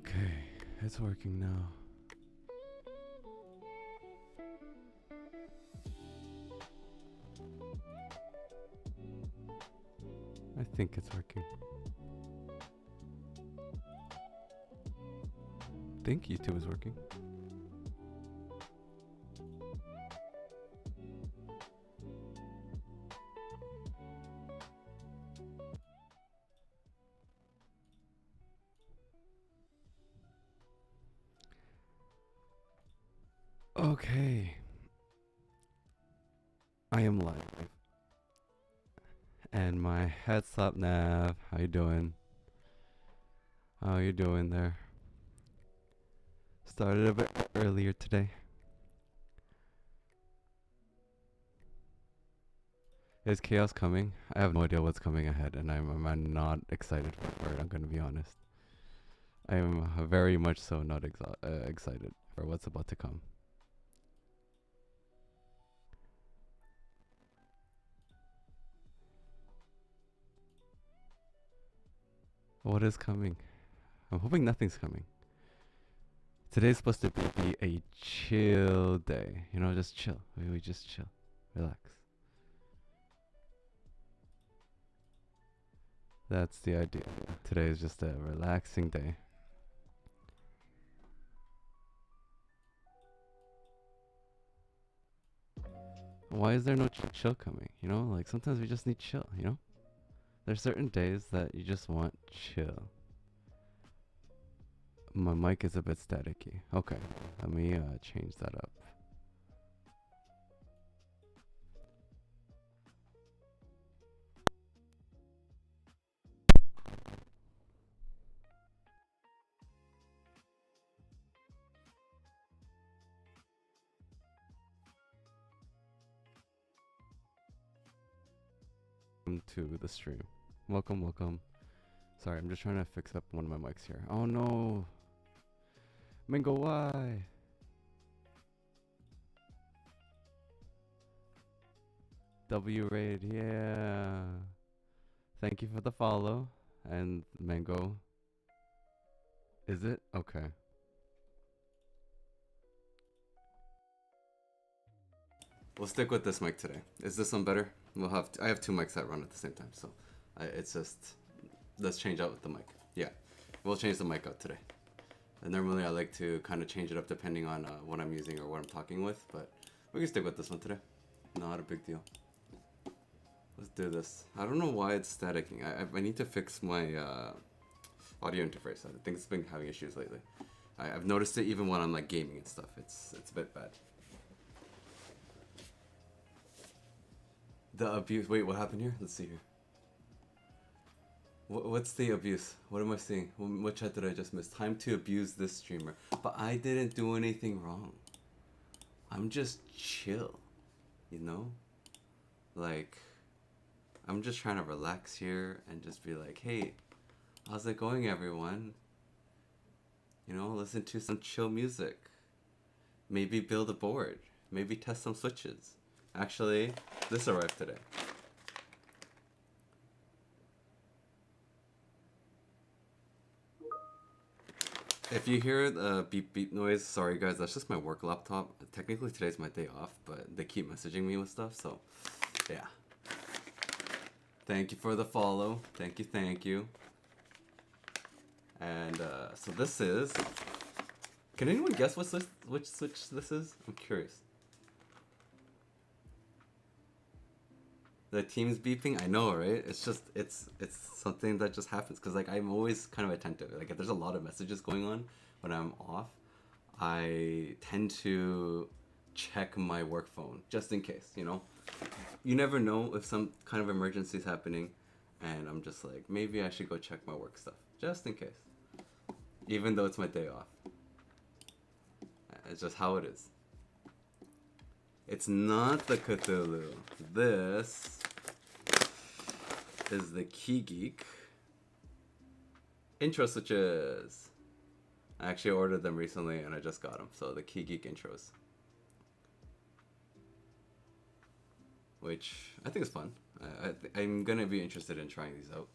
Okay, it's working now. I think it's working. I think YouTube is working. Okay. I am live. And my head's up, Nav. How you doing? How you doing there? Started a bit earlier today. Is chaos coming? I have no idea what's coming ahead, and I'm not excited for it. I'm gonna be honest. I am very much so not excited for what's about to come. What is coming? I'm hoping nothing's coming. Today's supposed to be a chill day. You know, just chill. We just chill. Relax. That's the idea. Today is just a relaxing day. Why is there no chill coming? You know, like sometimes we just need chill, you know? There's certain days that you just want chill. My mic is a bit staticky. Okay, let me change that up. Welcome to the stream. Welcome, welcome. Sorry, I'm just trying to fix up one of my mics here. Oh no! Mingo, why? W Raid, yeah. Thank you for the follow. And Mango. Is it? Okay. We'll stick with this mic today. Is this one better? I have two mics that run at the same time, so it's just, let's change out with the mic. Yeah, we'll change the mic out today. And normally I like to kind of change it up depending on what I'm using or what I'm talking with, but we can stick with this one today. Not a big deal. Let's do this. I don't know why it's staticking. I need to fix my audio interface. I think it's been having issues lately. I've noticed it even when I'm like gaming and stuff. It's a bit bad. The abuse. Wait, what happened here? Let's see here. What's the abuse? What am I seeing? What chat did I just miss? Time to abuse this streamer. But I didn't do anything wrong. I'm just chill. You know? Like, I'm just trying to relax here and just be like, hey, how's it going, everyone? You know, listen to some chill music. Maybe build a board. Maybe test some switches. Actually, this arrived today. If you hear the beep beep noise, sorry guys, that's just my work laptop. Technically today's my day off, but they keep messaging me with stuff, so yeah. Thank you for the follow. Thank you, thank you. And so this is, can anyone guess which switch this is? I'm curious. The team's beeping, I know, right? It's just, it's something that just happens, because like I'm always kind of attentive. Like if there's a lot of messages going on when I'm off, I tend to check my work phone just in case, you know? You never know if some kind of emergency is happening, and I'm just like, maybe I should go check my work stuff just in case, even though it's my day off. It's just how it is. It's not the Cthulhu. This is the Key Geek intro switches. I actually ordered them recently and I just got them. So the Key Geek intros, which I think is fun. I'm gonna be interested in trying these out.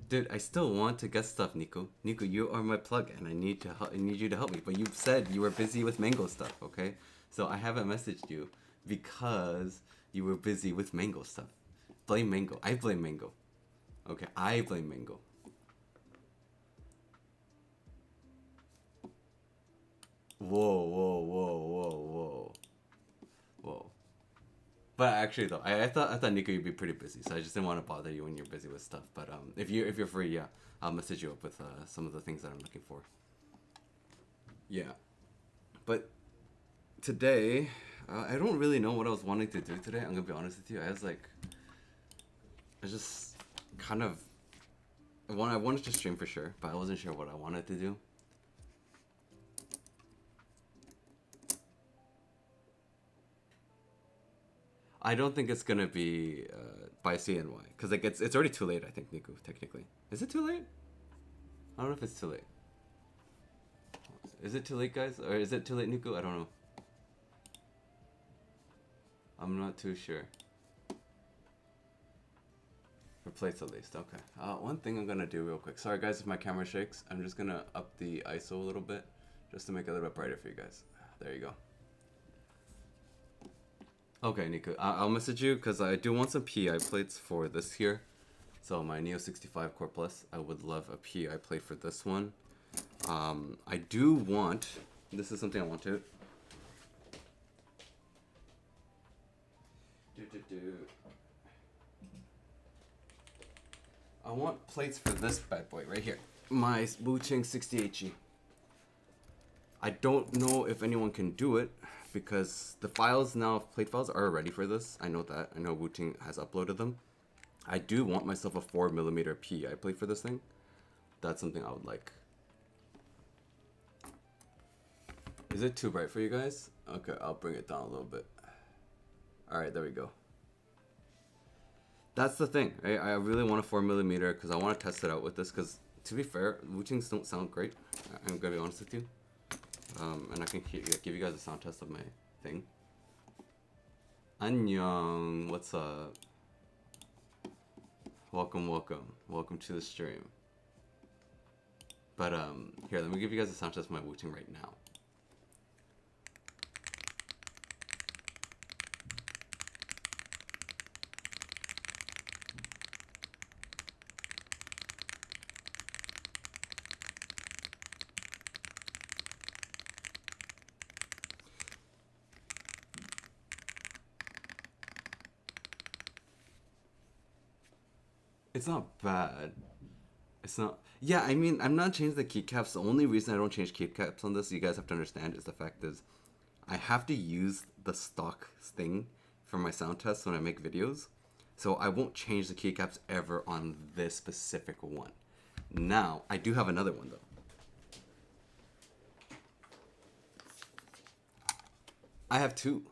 Dude, I still want to get stuff, Nico. Nico, you are my plug, and I need to help. I need you to help me. But you said you were busy with mango stuff, okay? So I haven't messaged you because you were busy with mango stuff. Blame mango. I blame mango. Okay, I blame mango. Whoa, whoa, whoa, whoa, whoa, whoa. But actually, though, I thought Nico you'd be pretty busy, so I just didn't want to bother you when you're busy with stuff. But if you're free, yeah, I'll message you up with some of the things that I'm looking for. Yeah, but today, I don't really know what I was wanting to do today. I'm gonna be honest with you. I just kind of, I wanted to stream for sure, but I wasn't sure what I wanted to do. I don't think it's gonna be by CNY because like it's already too late. I think Nico technically is it too late? I don't know if it's too late. Is it too late, guys, or is it too late, Nico? I don't know. I'm not too sure. For plates at least, okay. One thing I'm gonna do real quick. Sorry guys if my camera shakes. I'm just gonna up the ISO a little bit just to make it a little bit brighter for you guys. There you go. Okay, Nico, I'll message you because I do want some PI plates for this here. So my Neo 65 Core Plus, I would love a PI plate for this one. I do want, this is something I want to. I want plates for this bad boy right here. My Wuching 60HE. I don't know if anyone can do it because the files now, plate files are ready for this. I know that. I know Wuting has uploaded them. I do want myself a 4mm PEI plate for this thing. That's something I would like. Is it too bright for you guys? Okay, I'll bring it down a little bit. Alright, there we go. That's the thing. I really want a 4mm because I want to test it out with this because, to be fair, Wuchings don't sound great. I'm going to be honest with you. And I can give you guys a sound test of my thing. Annyeong, what's up? Welcome, welcome. Welcome to the stream. But here, let me give you guys a sound test of my Wuching right now. It's not bad. It's not. Yeah, I mean, I'm not changing the keycaps. The only reason I don't change keycaps on this, you guys have to understand, is the fact is I have to use the stock thing for my sound tests when I make videos. So I won't change the keycaps ever on this specific one. Now, I do have another one though. I have two.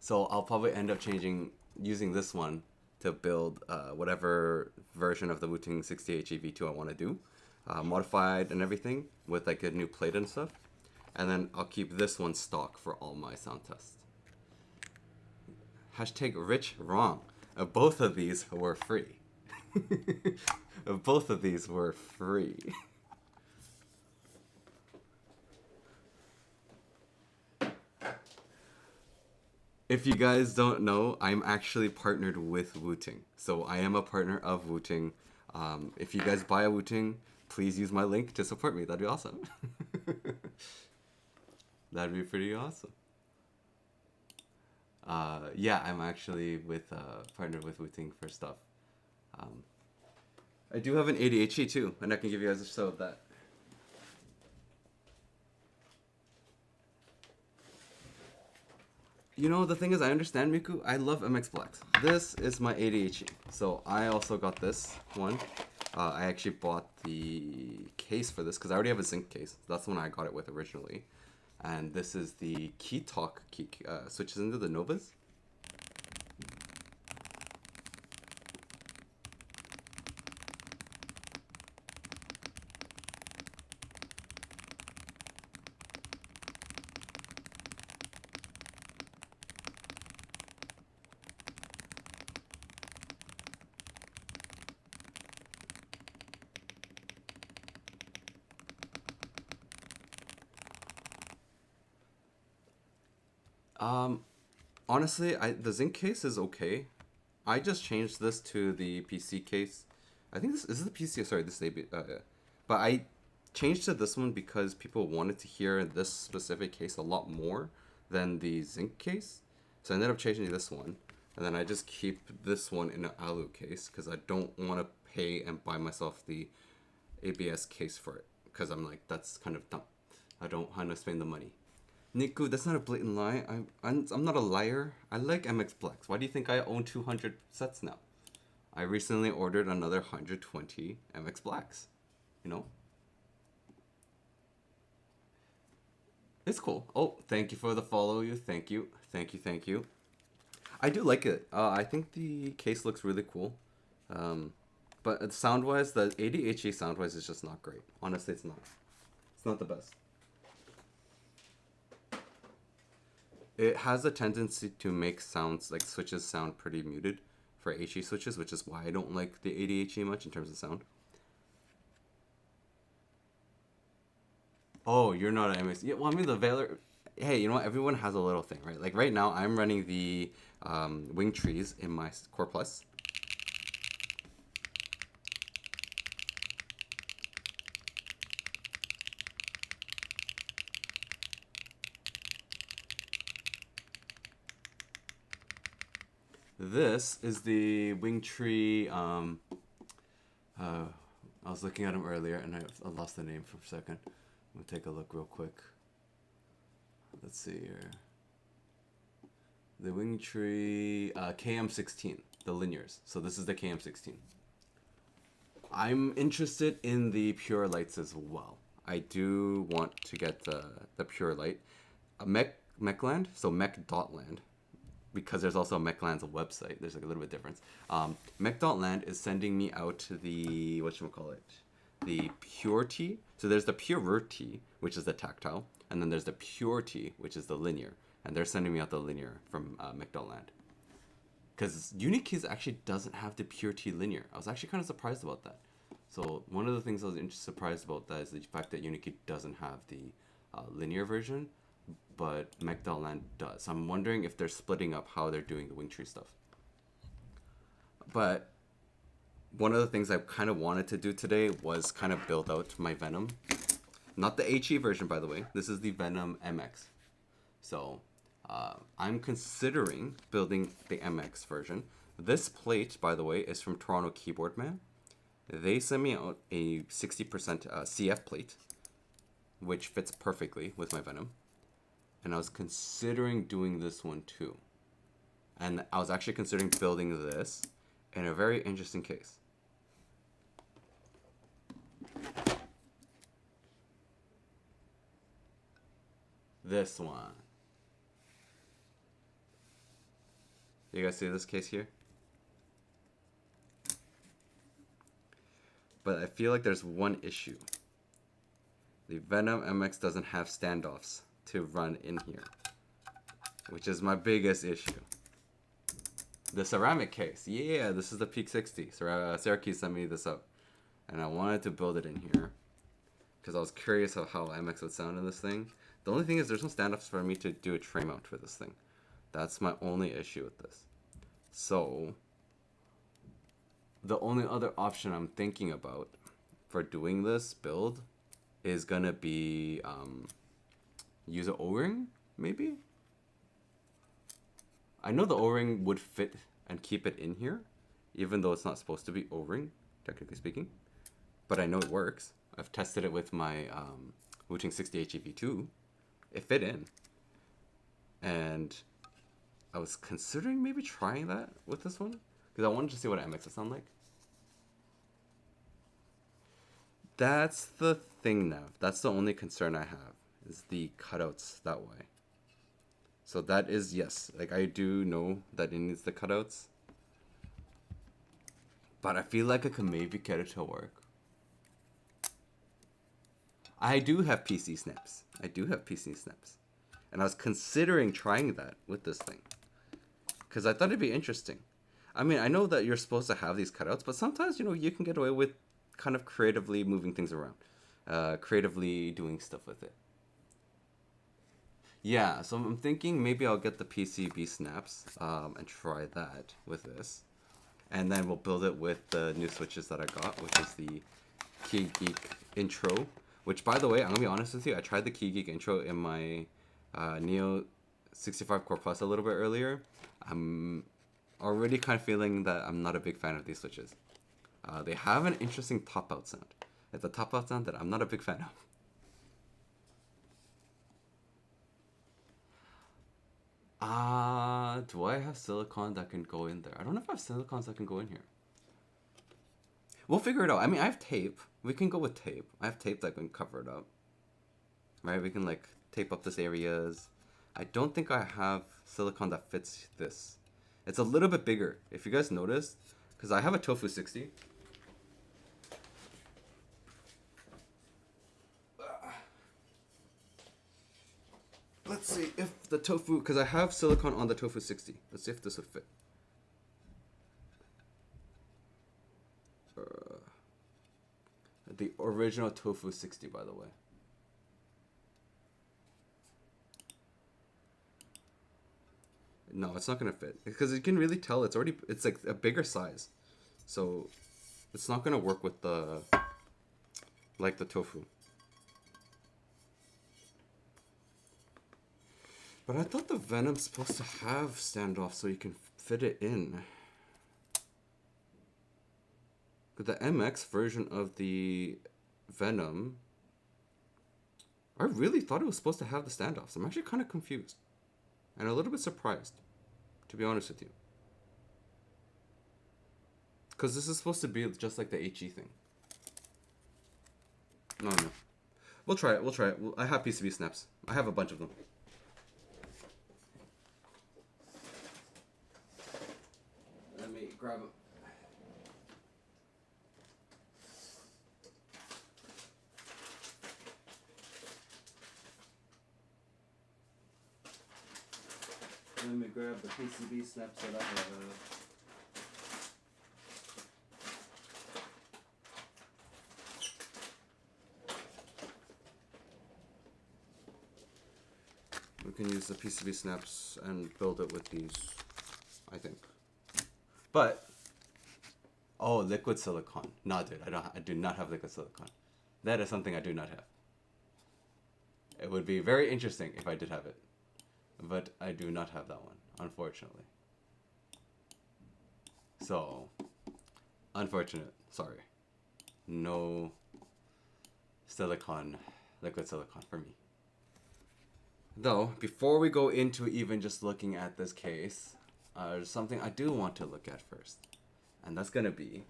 So I'll probably end up using this one to build whatever version of the Wuting 60HE V2 I want to do, modified and everything with like a new plate and stuff, and then I'll keep this one stock for all my sound tests. Hashtag rich wrong. Both of these were free. Both of these were free. If you guys don't know, I'm actually partnered with Wuting. So I am a partner of Wuting. If you guys buy a Wuting, please use my link to support me. That'd be awesome. That'd be pretty awesome. Yeah, I'm actually partnered with Wuting for stuff. I do have an ADHD too, and I can give you guys a show of that. You know, the thing is, I understand, Miku. I love MX Blacks. This is my ADHD. So I also got this one. I actually bought the case for this because I already have a zinc case. That's the one I got it with originally. And this is the Key Talk key, switches into the Novas. Um, Honestly, the zinc case is okay. I just changed this to the PC case. I think this is the PC. Sorry, this is AB. But I changed to this one because people wanted to hear this specific case a lot more than the zinc case. So I ended up changing this one, and then I just keep this one in an alu case because I don't want to pay and buy myself the ABS case for it because I'm like that's kind of dumb. I don't want to spend the money. Niku, that's not a blatant lie. I'm not a liar. I like MX Blacks. Why do you think I own 200 sets now? I recently ordered another 120 MX Blacks. You know? It's cool. Oh, thank you for the follow you. Thank you. Thank you. Thank you. I do like it. I think the case looks really cool. Um, but sound-wise, the ADHD sound-wise is just not great. Honestly, it's not. It's not the best. It has a tendency to make sounds like switches sound pretty muted for HE switches, which is why I don't like the ADHD much in terms of sound. Oh, you're not an MX. Yeah, well, I mean the Valor. Hey, you know what? Everyone has a little thing, right? Like right now, I'm running the wing trees in my Core Plus. This is the wing tree. Uh, I was looking at him earlier, and I lost the name for a second. I'm gonna take a look real quick. Let's see here. The wing tree KM16, the linears. So this is the KM16. I'm interested in the pure lights as well. I do want to get the pure light. Mechland, so mech.land, because there's also a Mechland's website. There's like a little bit difference. Mech.land is sending me out to the, whatchamacallit, the purity. So there's the purity, which is the tactile, and then there's the purity, which is the linear. And they're sending me out the linear from Mech.land. Because Unikeys actually doesn't have the purity linear. I was actually kind of surprised about that. So one of the things I was surprised about that is the fact that Unikey doesn't have the linear version, but Mech.land does. So I'm wondering if they're splitting up how they're doing the wing tree stuff. But one of the things I kind of wanted to do today was kind of build out my Venom. Not the HE version, by the way. This is the Venom MX. So I'm considering building the MX version. This plate, by the way, is from Toronto Keyboard Man. They sent me out a 60% CF plate, which fits perfectly with my Venom. And I was considering doing this one too. And I was actually considering building this in a very interesting case. This one. You guys see this case here? But I feel like there's one issue. The Venom MX doesn't have standoffs to run in here, which is my biggest issue. The ceramic case. Yeah, this is the Peak 60. Syracuse sent me this up. And I wanted to build it in here because I was curious of how MX would sound in this thing. The only thing is there's no standoffs for me to do a tray mount for this thing. That's my only issue with this. So the only other option I'm thinking about for doing this build is gonna be use an O-ring, maybe? I know the O-ring would fit and keep it in here, even though it's not supposed to be O-ring, technically speaking. But I know it works. I've tested it with my Wu-Tang 60 HEV2. It fit in. And I was considering maybe trying that with this one, because I wanted to see what MX would sound like. That's the thing now. That's the only concern I have, is the cutouts that way. So that is, yes, like I do know that it needs the cutouts. But I feel like I could maybe get it to work. I do have PC snaps. I do have PC snaps. And I was considering trying that with this thing, because I thought it'd be interesting. I mean, I know that you're supposed to have these cutouts, but sometimes, you know, you can get away with kind of creatively moving things around. Creatively doing stuff with it. Yeah, so I'm thinking maybe I'll get the PCB snaps and try that with this. And then we'll build it with the new switches that I got, which is the Key Geek Intro. Which, by the way, I'm going to be honest with you, I tried the Key Geek Intro in my Neo 65 Core Plus a little bit earlier. I'm already kind of feeling that I'm not a big fan of these switches. They have an interesting top-out sound. It's a top-out sound that I'm not a big fan of. Do I have silicone that can go in there? I don't know if I have silicons that can go in here. We'll figure it out. I mean, I have tape. We can go with tape. I have tape that can cover it up. Right? We can, like, tape up this areas. I don't think I have silicone that fits this. It's a little bit bigger. If you guys notice, because I have a Tofu 60. Let's see if the Tofu, because I have silicone on the Tofu 60. Let's see if this would fit. The original Tofu 60, by the way. No, it's not gonna fit because you can really tell it's like a bigger size, so it's not gonna work with the Tofu. But I thought the Venom's supposed to have standoff so you can fit it in. But the MX version of the Venom, I really thought it was supposed to have the standoffs. I'm actually kind of confused and a little bit surprised, to be honest with you. Because this is supposed to be just like the HE thing. No. We'll try it. I have PCB snaps. I have a bunch of them. Let me grab them. Let me grab the PCB snaps that I have. We can use the PCB snaps and build it with these, I think. But, oh, liquid silicone. No, dude, I do not have liquid silicone. That is something I do not have. It would be very interesting if I did have it. But I do not have that one, unfortunately. So, unfortunate. Sorry. No silicone, liquid silicone for me. Though, before we go into even just looking at this case, there's something I do want to look at first. And that's going to be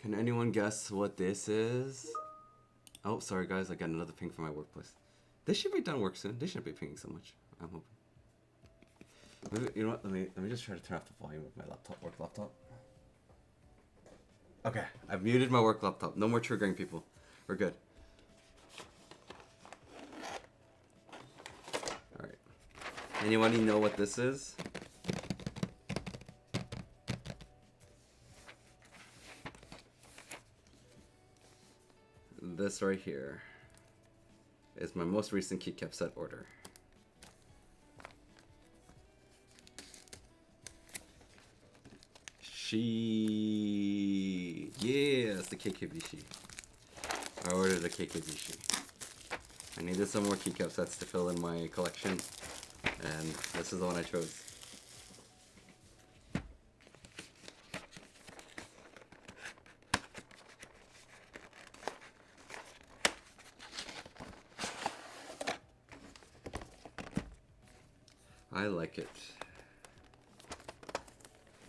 Can anyone guess what this is? Oh, sorry guys, I got another ping from my workplace. They should be done work soon. They shouldn't be pinging so much. I'm hoping. Maybe, you know what? Let me just try to turn off the volume of my work laptop. Okay, I've muted my work laptop. No more triggering people. We're good. All right. Anybody know what this is? This right here is my most recent keycap set order. It's the KKB. I ordered a KKB. I needed some more keycap sets to fill in my collection, and this is the one I chose. I like it.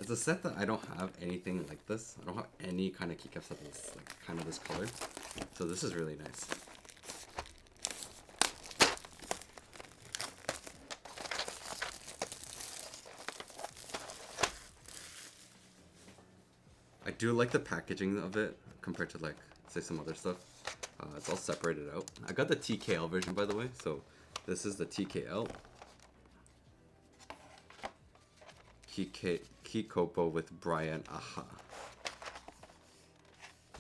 It's a set that I don't have anything like this. I don't have any kind of keycap set that's like kind of this color. So this is really nice. I do like the packaging of it compared to like say some other stuff. It's all separated out. I got the TKL version by the way, so this is the TKL. Mikey Copo with Brian. Aha.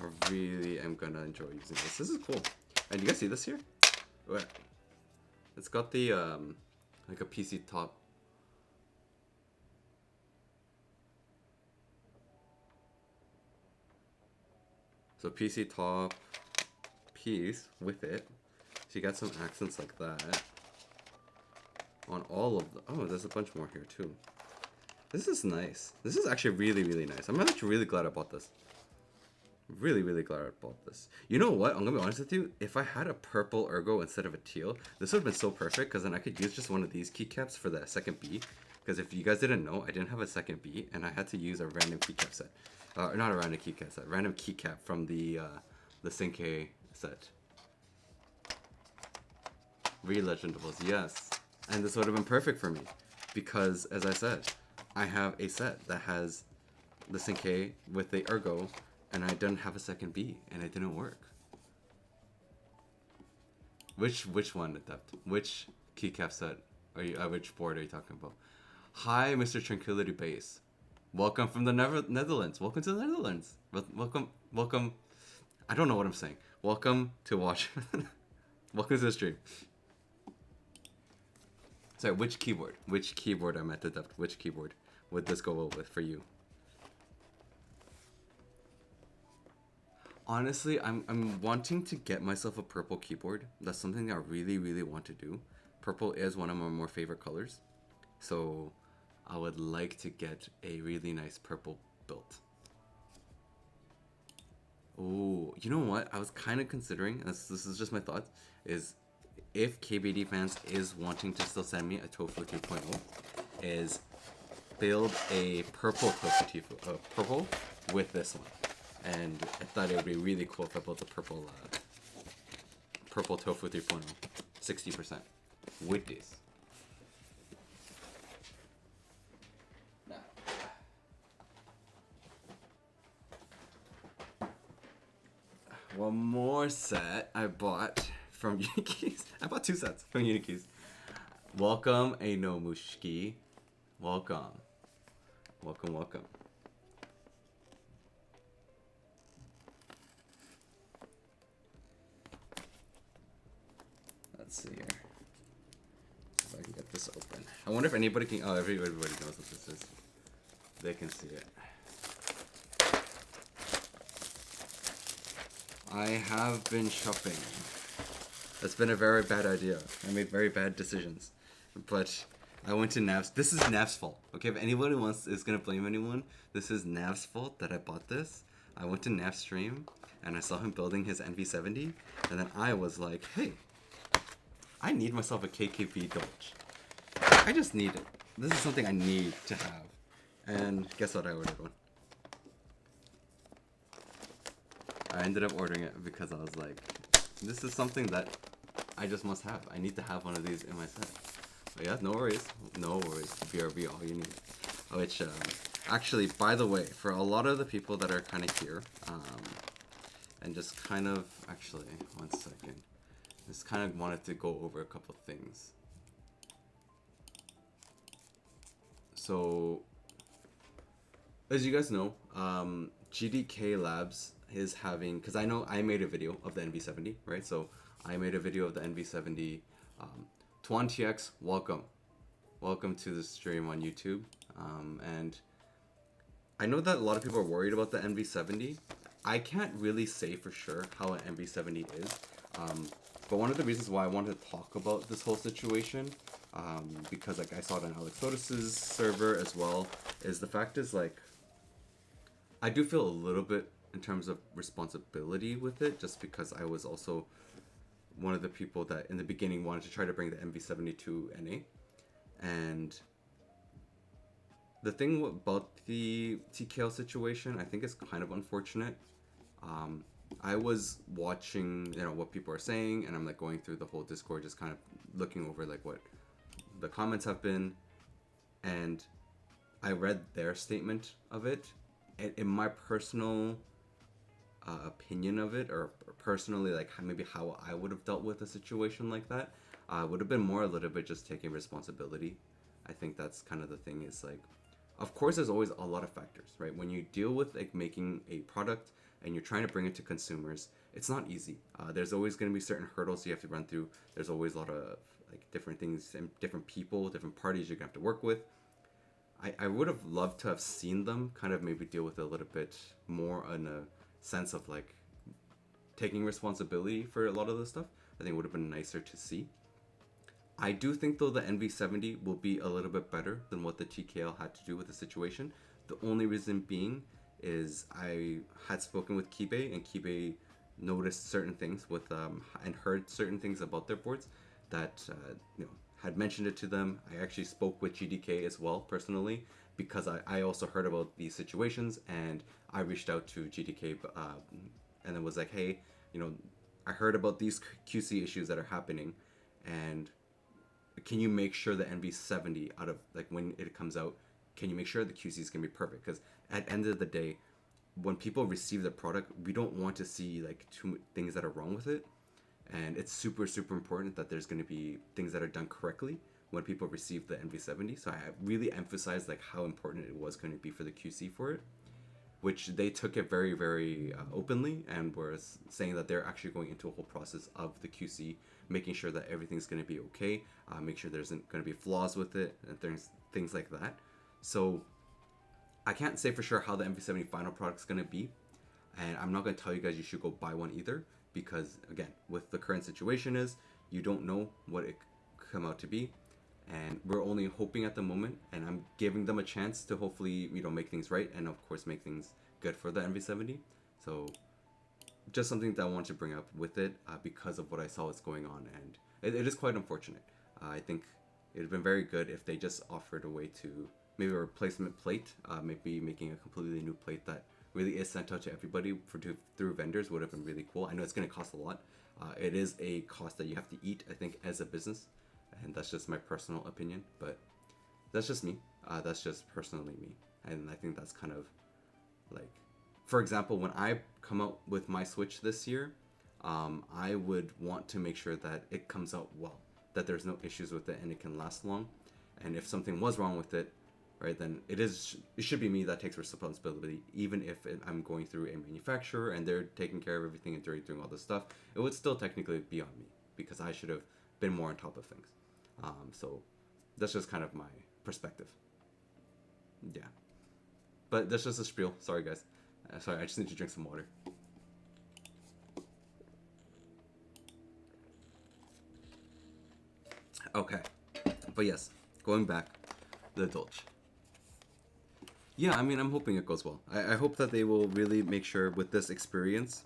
I really am gonna enjoy using this. This is cool. And you guys see this here? What? It's got the like a PC top. So PC top piece with it. So you got some accents like that on all of the. Oh, there's a bunch more here too. This is nice. This is actually really, really nice. I'm actually really glad I bought this. Really, really glad I bought this. You know what? I'm gonna be honest with you. If I had a purple ergo instead of a teal, this would have been so perfect because then I could use just one of these keycaps for the second B. Because if you guys didn't know, I didn't have a second B and I had to use a random keycap set. Not a random keycap set, random keycap from the Sync set. Re-legendables, yes. And this would have been perfect for me because, as I said, I have a set that has the Sync with the ergo. And I didn't have a second B, and it didn't work. Which one, Adept? Which keycap set are you? Which board are you talking about? Hi, Mr. Tranquility Base. Welcome from the Netherlands. Welcome to the Netherlands. Welcome. I don't know what I'm saying. Welcome to watch. Welcome to the stream. Sorry, which keyboard? Which keyboard I meant, Adept? Which keyboard would this go well with for you? Honestly, I'm wanting to get myself a purple keyboard. That's something I really, really want to do. Purple is one of my more favorite colors. So I would like to get a really nice purple built. Oh, you know what? I was kind of considering, this is just my thoughts, is if KBD fans is wanting to still send me a Tofu 3.0, is build a purple Tofu purple with this one. And I thought it would be really cool if I built a purple Tofu 3.0, 60% with this. Now, one more set I bought from Unikeys. I bought 2 sets from Unikeys. Welcome, Ainomushiki. Welcome. Welcome, welcome. Let's see here. If I can get this open. I wonder if anybody can. Oh, everybody knows what this is. They can see it. I have been shopping. That's been a very bad idea. I made very bad decisions. But I went to Nav's. This is Nav's fault. Okay, if anybody is gonna blame anyone, this is Nav's fault that I bought this. I went to Nav's stream and I saw him building his NV70, and then I was like, hey, I need myself a KKP Dolch. I just need it. This is something I need to have. And guess what? I ordered one. I ended up ordering it because I was like, this is something that I just must have. I need to have one of these in my set. But yeah, no worries. No worries. BRB, all you need. Which, actually, by the way, for a lot of the people that are kind of here, and just kind of, actually, one second. Just kind of wanted to go over a couple things. So, as you guys know, GDK Labs is having, because I know I made a video of the NV70, right? So I made a video of the NV70. TwanTX, welcome. Welcome to the stream on YouTube. And I know that a lot of people are worried about the NV70. I can't really say for sure how an NV70 is. But one of the reasons why I wanted to talk about this whole situation, because like I saw it on Alex Sotus's server as well, is the fact is like, I do feel a little bit in terms of responsibility with it, just because I was also one of the people that in the beginning wanted to try to bring the NV70 to NA. And the thing about the TKL situation, I think is kind of unfortunate. I was watching, you know, what people are saying, and I'm like going through the whole Discord, just kind of looking over like what the comments have been, and I read their statement of it. And in my personal opinion of it, or personally like maybe how I would have dealt with a situation like that, would have been more a little bit just taking responsibility. I think that's kind of the thing, is like Of course, there's always a lot of factors, right? When you deal with like making a product and you're trying to bring it to consumers, it's not easy. There's always going to be certain hurdles you have to run through. There's always a lot of like different things and different people, different parties you're gonna have to work with. I would have loved to have seen them kind of maybe deal with it a little bit more in a sense of like taking responsibility for a lot of this stuff. I think it would have been nicer to see. I do think though the NV70 will be a little bit better than what the TKL had to do with the situation. The only reason being is I had spoken with Kibe, and Kibe noticed certain things with and heard certain things about their boards that you know, had mentioned it to them. I actually spoke with GDK as well personally because I also heard about these situations, and I reached out to GDK and it was like, hey, you know, I heard about these QC issues that are happening, and can you make sure the NV70 out of like when it comes out, can you make sure the QC is gonna be perfect? Because at the end of the day, when people receive the product, we don't want to see like too things that are wrong with it, and it's super important that there's going to be things that are done correctly when people receive the NV70. So I really emphasized like how important it was going to be for the QC for it, which they took it very openly and were saying that they're actually going into a whole process of the QC, making sure that everything's going to be okay, make sure there isn't going to be flaws with it and things like that. So I can't say for sure how the NV70 final product's going to be, and I'm not going to tell you guys you should go buy one either, because again, with the current situation is you don't know what it could come out to be, and we're only hoping at the moment, and I'm giving them a chance to hopefully, you know, make things right and of course make things good for the NV70. So just something that I want to bring up with it because of what I saw was going on, and it is quite unfortunate. I think it would have been very good if they just offered a way to maybe a replacement plate, maybe making a completely new plate that really is sent out to everybody through vendors would have been really cool. I know it's going to cost a lot. It is a cost that you have to eat, I think, as a business, and that's just my personal opinion, but that's just me. That's just personally me, and I think that's kind of like, for example, when I come out with my Switch this year, I would want to make sure that it comes out well, that there's no issues with it and it can last long, and if something was wrong with it, right, then it should be me that takes responsibility. Even if I'm going through a manufacturer and they're taking care of everything and they're doing all this stuff, it would still technically be on me because I should have been more on top of things. So that's just kind of my perspective. Yeah, but that's just a spiel. Sorry guys. Sorry, I just need to drink some water. Okay, but yes, going back, the Dolce. Yeah, I mean, I'm hoping it goes well. I hope that they will really make sure with this experience.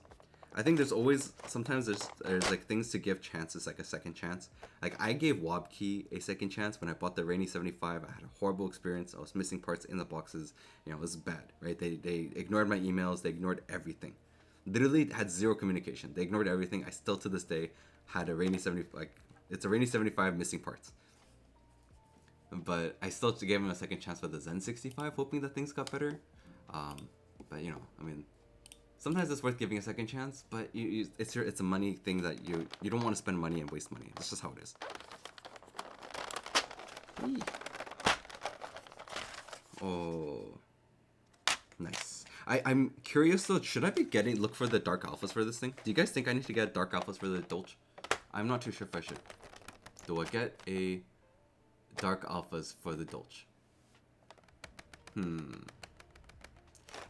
I think there's always, sometimes there's like things to give chances, like a second chance. Like I gave Wobkey a second chance when I bought the Rainy 75. I had a horrible experience. I was missing parts in the boxes. You know, it was bad, right? They ignored my emails. They ignored everything. Literally had zero communication. They ignored everything. I still to this day had a Rainy 75, like it's a Rainy 75 missing parts. But I still gave him a second chance with the Zen 65, hoping that things got better. But you know, I mean, sometimes it's worth giving a second chance. But it's a money thing that you don't want to spend money and waste money. That's just how it is. Eee. Oh, nice. I'm curious though. Should I be look for the dark alphas for this thing? Do you guys think I need to get dark alphas for the Dolce? I'm not too sure if I should. Do I get a dark alphas for the Dolce?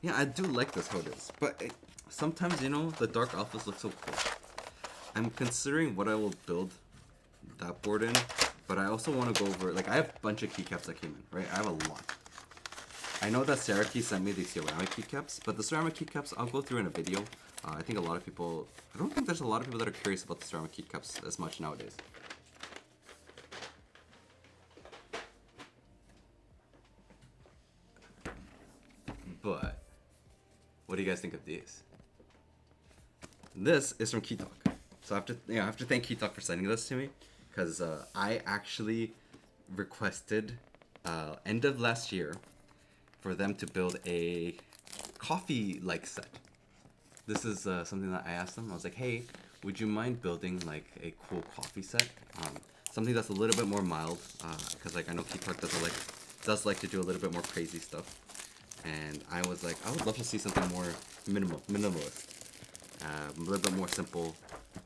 Yeah, I do like this how it is, but sometimes, you know, the dark alphas look so cool. I'm considering what I will build that board in, but I also want to go over, like, I have a bunch of keycaps that came in, right? I have a lot. I know that Saraki sent me these ceramic keycaps, but the ceramic keycaps I'll go through in a video. I think a lot of people, I don't think there's a lot of people that are curious about the ceramic keycaps as much nowadays. But what do you guys think of these? This is from Keytalk. So I have to thank Keytalk for sending this to me, because I actually requested end of last year for them to build a coffee-like set. This is something that I asked them. I was like, hey, would you mind building like a cool coffee set? Something that's a little bit more mild, because like I know Keytalk does a like does like to do a little bit more crazy stuff. And I was like, I would love to see something more minimalist. A little bit more simple,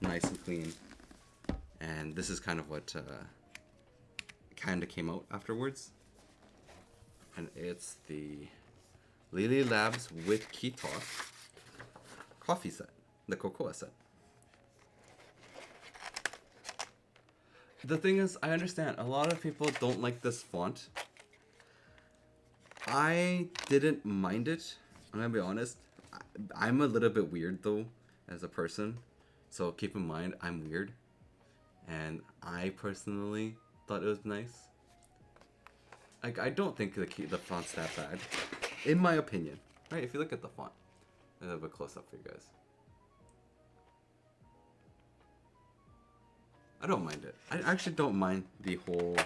nice and clean. And this is kind of what kind of came out afterwards. And it's the Lily Labs with Key Talk coffee set, the cocoa set. The thing is, I understand a lot of people don't like this font. I didn't mind it. I'm gonna be honest. I'm a little bit weird though as a person, so keep in mind I'm weird, and I personally thought it was nice. Like, I don't think the font's that bad, in my opinion. Right? If you look at the font, a little bit close up for you guys. I don't mind it. I actually don't mind the whole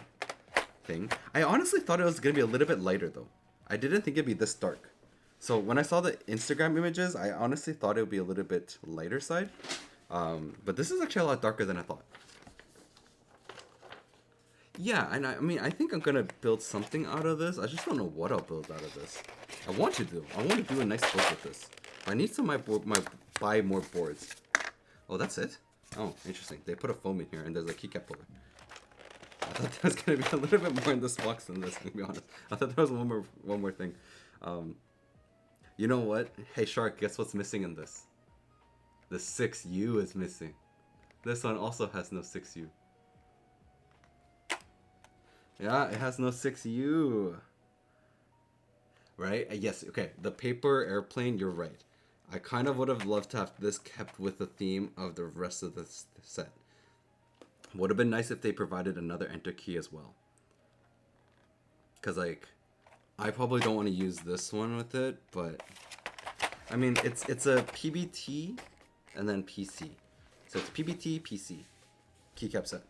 thing. I honestly thought it was gonna be a little bit lighter though. I didn't think it'd be this dark. So when I saw the Instagram images, I honestly thought it would be a little bit lighter side. But this is actually a lot darker than I thought. Yeah, and I mean, I think I'm gonna build something out of this. I just don't know what I'll build out of this. I want to do a nice book with this. I need some buy more boards. Oh, that's it? Oh, interesting. They put a foam in here and there's a keycap holder. I thought there was gonna be a little bit more in this box than this, to be honest. I thought there was one more thing. You know what? Hey Shark, guess what's missing in this? The 6U is missing. This one also has no 6U. Yeah, it has no 6U. Right? Yes, okay. The paper airplane, you're right. I kind of would have loved to have this kept with the theme of the rest of the set. Would have been nice if they provided another enter key as well. Because, like, I probably don't want to use this one with it, but I mean, it's a PBT and then PC. So it's PBT, PC, keycap set.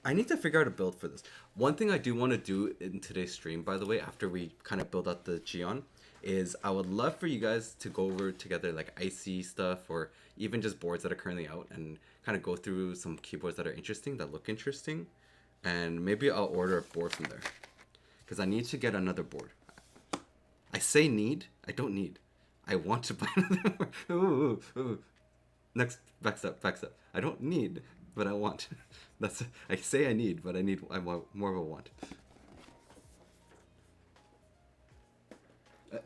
I need to figure out a build for this. One thing I do want to do in today's stream, by the way, after we kind of build out the Geon, is I would love for you guys to go over together like IC stuff or even just boards that are currently out and kind of go through some keyboards that are interesting, that look interesting. And maybe I'll order a board from there. Because I need to get another board. I say need, I don't need. I want to buy another board. Ooh. Next, back step. I don't need, but I want. I say I need, but I want more of a want.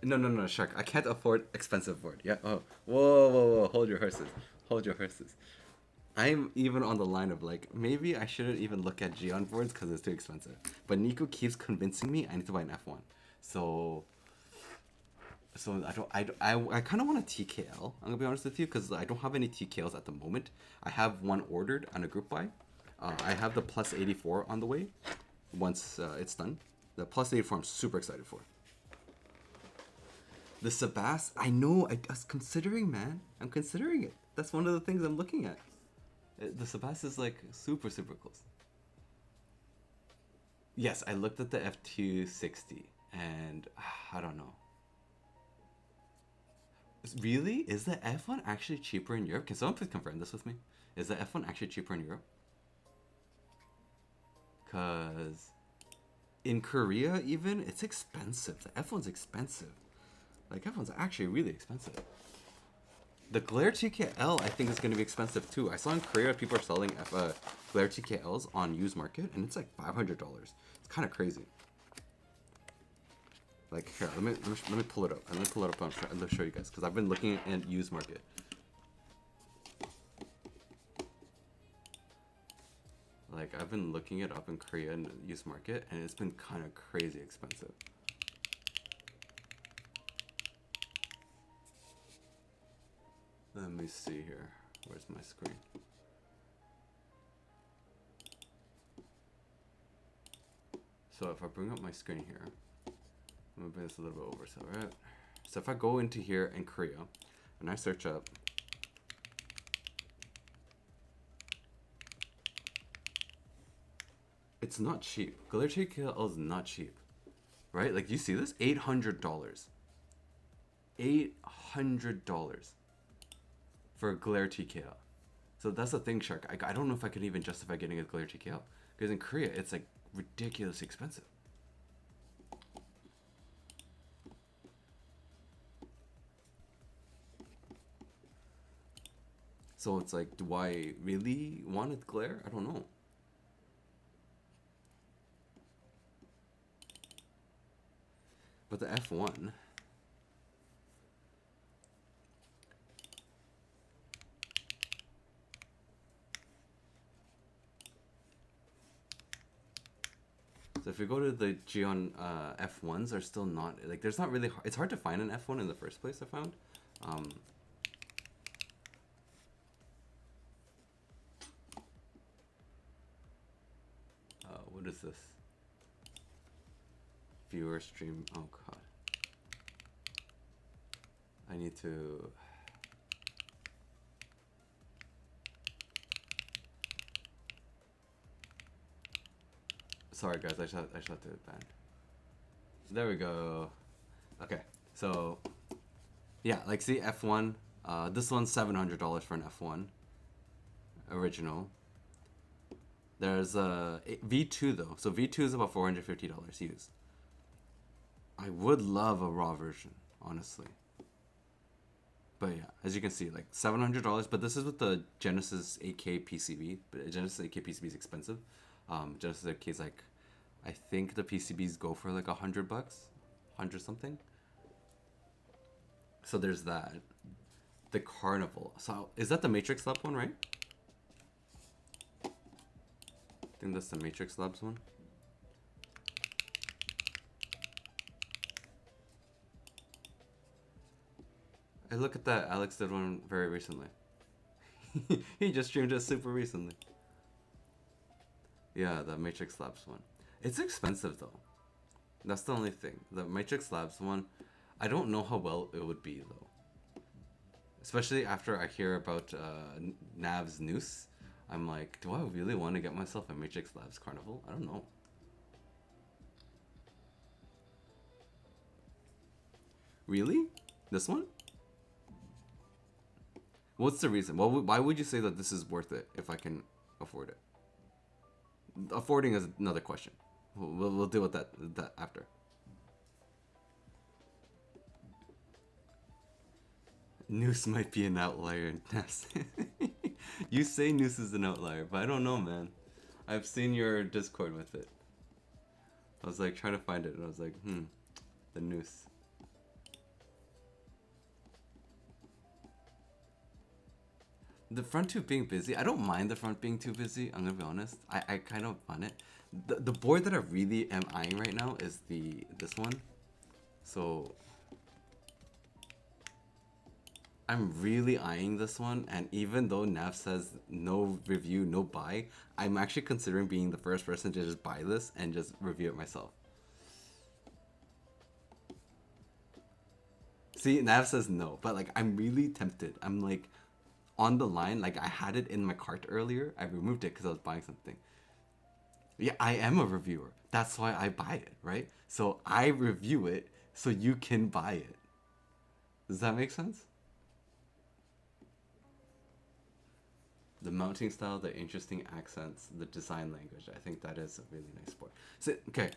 No, Shark. I can't afford expensive board. Yeah. Oh. Whoa. Hold your horses. I'm even on the line of like, maybe I shouldn't even look at Geon boards because it's too expensive. But Nico keeps convincing me I need to buy an F1. So I kind of want a TKL. I'm gonna be honest with you because I don't have any TKLs at the moment. I have one ordered on a group buy. I have the plus 84 on the way. Once it's done, the plus 84 I'm super excited for. The Sebas, I know. I was considering, man. I'm considering it. That's one of the things I'm looking at. The Sebas is like super close. Yes, I looked at the F260 and I don't know. Really? Is the F1 actually cheaper in Europe? Can someone please confirm this with me? Is the F1 actually cheaper in Europe? Because in Korea even, it's expensive. The F1's expensive. Like, F1's actually really expensive. The Glare TKL, I think, is going to be expensive too. I saw in Korea people are selling Glare TKLs on used market, and it's like $500. It's kind of crazy. Like, here, let me pull it up. Let me pull it up and show you guys, because I've been looking at used market. Like, I've been looking it up in Korea and used market, and it's been kind of crazy expensive. Let me see here. Where's my screen? So if I bring up my screen here, I'm gonna bring this a little bit over. So, right. So if I go into here in Korea and I search up it's not cheap. Glare TKL is not cheap. Right? Like, you see this? $800. $800 for a Glare TKL. So that's the thing, Shark. I don't know if I could even justify getting a Glare TKL. Because in Korea, it's like ridiculously expensive. So it's like, do I really want it glare? I don't know. But the F1. So if we go to the Geon F1s, are still not like there's not really it's hard to find an F1 in the first place. I found. What is this? Viewer stream. Oh god. I need to. Sorry guys, I shot the band. There we go. Okay, so yeah, like see F1. This one's $700 for an F1 original. There's a V2 though, so V2 is about $450 used. I would love a raw version, honestly. But yeah, as you can see, like $700. But this is with the Genesis 8K PCB. But Genesis 8K PCB is expensive. Genesis 8K is like, I think the PCBs go for like $100, 100 something. So there's that. The Carnival. So is that the Matrix Lab one, right? I think that's the Matrix Labs one. Hey, look at that. Alex did one very recently. He just streamed it super recently. Yeah, the Matrix Labs one. It's expensive though. That's the only thing. The Matrix Labs one, I don't know how well it would be though. Especially after I hear about Nav's Noose. I'm like, do I really want to get myself a Matrix Labs Carnival? I don't know. Really? This one? What's the reason? Why would you say that this is worth it if I can afford it? Affording is another question. We'll deal with that after. Noose might be an outlier. You say Noose is an outlier, but I don't know, man. I've seen your Discord with it. I was like trying to find it, and I was like, the Noose. The front two being busy, I don't mind the front being too busy. I'm gonna be honest. I kind of want it. The board that I really am eyeing right now is this one. So I'm really eyeing this one, and even though Nav says no review, no buy, I'm actually considering being the first person to just buy this and just review it myself. See, Nav says no, but like I'm really tempted. I'm like on the line, like I had it in my cart earlier. I removed it because I was buying something. Yeah, I am a reviewer. That's why I buy it, right? So I review it so you can buy it. Does that make sense? The mounting style, the interesting accents, the design language. I think that is a really nice board. So, okay,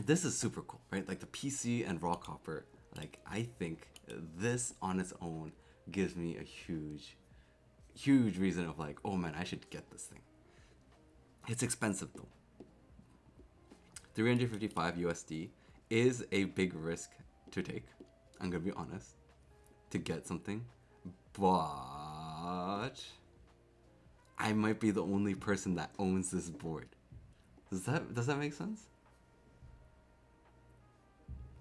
this is super cool, right? Like the PC and raw copper. Like I think this on its own gives me a huge reason of like, oh man, I should get this thing. It's expensive though. 355 USD is a big risk to take. I'm gonna be honest, to get something, but I might be the only person that owns this board. Does that make sense?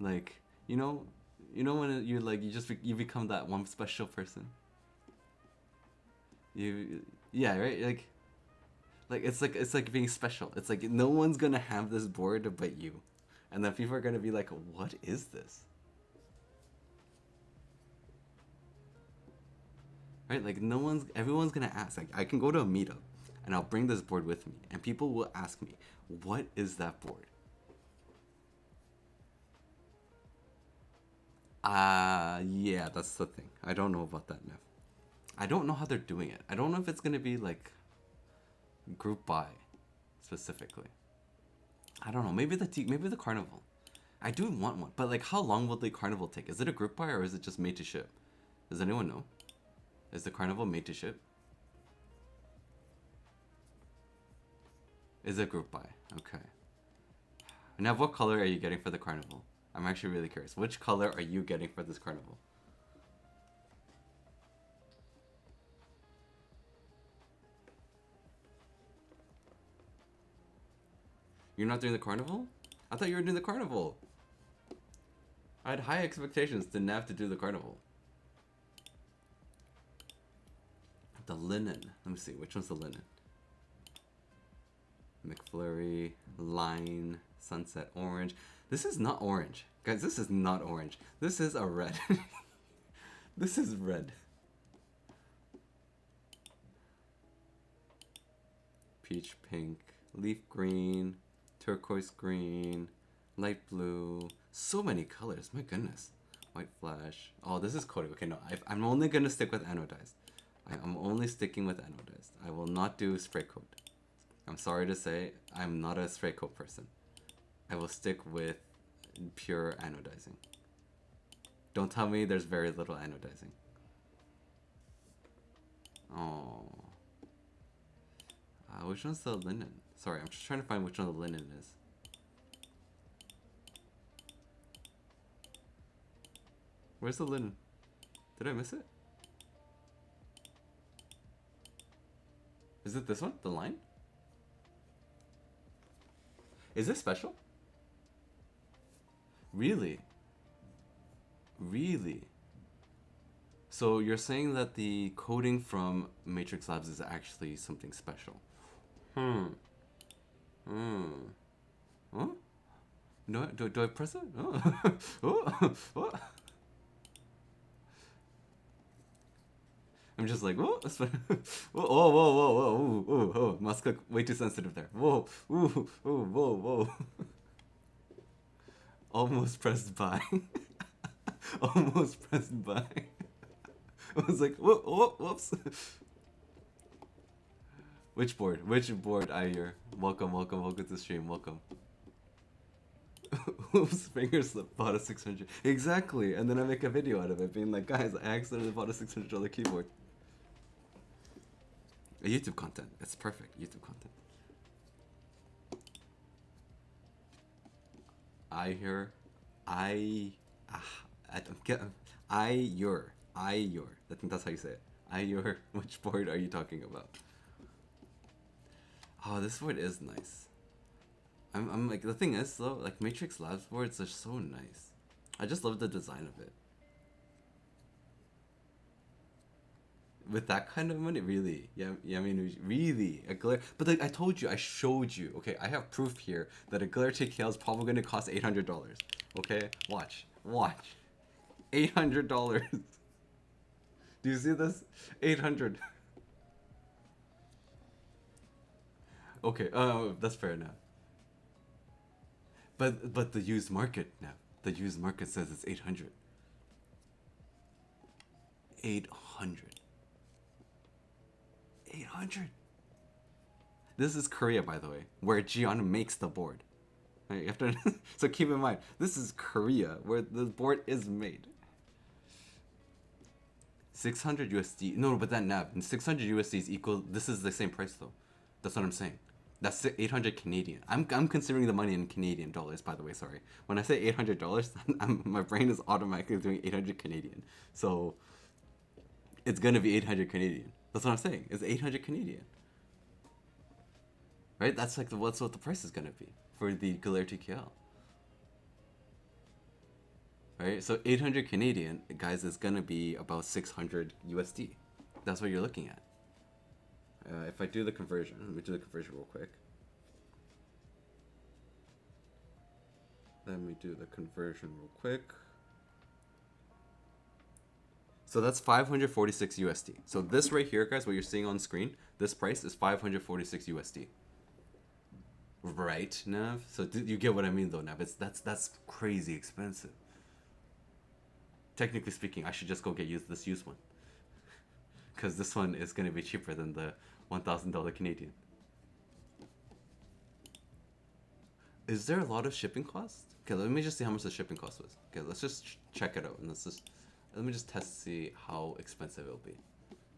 Like, you know when you like you become that one special person. Yeah, right? Like it's like being special. It's like no one's gonna have this board but you. And then people are gonna be like, what is this? Right? Like everyone's gonna ask. Like I can go to a meetup and I'll bring this board with me and people will ask me, what is that board? Yeah, that's the thing. I don't know about that now. I don't know how they're doing it. I don't know if it's gonna be like group buy specifically. I don't know. Maybe the carnival. I do want one, but like, how long will the carnival take? Is it a group buy or is it just made to ship? Does anyone know? Is the carnival made to ship? Is a group buy. Okay. Now, what color are you getting for the carnival? I'm actually really curious. Which color are you getting for this carnival? You're not doing the carnival? I thought you were doing the carnival. I had high expectations to Nav to do the carnival. The linen. Let me see. Which one's the linen? McFlurry, Line, Sunset Orange. This is not orange. Guys, this is not orange. This is a red. This is red. Peach pink, leaf green, turquoise green, light blue. So many colors. My goodness. White flash. Oh, this is coated. Okay, no. I'm only going to stick with anodized. I'm only sticking with anodized. I will not do spray coat. I'm sorry to say, I'm not a spray coat person. I will stick with pure anodizing. Don't tell me there's very little anodizing. Oh. Which one's the linen? Sorry, I'm just trying to find which one the linen is. Where's the linen? Did I miss it? Is it this one? The line? Is this special? Really? Really? So you're saying that the coating from Matrix Labs is actually something special? Huh? Do I press it? Oh. Oh. I'm just like, whoa, whoa. Must cook way too sensitive there. Whoa. Almost pressed buy. Almost pressed buy. I was like, whoops. Which board? Which board, Ayer? Welcome to the stream. Welcome. Oops, finger slip. Bought a 600. Exactly. And then I make a video out of it, being like, guys, I accidentally bought a $600 keyboard. YouTube content. It's perfect. YouTube content. I think that's how you say it. Which board are you talking about? Oh, this board is nice. I'm like, the thing is though, like Matrix Labs boards are so nice. I just love the design of it. With that kind of money, really? Yeah, I mean, really, a glare. But like I told you, I showed you. Okay, I have proof here that a glare TKL is probably gonna cost $800. Okay, watch, $800. Do you see this? 800. Okay, that's fair enough. But the used market now. The used market says it's 800. 800. 800. This is Korea, by the way, where Jion makes the board. Right, you have to so keep in mind, this is Korea, where the board is made. 600 USD. No, but that nav. 600 USD is equal. This is the same price though. That's what I'm saying. That's 800 Canadian. I'm considering the money in Canadian dollars, by the way. Sorry. When I say $800, my brain is automatically doing 800 Canadian. So it's gonna be 800 Canadian. That's what I'm saying. It's 800 Canadian. Right? That's like what's what the price is gonna be for the Galera TKL. Right? So 800 Canadian, guys, is gonna be about 600 USD. That's what you're looking at. If I do the conversion, let me do the conversion real quick. So that's 546 USD. So this right here, guys, what you're seeing on screen, this price is 546 USD. Right, Nav? So you get what I mean though, Nav. That's crazy expensive. Technically speaking, I should just go get this used one. Because this one is going to be cheaper than the $1,000 Canadian. Is there a lot of shipping costs? Okay, let me just see how much the shipping cost was. Okay, let's just check it out. And let me just test to see how expensive it'll be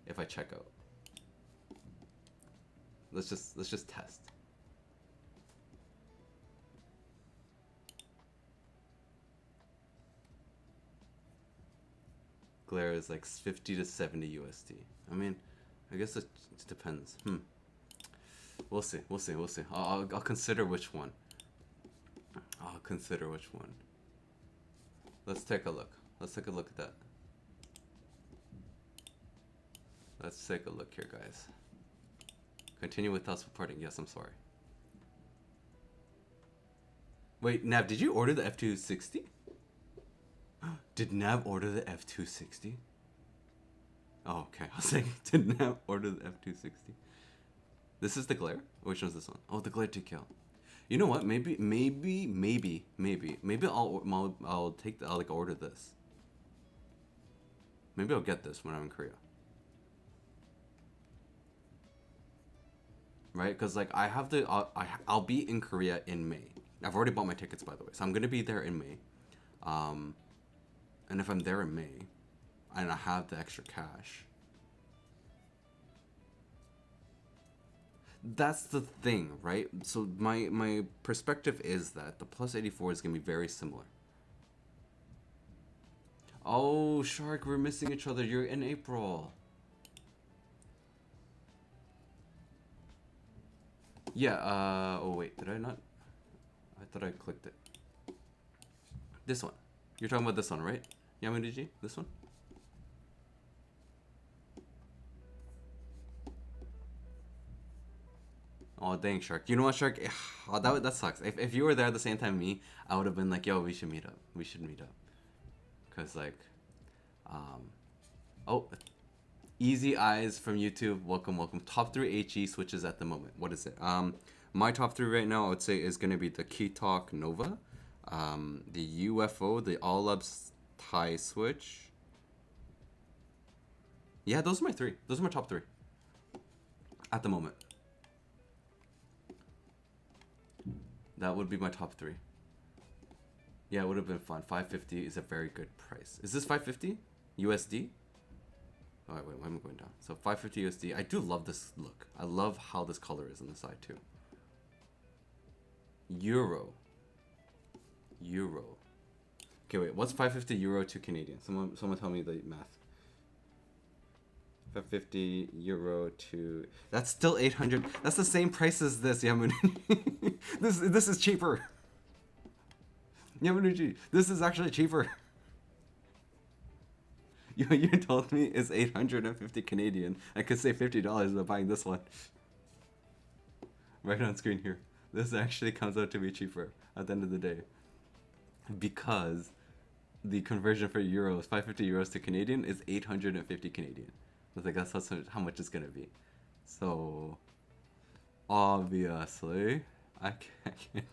if I check out. Let's just test. glare is like 50 to 70 USD. I mean, I guess it depends. We'll see. We'll see. We'll see. I'll consider which one. I'll consider which one. Let's take a look. Let's take a look at that. Let's take a look here, guys. Continue without supporting. Yes, I'm sorry. Wait, Nav, did you order the F260? Did Nav order the F260? Oh, okay. I was like, did Nav order the F260? This is the glare? Which one's this one? Oh, the glare TKL. You know what? Maybe I'll take I'll like order this. Maybe I'll get this when I'm in Korea. Right? Because like I have the I'll be in Korea in May. I've already bought my tickets, by the way, so I'm gonna be there in May. And if I'm there in May, and I have the extra cash, that's the thing, right? So my perspective is that the plus 84 is gonna be very similar. Oh, Shark, we're missing each other. You're in April. Yeah, oh wait, did I not? I thought I clicked it. This one. You're talking about this one, right? Yamaniji? This one? Oh, dang, Shark. You know what, Shark? Oh, that sucks. If you were there at the same time me, I would have been like, yo, we should meet up. We should meet up. Because, like, oh, Easy Eyes from YouTube. Welcome, welcome. Top 3 HE switches at the moment. What is it? My top 3 right now, I would say, is going to be the Keytalk Nova, the UFO, the All-Ups Thai switch. Yeah, those are my 3. Those are my top 3 at the moment. That would be my top 3. Yeah, it would have been fun. 550 is a very good price. Is this 550 USD? Oh, wait, why am I going down? So 550 USD. I do love this look. I love how this color is on the side too. Euro. Okay, wait. What's 550 euro to Canadian? Someone tell me the math. 550 euro to... That's still 800. That's the same price as this, Yamun. This is cheaper. Yamanuji, this is actually cheaper. You told me it's 850 Canadian. I could save $50 by buying this one. Right on screen here. This actually comes out to be cheaper at the end of the day. Because the conversion for euros, 550 euros to Canadian, is 850 Canadian. I was like, that's how much it's gonna be. So, obviously, I can't.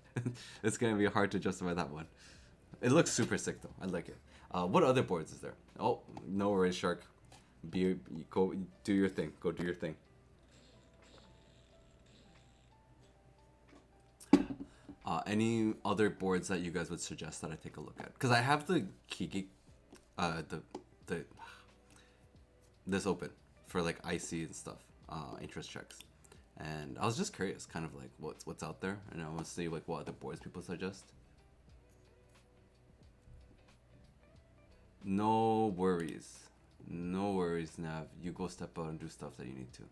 It's gonna be hard to justify that one. It looks super sick though. I like it. What other boards is there? Oh, no worries, Shark. Go do your thing. Go do your thing. Any other boards that you guys would suggest that I take a look at? Because I have the Kiki, this open for like IC and stuff, interest checks, and I was just curious, kind of like what's out there, and I want to see like what other boards people suggest. No worries, Nav. You go step out and do stuff that you need to.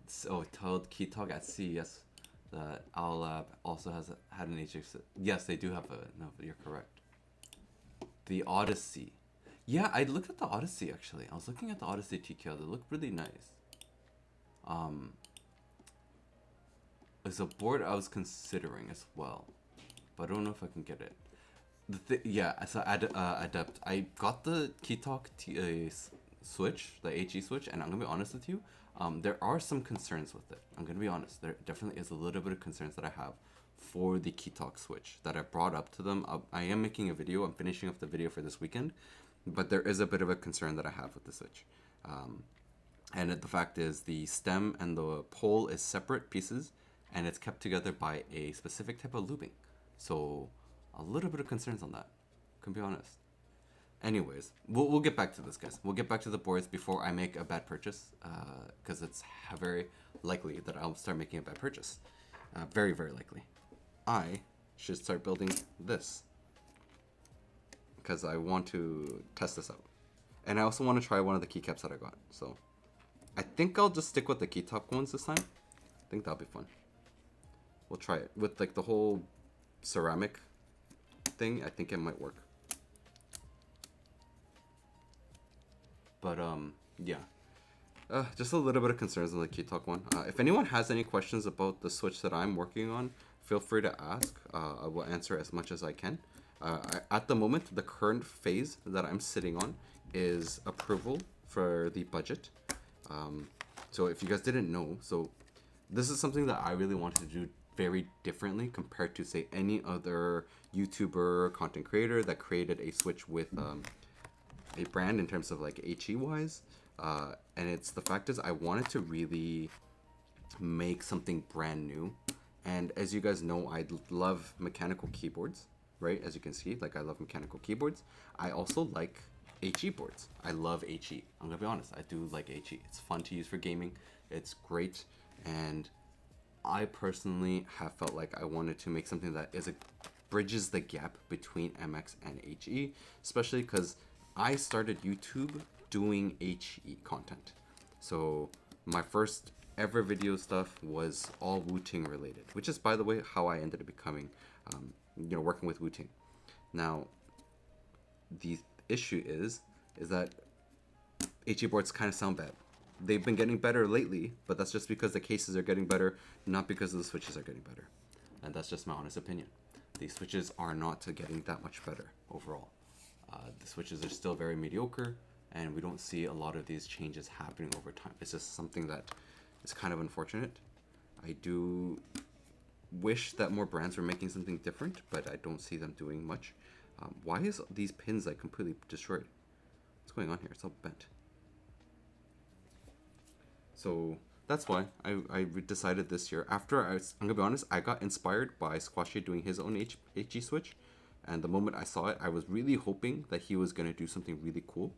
So told Keytalk at CES that Owl Lab also had an HX. Yes, they do have a. No, you're correct. The Odyssey. Yeah, I looked at the Odyssey actually. I was looking at the Odyssey TKL. They look really nice. It's a board I was considering as well, but I don't know if I can get it. Yeah, so Adept. I got the Keytalk switch, the HE switch, and I'm gonna be honest with you. There are some concerns with it. I'm gonna be honest. There definitely is a little bit of concerns that I have for the Keytalk switch that I brought up to them. I am making a video. I'm finishing up the video for this weekend, but there is a bit of a concern that I have with the switch. And the fact is, the stem and the pole is separate pieces, and it's kept together by a specific type of looping. So a little bit of concerns on that. Can be honest. Anyways, we'll get back to this, guys. We'll get back to the boards before I make a bad purchase, because it's very likely that I'll start making a bad purchase. Very, very likely. I should start building this. because I want to test this out. And I also want to try one of the keycaps that I got. So I think I'll just stick with the key top ones this time. I think that'll be fun. We'll try it. With like the whole ceramic thing, I think it might work. But yeah. Just a little bit of concerns on the key talk one. If anyone has any questions about the switch that I'm working on, feel free to ask. I will answer as much as I can. At the moment, the current phase that I'm sitting on is approval for the budget. So if you guys didn't know, so this is something that I really wanted to do very differently compared to, say, any other YouTuber content creator that created a switch with a brand in terms of like HE wise. And it's the fact is I wanted to really make something brand new. And as you guys know, I love mechanical keyboards, right? As you can see, like I love mechanical keyboards. I also like HE boards. I love HE. I'm gonna be honest, I do like HE. It's fun to use for gaming. It's great. And I personally have felt like I wanted to make something that bridges the gap between MX and HE, especially because I started YouTube doing HE content. So my first ever video stuff was all Wu-Ting related, which is, by the way, how I ended up becoming, working with Wu-Ting. Now, the issue is that HE boards kind of sound bad. They've been getting better lately, but that's just because the cases are getting better, not because the switches are getting better. And that's just my honest opinion. The switches are not getting that much better overall. The switches are still very mediocre, and we don't see a lot of these changes happening over time. It's just something that is kind of unfortunate. I do wish that more brands were making something different, but I don't see them doing much. Why is these pins like completely destroyed? What's going on here? It's all bent. So that's why I decided this year. I'm gonna be honest, I got inspired by Squashy doing his own HE switch. And the moment I saw it, I was really hoping that he was going to do something really cool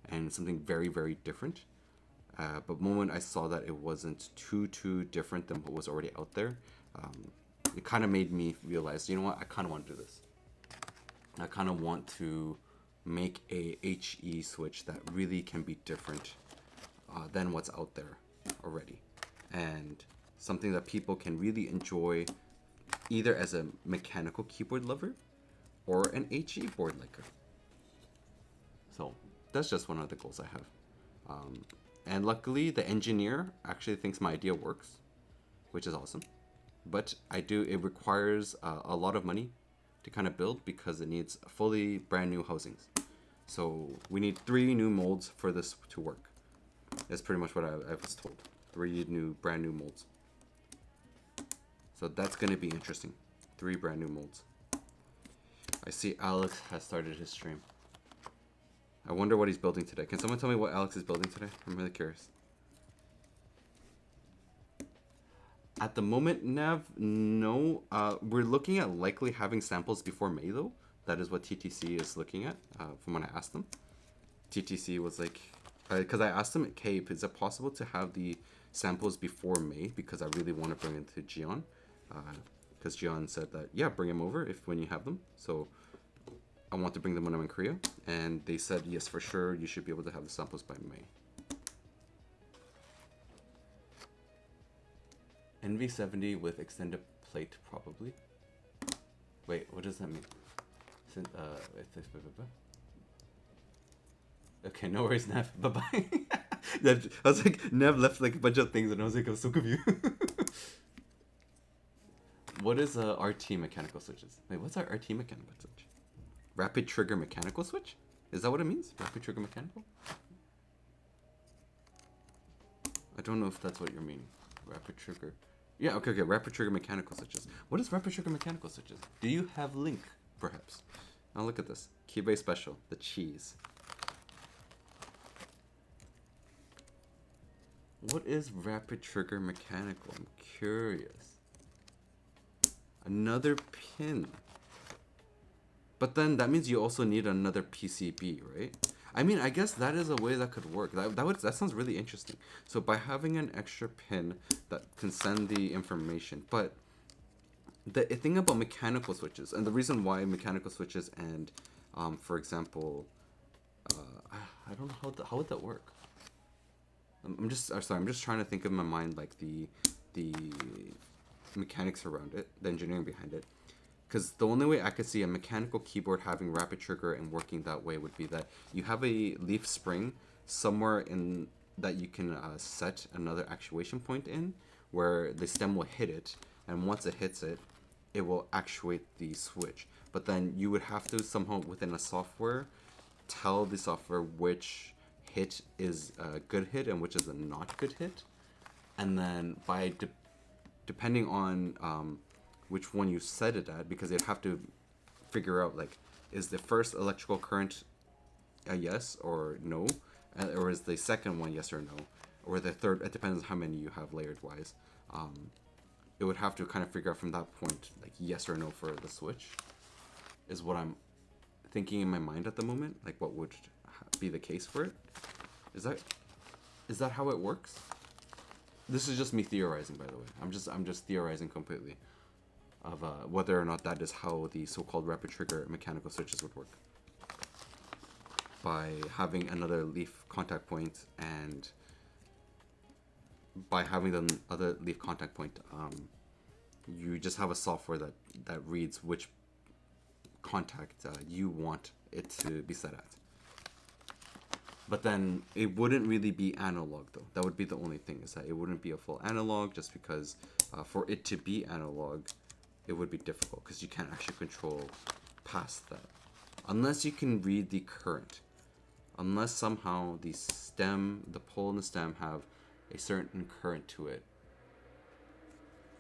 and something very, very different. But the moment I saw that it wasn't too different than what was already out there, it kind of made me realize, you know what, I kind of want to do this. I kind of want to make a HE switch that really can be different than what's out there already. And something that people can really enjoy either as a mechanical keyboard lover or an HE board liker. So that's just one of the goals I have. And luckily the engineer actually thinks my idea works, which is awesome. But it requires a lot of money to kind of build because it needs fully brand new housings. So we need 3 new molds for this to work. That's pretty much what I was told. 3 brand new molds. So that's going to be interesting. 3 brand new molds. I see Alex has started his stream. I wonder what he's building today. Can someone tell me what Alex is building today? I'm really curious. At the moment, Nev, no. We're looking at likely having samples before May, though. That is what TTC is looking at, from when I asked them. TTC was like... Because I asked them at Cape, is it possible to have the samples before May? Because I really want to bring it to Gian. Because Gian said that, yeah, bring them over when you have them. So I want to bring them when I'm in Korea. And they said, yes, for sure, you should be able to have the samples by May. NV70 with extended plate, probably. Wait, what does that mean? Okay, no worries, Nev. Bye-bye. I was like, Nev left like a bunch of things and I was like, I'm so confused. What is RT mechanical switches? Wait, what's our RT mechanical switch? Rapid trigger mechanical switch? Is that what it means? Rapid trigger mechanical? I don't know if that's what you're meaning. Rapid trigger. Yeah, okay, rapid trigger mechanical switches. What is rapid trigger mechanical switches? Do you have link, perhaps? Now look at this. Keybay special, the cheese. What is rapid trigger mechanical? I'm curious. Another pin. But then that means you also need another PCB, right? I mean, I guess that is a way that could work. That sounds really interesting. So by having an extra pin that can send the information, but the thing about mechanical switches, and the reason why mechanical switches and For example, I don't know how would that work. I'm just sorry. I'm just trying to think in my mind like the mechanics around it, the engineering behind it. Because the only way I could see a mechanical keyboard having rapid trigger and working that way would be that you have a leaf spring somewhere in that you can set another actuation point in, where the stem will hit it, and once it hits it, it will actuate the switch. But then you would have to somehow within a software tell the software which hit is a good hit and which is a not good hit, and then by depending on which one you set it at, because they'd have to figure out like, is the first electrical current a yes or no, or is the second one yes or no, or the third. It depends on how many you have layered wise. It would have to kind of figure out from that point like yes or no for the switch, is what I'm thinking in my mind at the moment. Like what would be the case for it? Is that how it works? This is just me theorizing, by the way. I'm just theorizing completely of whether or not that is how the so-called rapid trigger mechanical switches would work. By having another leaf contact point, and by having the other leaf contact point, you just have a software that reads which contact you want it to be set at. But then it wouldn't really be analog though. That would be the only thing, is that it wouldn't be a full analog, just because for it to be analog, it would be difficult because you can't actually control past that. Unless you can read the current. Unless somehow the stem, the pole and the stem have a certain current to it.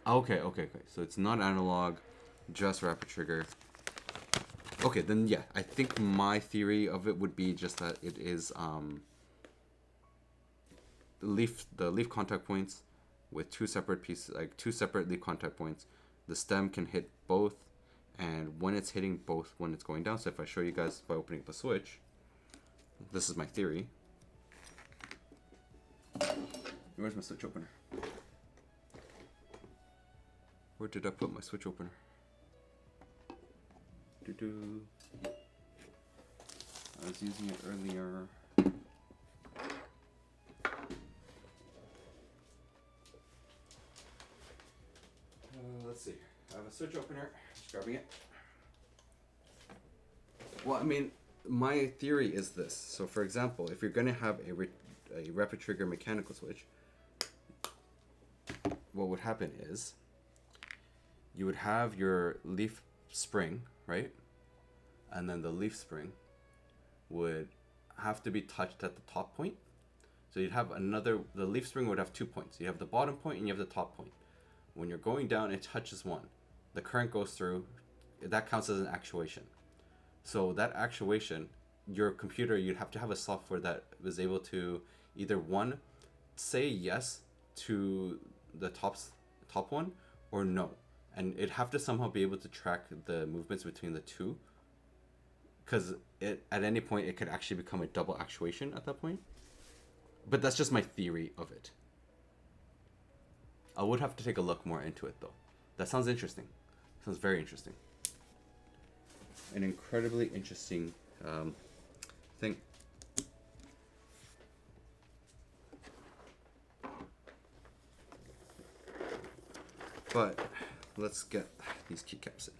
Okay. So it's not analog, just rapid trigger. Okay, then yeah, I think my theory of it would be just that it is the leaf contact points with two separate pieces, like two separate leaf contact points. The stem can hit both, and when it's hitting both, when it's going down. So if I show you guys by opening up a switch, this is my theory. Where's my switch opener? Where did I put my switch opener? I was using it earlier. Let's see. I have a switch opener. Just grabbing it. Well, I mean, my theory is this. So, for example, if you're going to have a rapid trigger mechanical switch, what would happen is you would have your leaf spring, right? And then the leaf spring would have to be touched at the top point. So you'd have the leaf spring would have 2 points. You have the bottom point and you have the top point. When you're going down, it touches one. The current goes through. That counts as an actuation. So that actuation, your computer, you'd have to have a software that was able to either one, say yes to the top one, or no. And it'd have to somehow be able to track the movements between the two, because at any point it could actually become a double actuation at that point. But that's just my theory of it. I would have to take a look more into it though. That sounds interesting. Sounds very interesting. An incredibly interesting thing. But let's get these keycaps in.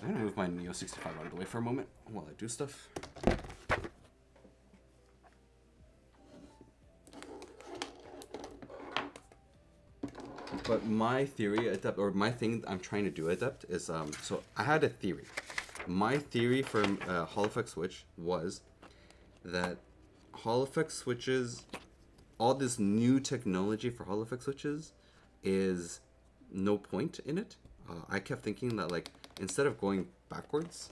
I'm gonna move my Neo 65 out of the way for a moment while I do stuff. But my theory, Adept, or my thing I'm trying to do, Adept, is so I had a theory. My theory for Hall effect switch was that Hall effect switches, all this new technology for Hall effect switches, is no point in it. I kept thinking that like instead of going backwards,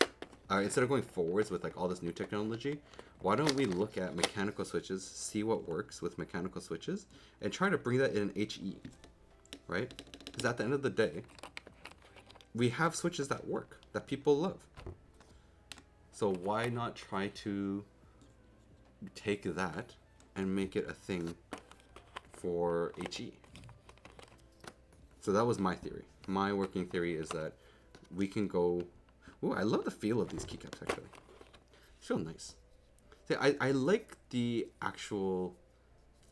instead of going forwards with like all this new technology, why don't we look at mechanical switches, see what works with mechanical switches, and try to bring that in HE, right? Because at the end of the day, we have switches that work, that people love. So why not try to take that and make it a thing for HE? So that was my theory. My working theory is that we can go... Ooh, I love the feel of these keycaps, actually. feel nice. See, I like the actual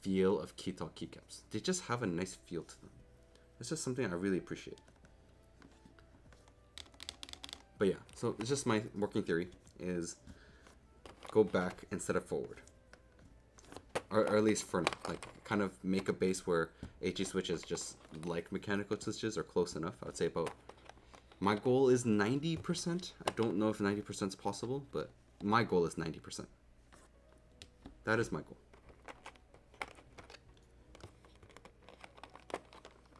feel of Keto keycaps. They just have a nice feel to them. It's just something I really appreciate. But yeah, so it's just my working theory is go back instead of forward. Or at least for now, like kind of make a base where HE switches just like mechanical switches are close enough. I'd say about, my goal is 90%. I don't know if 90% is possible, but my goal is 90%. That is my goal.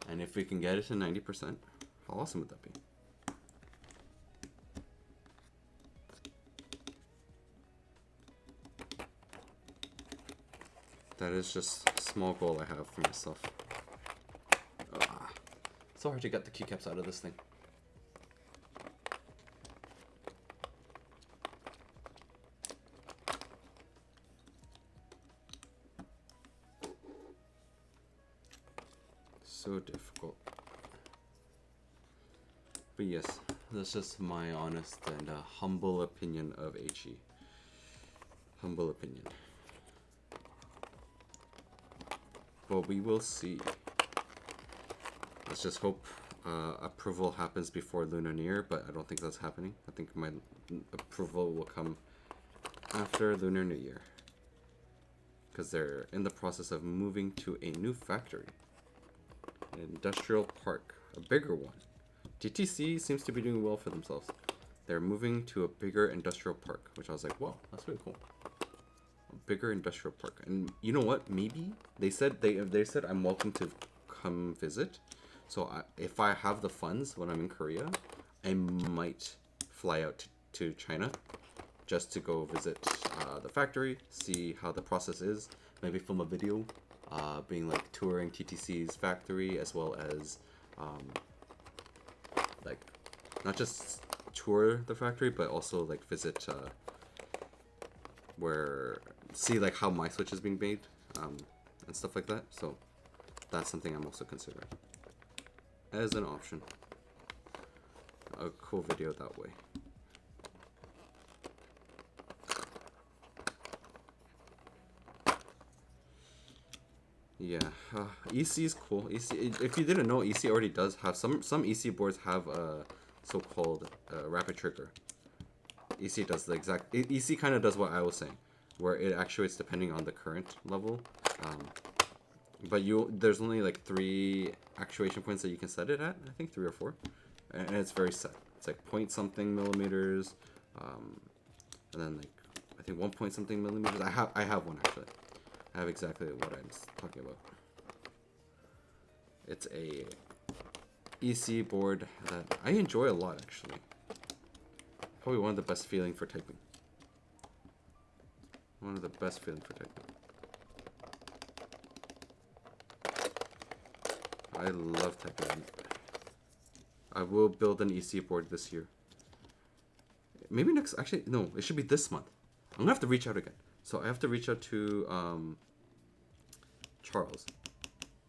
And if we can get it to 90%, how awesome would that be? That is just a small goal I have for myself. So hard to get the keycaps out of this thing. So difficult. But yes, that's just my honest and humble opinion of HE. Humble opinion. Well, we will see. Let's just hope approval happens before Lunar New Year, but I don't think that's happening. I think my approval will come after Lunar New Year. Because they're in the process of moving to a new factory. An industrial park. A bigger one. GTC seems to be doing well for themselves. They're moving to a bigger industrial park, which I was like, wow, that's really cool. Bigger industrial park. And you know what, maybe they said I'm welcome to come visit, so if I have the funds when I'm in Korea, I might fly out to China just to go visit the factory, see how the process is, maybe film a video being like touring TTC's factory, as well as like not just tour the factory but also like visit where see like how my Switch is being made and stuff like that. So that's something I'm also considering as an option. A cool video that way. Yeah, EC is cool. EC, if you didn't know, EC already does have some EC boards have a so-called rapid trigger. EC does the exact. EC kind of does what I was saying, where it actuates depending on the current level. But there's only like 3 actuation points that you can set it at. I think 3 or 4, and it's very set. It's like point something millimeters, and then like I think 1 point something millimeters. I have one actually. I have exactly what I'm talking about. It's a EC board that I enjoy a lot actually. Probably one of the best feeling for typing. One of the best feeling for typing. I love typing. I will build an EC board this year. Maybe next, actually, no, it should be this month. I'm gonna have to reach out again. So I have to reach out to Charles,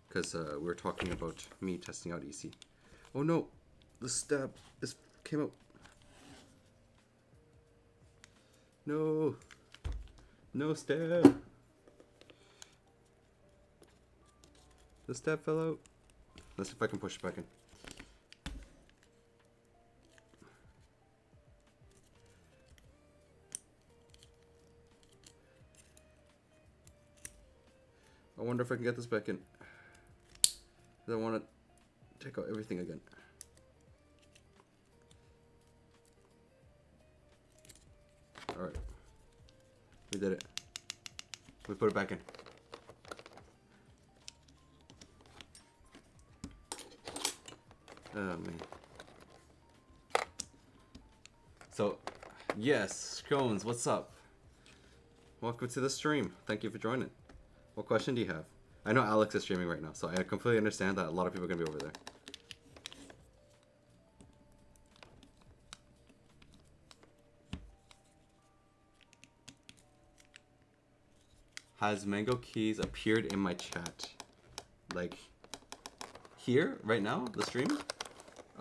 because we were talking about me testing out EC. Oh no, the stab came out. No, no stab. The stab fell out. Let's see if I can push it back in. I wonder if I can get this back in. I want to take out everything again. Alright. We did it. We put it back in. Oh man. So, yes, Scones, what's up? Welcome to the stream. Thank you for joining. What question do you have? I know Alex is streaming right now, so I completely understand that a lot of people are going to be over there. Has Mango Keys appeared in my chat? Like, here, right now, the stream?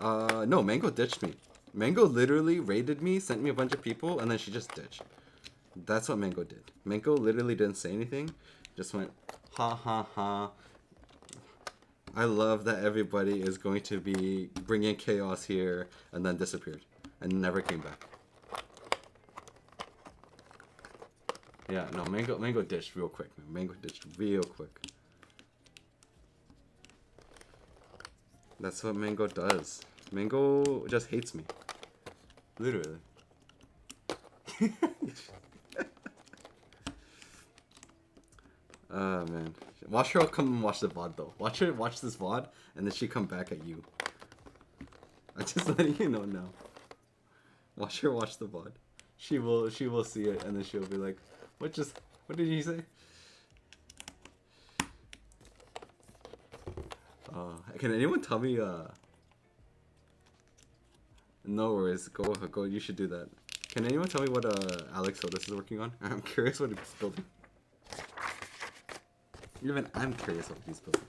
No, Mango ditched me. Mango literally raided me, sent me a bunch of people, and then she just ditched. That's what Mango did. Mango literally didn't say anything. Just went, ha ha ha. I love that everybody is going to be bringing chaos here, and then disappeared. And never came back. Yeah, no, Mango ditched real quick, man. Mango ditched real quick. That's what Mango does. Mango just hates me. Literally. Oh man. Watch her come and watch the VOD though. Watch her watch this VOD and then she come back at you. I'm just letting you know now. Watch her watch the VOD. She will see it and then she'll be like, what did he say? Can anyone tell me no worries, go, you should do that. Can anyone tell me what Alex Sodas is working on? I'm curious what he's building. Even I'm curious what he's building.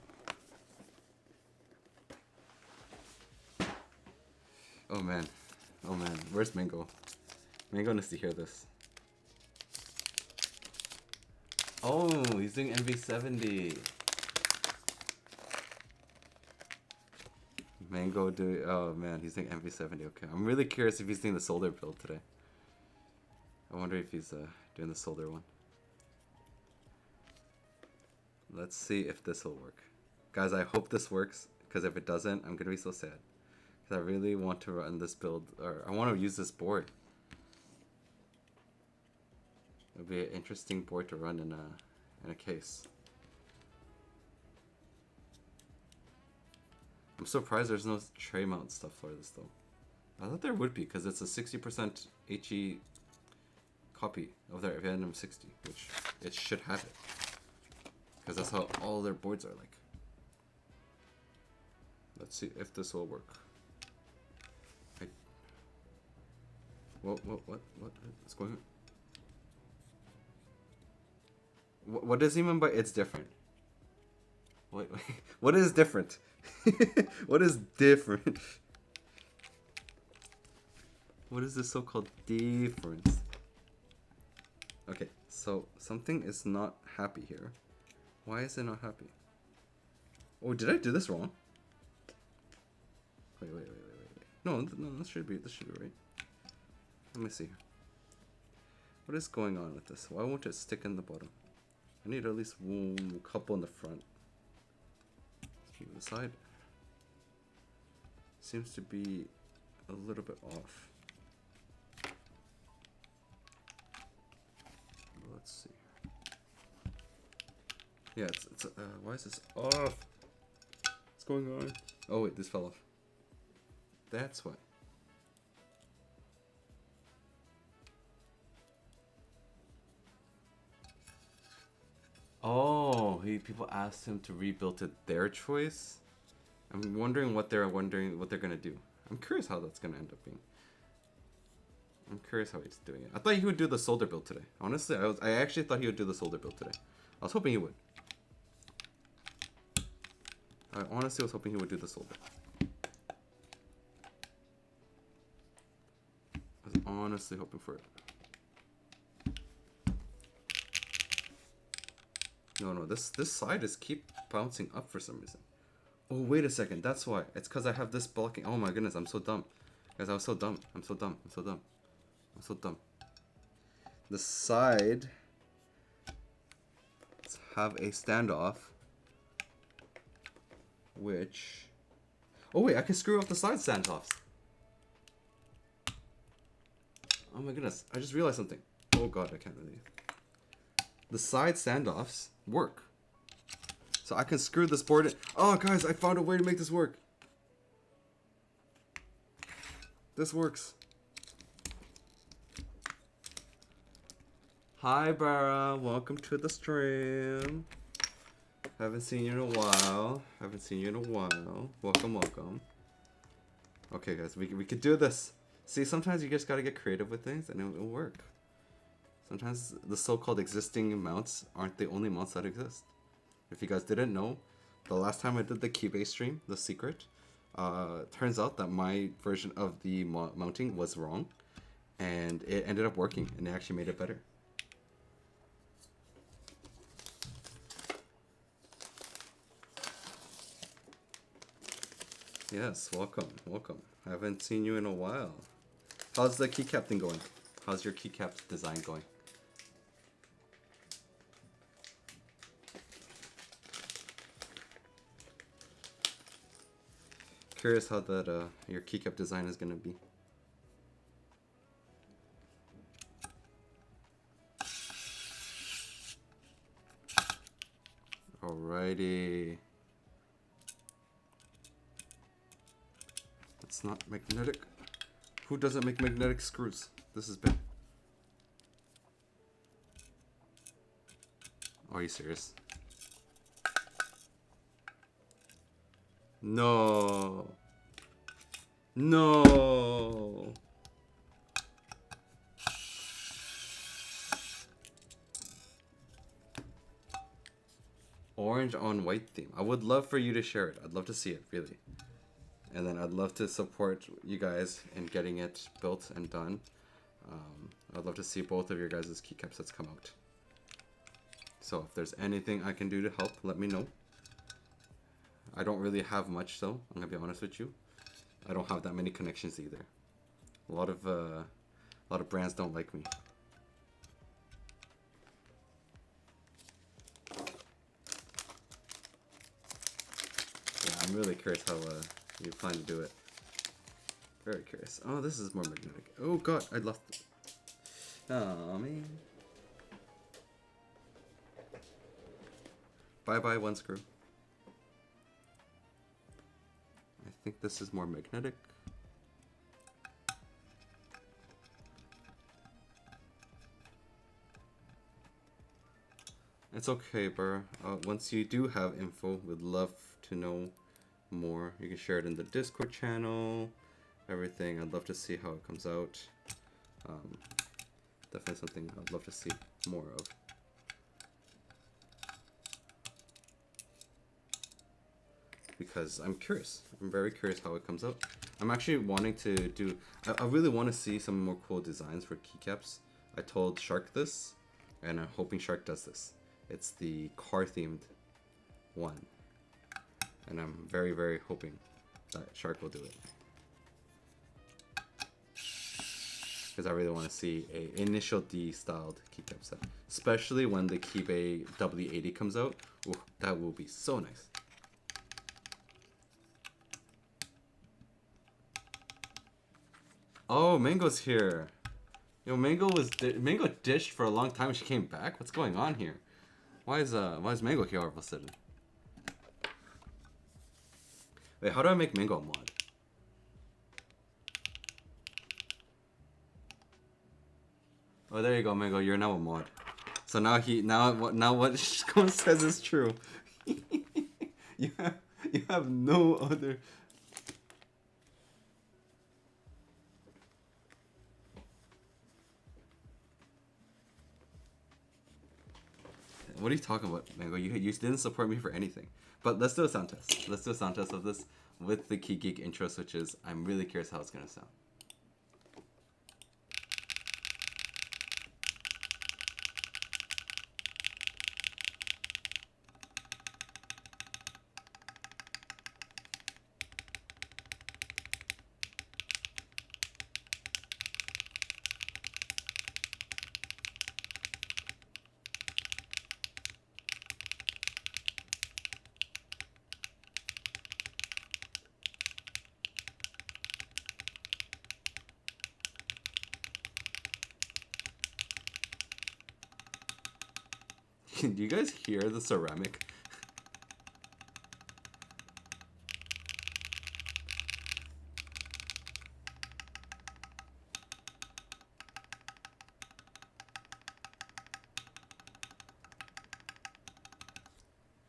Oh man, where's Mango? Mango needs to hear this. Oh, he's doing MV70. Mango doing, oh man, he's doing MV70, okay. I'm really curious if he's doing the solar build today. I wonder if he's doing the solar one. Let's see if this will work. Guys, I hope this works, because if it doesn't, I'm gonna be so sad. Because I really want to run this build, or I want to use this board. It'll be an interesting board to run in a case. I'm surprised there's no tray mount stuff for this though. I thought there would be because it's a 60% HE copy of their Venom 60, which it should have it. Because that's how all their boards are like. Let's see if this will work. What is going on? What does he mean by it's different? Wait. What is different? What is different? What is this so-called difference? Okay, so something is not happy here. Why is it not happy? Oh, did I do this wrong? Wait. No, this should be right. Let me see. What is going on with this? Why won't it stick in the bottom? I need at least a couple in the front. The side seems to be a little bit off. Let's see. Yeah, it's why is this off? What's going on? Oh wait, this fell off. That's what. Oh, people asked him to rebuild it their choice. I'm wondering what they're gonna do. I'm curious how that's gonna end up being. I'm curious how he's doing it. I thought he would do the solder build today. Honestly, I actually thought he would do the solder build today. I was hoping he would. I honestly was hoping he would do the solder. I was honestly hoping for it. No, this side is keep bouncing up for some reason. Oh, wait a second, that's why. It's because I have this blocking. Oh my goodness, I'm so dumb. Guys, I was so dumb. I'm so dumb. The side have a standoff, which... Oh wait, I can screw off the side standoffs. Oh my goodness, I just realized something. Oh god, I can't really... The side standoffs work. So I can screw this board in. Oh guys, I found a way to make this work. This works. Hi Bara, welcome to the stream. Haven't seen you in a while. Welcome. Okay guys, we could do this. See, sometimes you just gotta get creative with things and it'll work. Sometimes the so-called existing mounts aren't the only mounts that exist. If you guys didn't know, the last time I did the Keybase stream, the secret, turns out that my version of the mounting was wrong, and it ended up working, and it actually made it better. Yes, welcome, welcome. I haven't seen you in a while. How's the keycap thing going? How's your keycap design going? Curious how that your keycap design is gonna be. Alrighty. It's not magnetic. Who doesn't make magnetic screws? This is bad. Are you serious? No. No. Orange on white theme. I would love for you to share it. I'd love to see it, really. And then I'd love to support you guys in getting it built and done. I'd love to see both of your guys' keycap sets come out. So if there's anything I can do to help, let me know. I don't really have much though, I'm gonna be honest with you. I don't have that many connections either. A lot of brands don't like me. Yeah, I'm really curious how you plan to do it. Very curious. Oh, this is more magnetic. Oh god, I lost it. Oh man. Bye bye one screw. I think this is more magnetic. It's okay, bro. Once you do have info, we'd love to know more. You can share it in the Discord channel, everything. I'd love to see how it comes out. Definitely something I'd love to see more of. Because I'm curious. I'm very curious how it comes out. I'm actually wanting to do... I really want to see some more cool designs for keycaps. I told Shark this, and I'm hoping Shark does this. It's the car-themed one. And I'm very, very hoping that Shark will do it. Because I really want to see a initial D styled keycap set. Especially when the Keyblade W80 comes out. Ooh, that will be so nice. Oh, Mango's here. Yo, Mango dished for a long time and she came back? What's going on here? Why is Mango here all of a sudden? Wait, how do I make Mango a mod? Oh, there you go, Mango. You're now a mod. So now what Scone says is true. you have no other. What are you talking about, Mango? You didn't support me for anything. But let's do a sound test. Let's do a sound test of this with the Key Geek intro switches. I'm really curious how it's gonna sound. Do you guys hear the ceramic?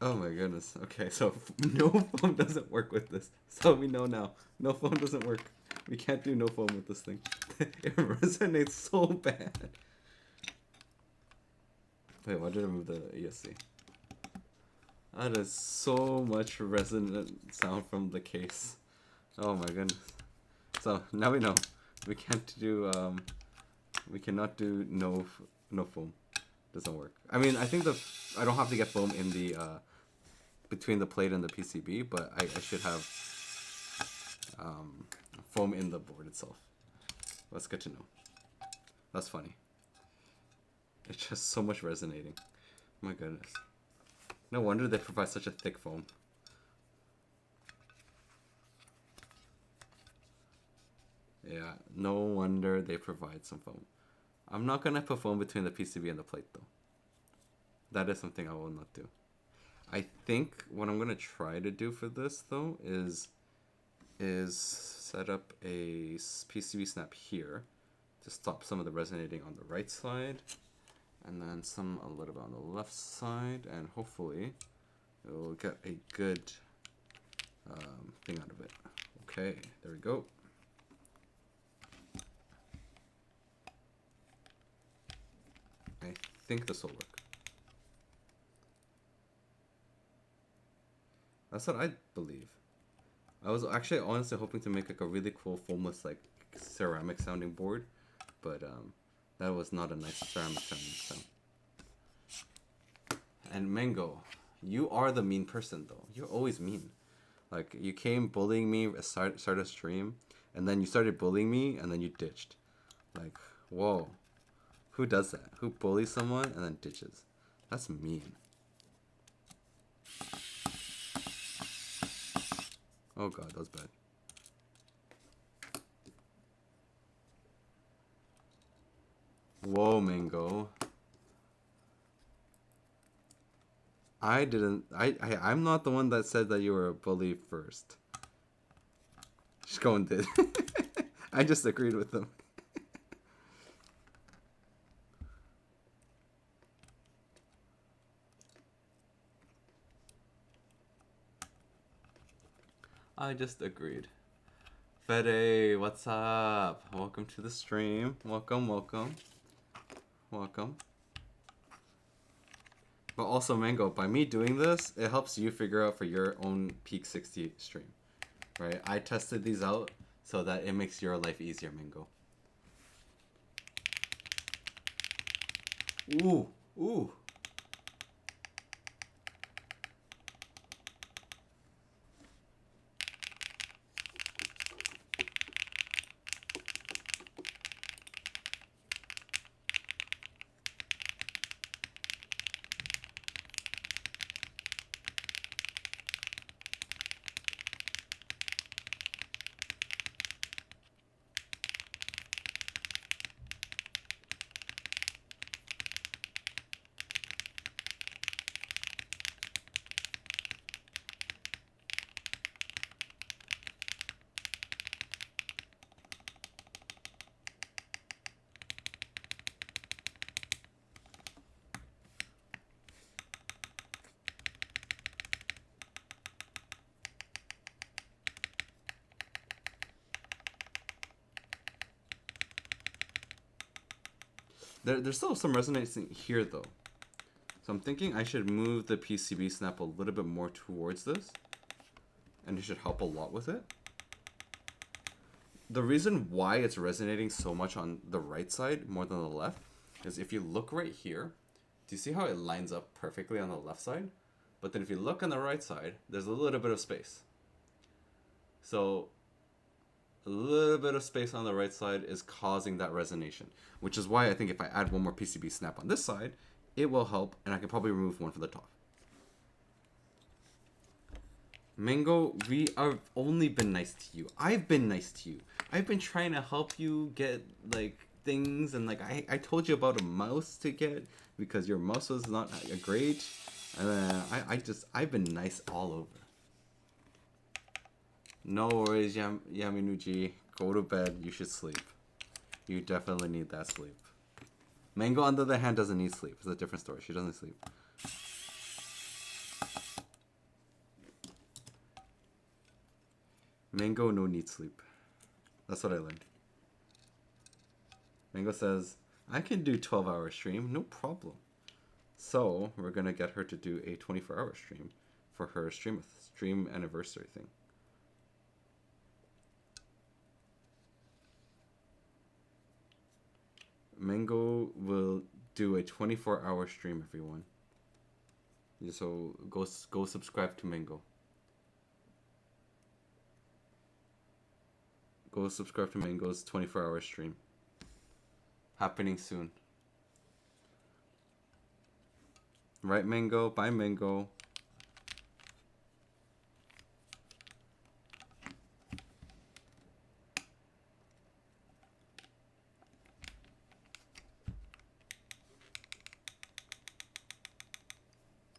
Oh my goodness. Okay, so no foam doesn't work with this. So we know now. No foam doesn't work. We can't do no foam with this thing. It resonates so bad. Wait, why did I move the ESC? That is so much resonant sound from the case. Oh my goodness. So now we know. We can't do we cannot do no foam. Doesn't work. I mean, I think I don't have to get foam in the between the plate and the PCB, but I should have um, foam in the board itself. That's good to know. That's funny. It's just so much resonating. My goodness. No wonder they provide such a thick foam. Yeah, no wonder they provide some foam. I'm not gonna put foam between the PCB and the plate though. That is something I will not do. I think what I'm gonna try to do for this though is set up a PCB snap here to stop some of the resonating on the right side, and then some a little bit on the left side, and hopefully it will get a good thing out of it. Okay, there we go. I think this will work. That's what I believe. I was actually honestly hoping to make like a really cool foamless like ceramic sounding board, but that was not a nice ceramic sounding sound. And Mango, you are the mean person though. You're always mean. Like you came bullying me at start a stream, and then you started bullying me, and then you ditched. Like, whoa. Who does that? Who bullies someone and then ditches? That's mean. Oh god, that was bad. Whoa, Mango. I'm not the one that said that you were a bully first. Shkone did. I just agreed with them. I just agreed. Fede, what's up? Welcome to the stream. Welcome, welcome. Welcome. But also, Mango, by me doing this, it helps you figure out for your own Peak 60 stream. Right? I tested these out so that it makes your life easier, Mango. Ooh, ooh. There's still some resonance here though. So I'm thinking I should move the PCB snap a little bit more towards this. And it should help a lot with it. The reason why it's resonating so much on the right side more than the left is if you look right here, do you see how it lines up perfectly on the left side? But then if you look on the right side, there's a little bit of space. So a little bit of space on the right side is causing that resonation, which is why I think if I add one more PCB snap on this side, it will help, and I can probably remove one from the top. Mango, we have only been nice to you. I've been nice to you. I've been trying to help you get like things, and like I told you about a mouse to get because your mouse was not great, and I've been nice all over. No worries, Yaminuji. Go to bed. You should sleep. You definitely need that sleep. Mango, on the other hand, doesn't need sleep. It's a different story. She doesn't sleep. Mango no need sleep. That's what I learned. Mango says, I can do 12-hour stream, no problem. So, we're going to get her to do a 24-hour stream for her stream anniversary thing. Mango will do a 24-hour stream, everyone. So go subscribe to Mango. Go subscribe to Mango's 24-hour stream. Happening soon. Right, Mango? Bye, Mango.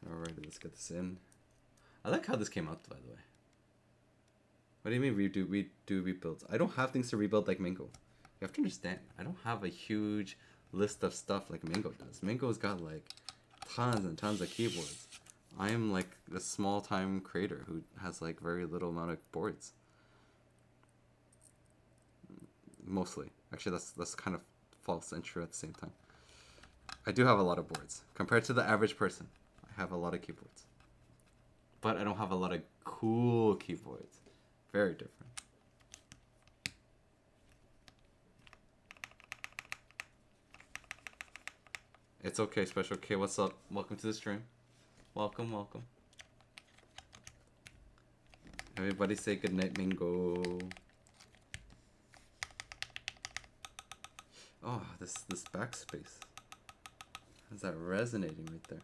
Alright, let's get this in. I like how this came out, by the way. What do you mean redo rebuilds? I don't have things to rebuild like Mango. You have to understand, I don't have a huge list of stuff like Mango does. Mango's got like tons and tons of keyboards. I am like the small time creator who has like very little amount of boards. Mostly. Actually, that's kind of false and true at the same time. I do have a lot of boards. Compared to the average person, I have a lot of keyboards. But I don't have a lot of cool keyboards. Very different. It's okay, Special K. What's up? Welcome to the stream. Welcome, welcome. Everybody say goodnight, Mingo. Oh, this backspace. How's that resonating right there?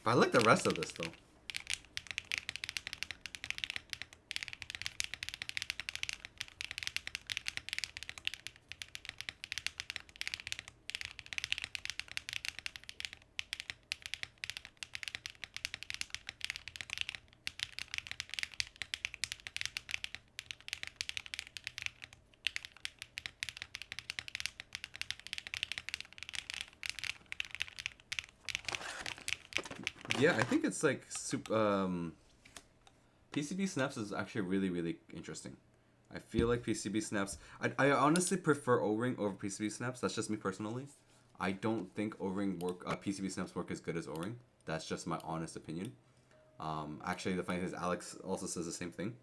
But I like the rest of this though. Yeah, I think it's like PCB snaps is actually really interesting. I feel like PCB snaps. I honestly prefer O-ring over PCB snaps. That's just me personally. I don't think O-ring PCB snaps work as good as O-ring. That's just my honest opinion. Actually, the funny thing is Alex also says the same thing.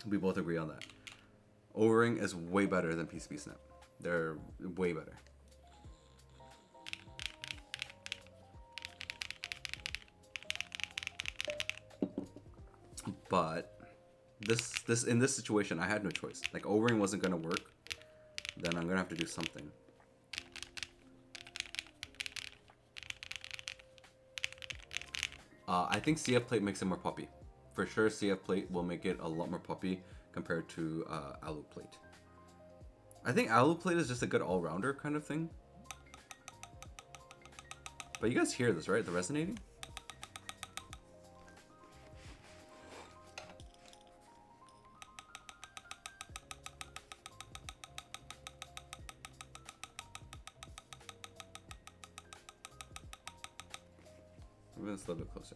We both agree on that. O-ring is way better than PCB snap. They're way better. But this in this situation, I had no choice. Like O-ring wasn't gonna work, then I'm gonna have to do something. I think CF plate makes it more poppy. For sure, CF plate will make it a lot more poppy compared to alu plate. I think alu plate is just a good all-rounder kind of thing. But you guys hear this, right? The resonating? It's a little bit closer.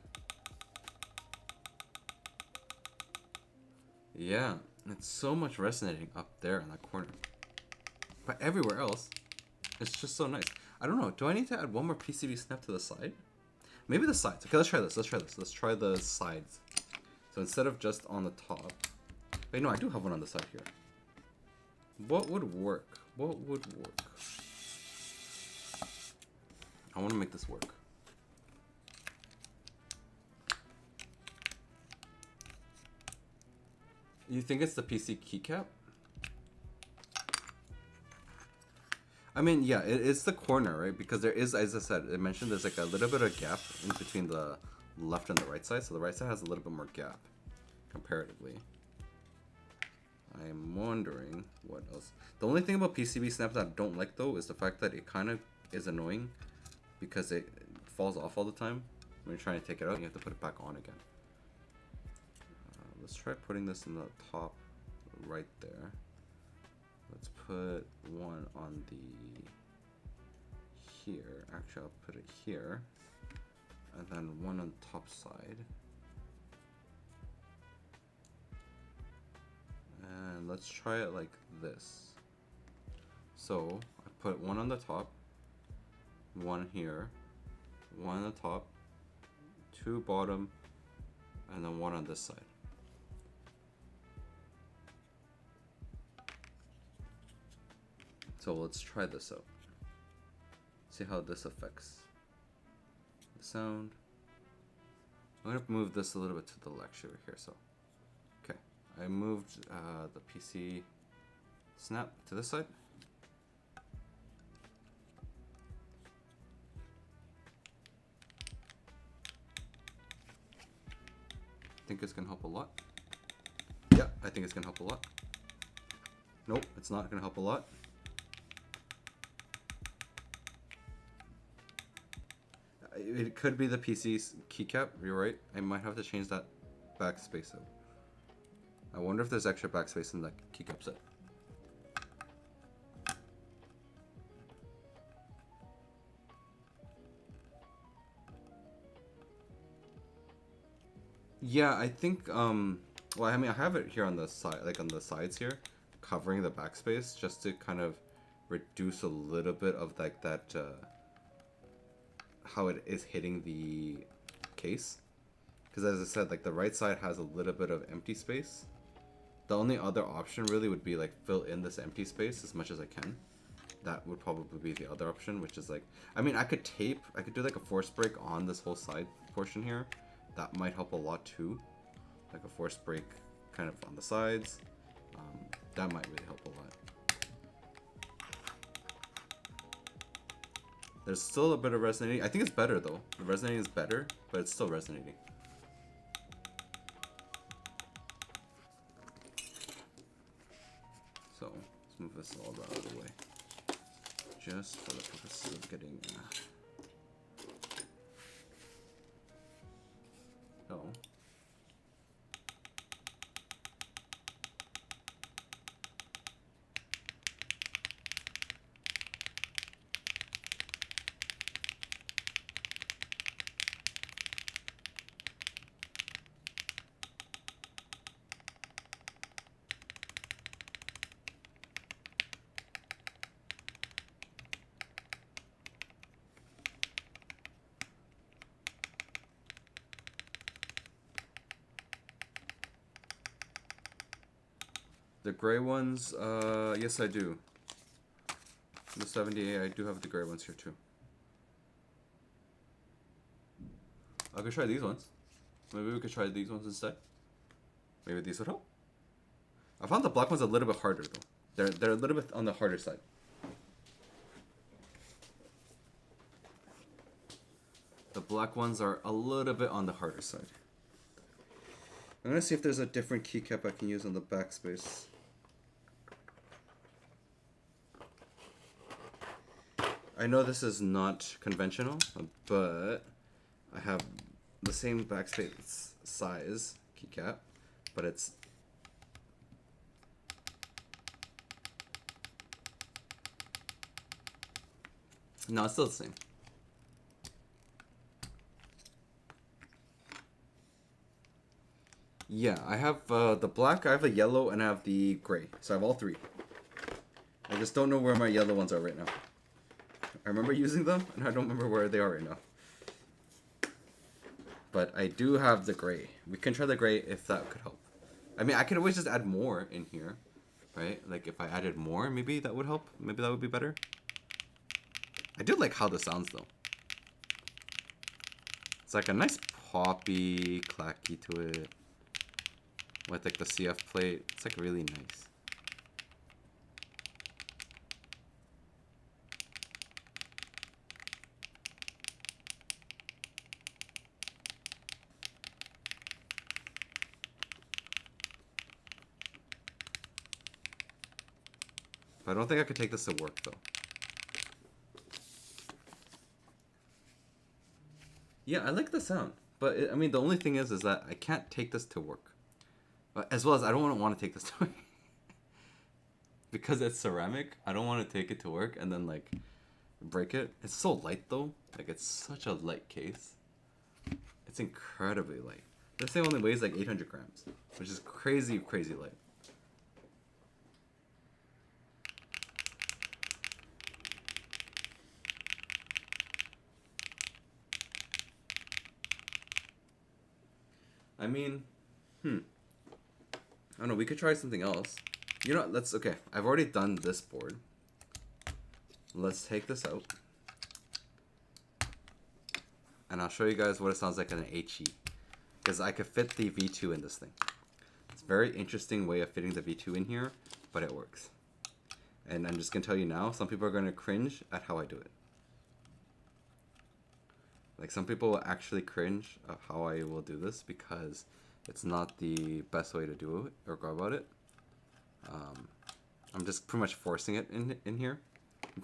Yeah, it's so much resonating up there in that corner. But everywhere else, it's just so nice. I don't know, do I need to add one more PCB snap to the side? Maybe the sides. Okay, let's try this. Let's try the sides. So instead of just on the top. Wait, no, I do have one on the side here. What would work? What would work? I want to make this work. You think it's the PC keycap? I mean, yeah, it's the corner, right? Because there is, as I said, I mentioned there's like a little bit of gap in between the left and the right side. So the right side has a little bit more gap, comparatively. I'm wondering what else. The only thing about PCB snaps that I don't like, though, is the fact that it kind of is annoying because it falls off all the time. When you're trying to take it out, you have to put it back on again. Let's try putting this in the top right there. Let's put one on the here. Actually, I'll put it here. And then one on the top side. And let's try it like this. So I put one on the top, one here, one on the top, two bottom, and then one on this side. So let's try this out. See how this affects the sound. I'm gonna move this a little bit to the left over here. So, okay, I moved the PC snap to this side. I think it's gonna help a lot. Yeah, I think it's gonna help a lot. Nope, it's not gonna help a lot. It could be the PC's keycap, you're right. I might have to change that backspace out. I wonder if there's extra backspace in that keycap set. Yeah, I think, well, I mean, I have it here on the side, like on the sides here, covering the backspace, just to kind of reduce a little bit of like that, how it is hitting the case. Because as I said, like the right side has a little bit of empty space. The only other option really would be like fill in this empty space as much as I can. That would probably be the other option, which is like, I mean, I could do like a force break on this whole side portion here. That might help a lot too. Like a force break kind of on the sides. That might really help a lot. There's still a bit of resonating. I think it's better though. The resonating is better, but it's still resonating. So let's move this all out of the way. Just for the purposes of getting... Oh. The gray ones, yes I do. The 78, I do have the gray ones here too. I could try these ones. Maybe we could try these ones instead. Maybe these would help. I found the black ones a little bit harder though. They're a little bit on the harder side. The black ones are a little bit on the harder side. I'm gonna see if there's a different keycap I can use on the backspace. I know this is not conventional, but I have the same backspace size keycap, but it's no, it's still the same. Yeah, I have the black, I have the yellow, and I have the gray. So I have all three. I just don't know where my yellow ones are right now. I remember using them, and I don't remember where they are right now. But I do have the gray. We can try the gray if that could help. I mean, I could always just add more in here, right? Like if I added more, maybe that would help. Maybe that would be better. I do like how this sounds though. It's like a nice poppy clacky to it. With like the CF plate. It's like really nice. But I don't think I could take this to work though. Yeah, I like the sound. But I mean, the only thing is that I can't take this to work. As well as I don't want to take this to work. Because it's ceramic, I don't want to take it to work and then like break it. It's so light though. Like it's such a light case. It's incredibly light. This thing only weighs like 800 grams, which is crazy, crazy light. I mean, I don't know, we could try something else. You know, let's, okay, I've already done this board. Let's take this out. And I'll show you guys what it sounds like in an HE. Because I could fit the V2 in this thing. very interesting way of fitting the V2 in here, but it works. And I'm just gonna tell you now, some people are gonna cringe at how I do it. Like some people will actually cringe of how I will do this because it's not the best way to do it or go about it. I'm just pretty much forcing it in here,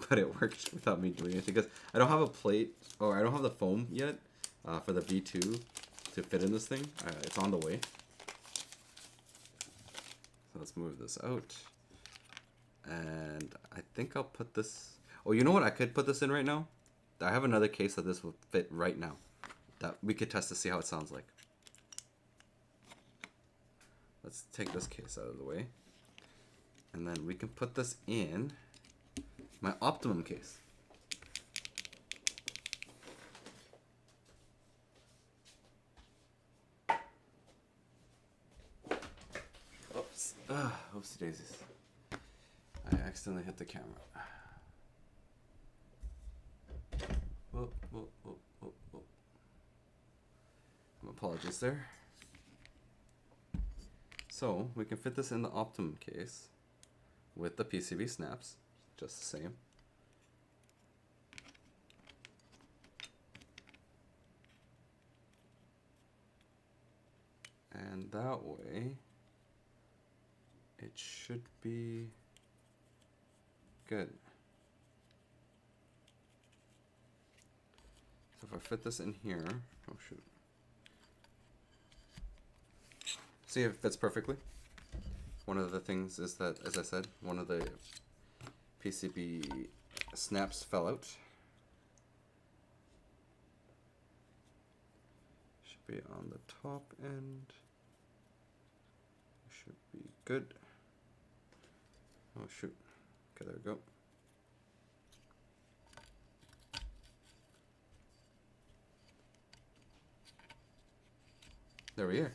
but it works without me doing it because I don't have a plate or I don't have the foam yet for the V2 to fit in this thing. It's on the way. So let's move this out. And I think I'll put this... Oh, you know what? I could put this in right now. I have another case that this will fit right now. That we could test to see how it sounds like. Let's take this case out of the way. And then we can put this in my Optimum case. Oops. Oopsie daisies. I accidentally hit the camera. Whoa, whoa, whoa, whoa, whoa. Apologies there. So we can fit this in the Optimum case with the PCB snaps, just the same. And that way, it should be good. So if I fit this in here, oh shoot. See if it fits perfectly. One of the things is that, as I said, one of the PCB snaps fell out. Should be on the top end. Should be good. Oh shoot. Okay, there we go. There we are.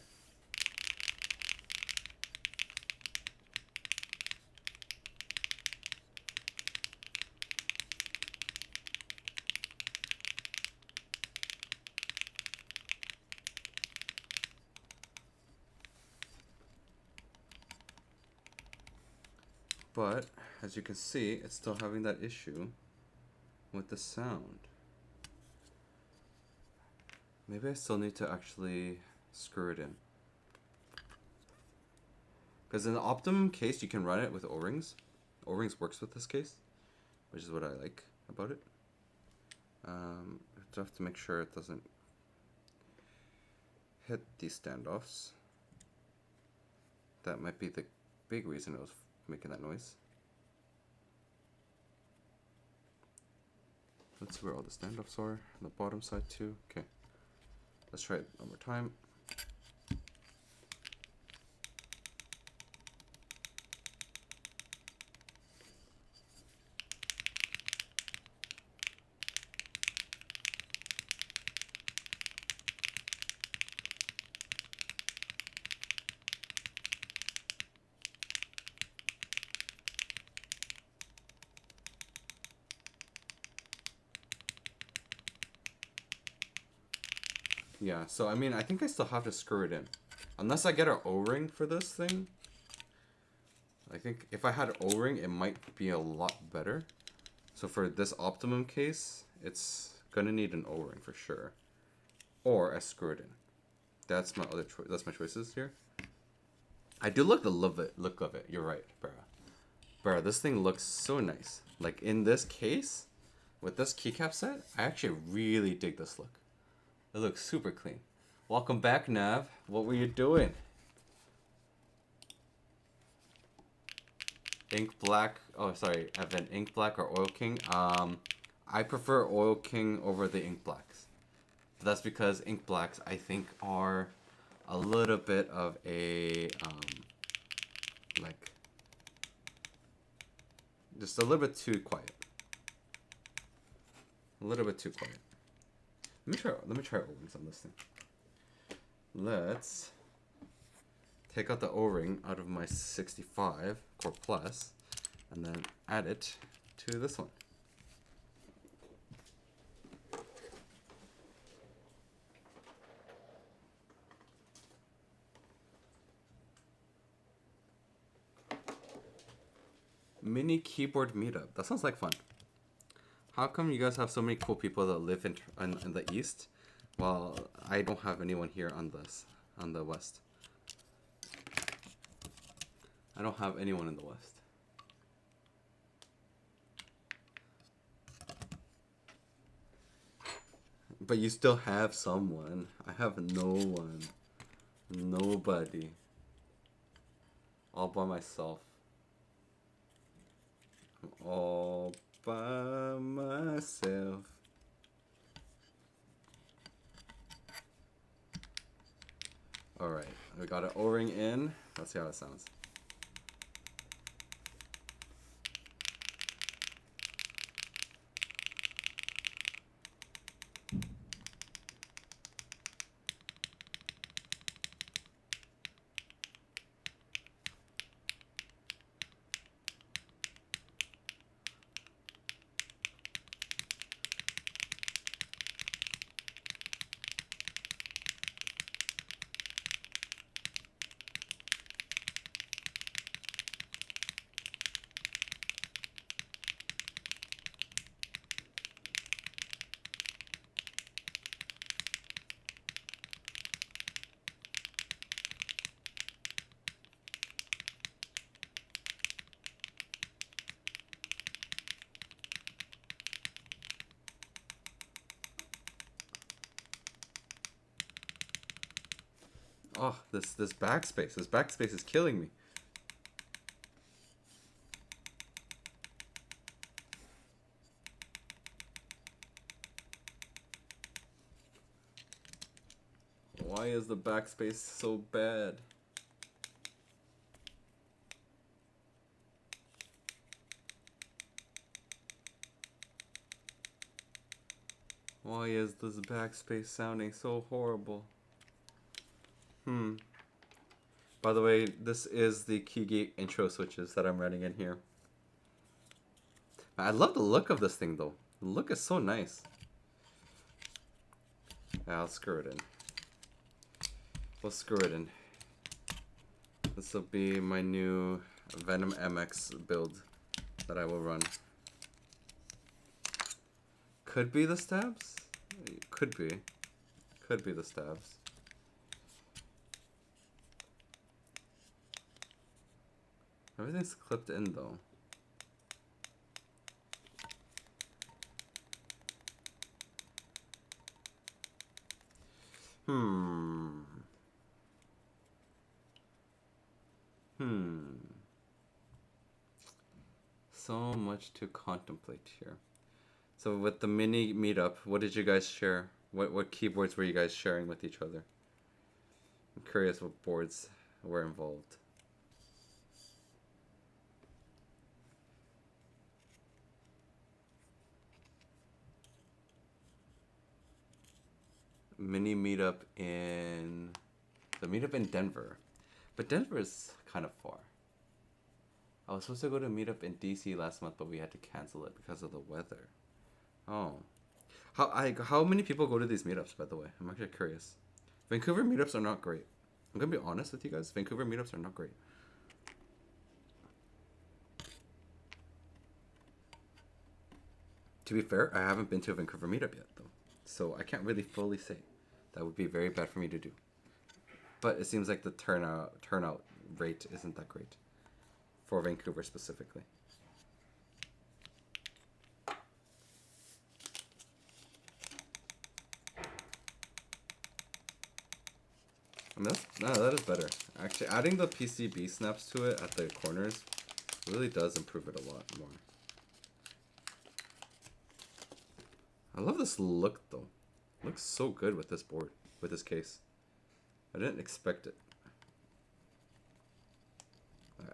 But as you can see, it's still having that issue with the sound. Maybe I still need to actually screw it in. Because in the Optimum case, you can run it with O-rings. O-rings works with this case, which is what I like about it. I have to make sure it doesn't hit these standoffs. That might be the big reason it was making that noise. Let's see where all the standoffs are. On the bottom side too. Okay. Let's try it one more time. Yeah, so I mean, I think I still have to screw it in. Unless I get an O-ring for this thing. I think if I had an O-ring, it might be a lot better. So for this Optimum case, it's gonna need an O-ring for sure. Or I screw it in. That's my other choice. That's my choices here. I do like the look of it. You're right, bruh. Bruh, this thing looks so nice. Like in this case, with this keycap set, I actually really dig this look. It looks super clean. Welcome back, Nav. What were you doing? Ink Black. Oh, sorry, Evan. Ink Black or Oil King? I prefer Oil King over the Ink Blacks. That's because Ink Blacks, I think, are a little bit of a, like, just a little bit too quiet. A little bit too quiet. Let me try O-rings on this thing. Let's take out the O-ring out of my 65 Core Plus and then add it to this one. Mini keyboard meetup. That sounds like fun. How come you guys have so many cool people that live in the east, while I don't have anyone here on the west? I don't have anyone in the west. But you still have someone. I have no one. Nobody. All by myself. I'm all by myself. Alright, we got an O-ring in. Let's see how it sounds. Oh, this backspace. This backspace is killing me. Why is the backspace so bad? Why is this backspace sounding so horrible? By the way, this is the Keygate intro switches that I'm running in here. I love the look of this thing though. The look is so nice. Yeah, I'll screw it in. We'll screw it in. This will be my new Venom MX build that I will run. Could be the stabs? Could be. Could be the stabs. Everything's clipped in though. So much to contemplate here. So with the mini meetup, what did you guys share? What keyboards were you guys sharing with each other? I'm curious what boards were involved. Mini meetup in the meetup in Denver, but Denver is kind of far. I was supposed to go to a meetup in DC last month, but we had to cancel it because of the weather. Oh, how many people go to these meetups? By the way, I'm actually curious. Vancouver meetups are not great. I'm gonna be honest with you guys. Vancouver meetups are not great. To be fair, I haven't been to a Vancouver meetup yet, though, so I can't really fully say. That would be very bad for me to do. But it seems like the turnout rate isn't that great for Vancouver specifically. I mean, that is better. Actually, adding the PCB snaps to it at the corners really does improve it a lot more. I love this look though. It looks so good with this board, with this case. I didn't expect it.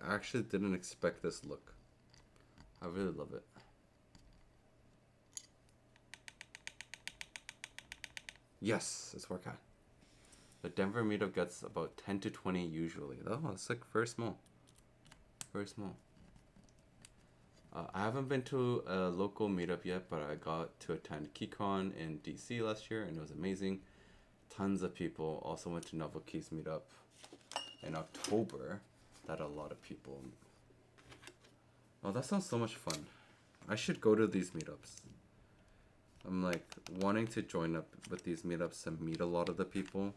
I actually didn't expect this look. I really love it. Yes, it's working. The Denver meetup gets about 10 to 20 usually. Oh, it's like very small. Very small. I haven't been to a local meetup yet, but I got to attend KeyCon in DC last year, and it was amazing. Tons of people. Also went to Novel Keys meetup in October. That a lot of people. Oh, that sounds so much fun. I should go to these meetups. I'm like wanting to join up with these meetups and meet a lot of the people.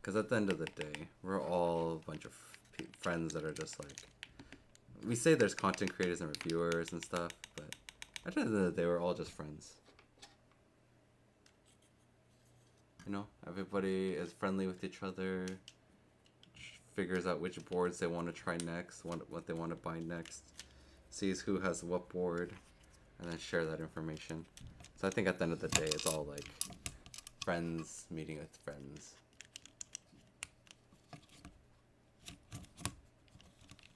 Because at the end of the day, we're all a bunch of friends that are just like... We say there's content creators and reviewers and stuff, but at the end of the day, we're all just friends. You know, everybody is friendly with each other, figures out which boards they want to try next, what they want to buy next, sees who has what board, and then share that information. So I think at the end of the day, it's all like friends meeting with friends.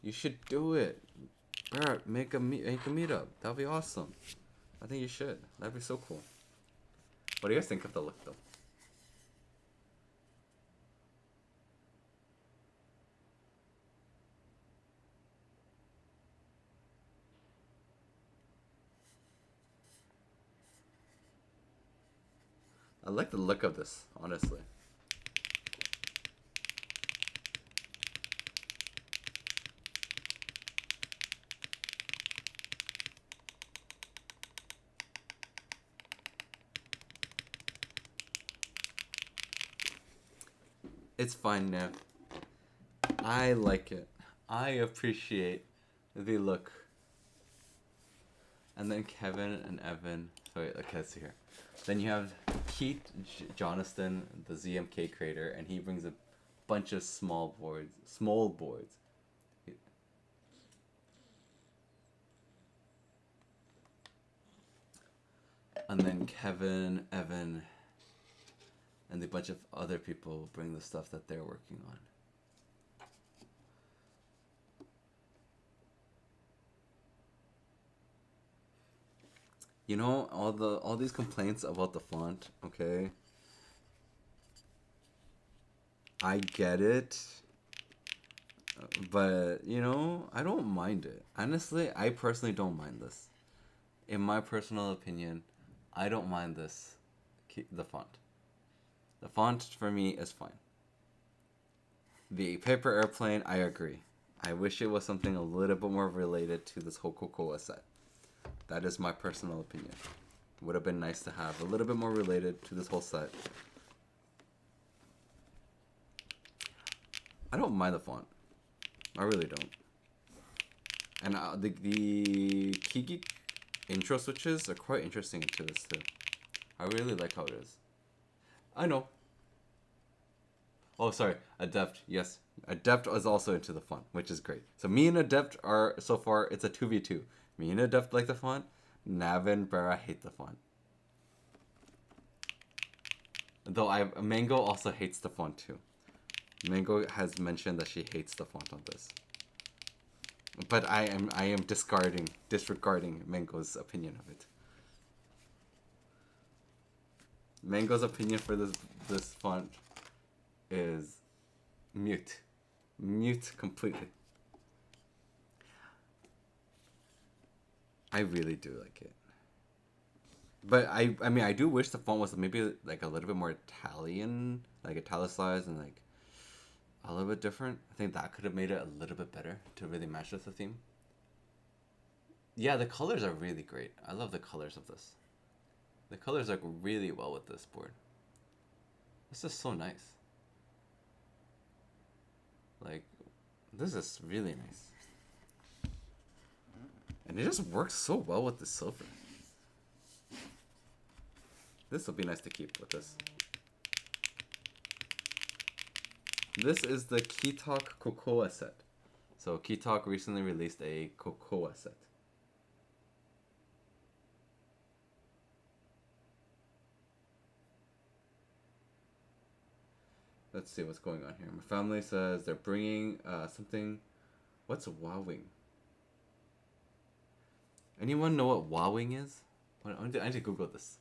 You should do it. Barrett, make a meetup. That'd be awesome. I think you should. That'd be so cool. What do you guys think of the look though? I like the look of this, honestly. It's fine now. I like it. I appreciate the look. And then Kevin and Evan. Wait, okay, let's see here. Then you have Keith Jonathan, the ZMK creator, and he brings a bunch of small boards. And then Kevin, Evan, and a bunch of other people bring the stuff that they're working on. You know, all these complaints about the font, okay? I get it. But, you know, I don't mind it. Honestly, I personally don't mind this. In my personal opinion, I don't mind this, the font. The font for me is fine. The paper airplane, I agree. I wish it was something a little bit more related to this whole Cocoa set. That is my personal opinion. Would have been nice to have a little bit more related to this whole set. I don't mind the font. I really don't. And the Kiki intro switches are quite interesting into this too. I really like how it is. I know. Oh, sorry. Adept. Yes. Adept is also into the font, which is great. So me and Adept are, so far, it's a 2v2. Me and Adept like the font. Navin, Bera hate the font. Though Mango also hates the font too. Mango has mentioned that she hates the font on this. But I am disregarding Mango's opinion of it. Mango's opinion for this font is mute. Mute completely. I really do like it. But I mean, I do wish the font was maybe like a little bit more Italian, like italicized and like a little bit different. I think that could have made it a little bit better to really match with the theme. Yeah, the colors are really great. I love the colors of this. The colors work really well with this board. This is so nice. Like, this is really nice. And it just works so well with the silver. This will be nice to keep with this. This is the Kitok Cocoa set. So Kitok recently released a Cocoa set. Let's see what's going on here. My family says they're bringing something. What's wowing? Anyone know what wowing is? I need to Google this.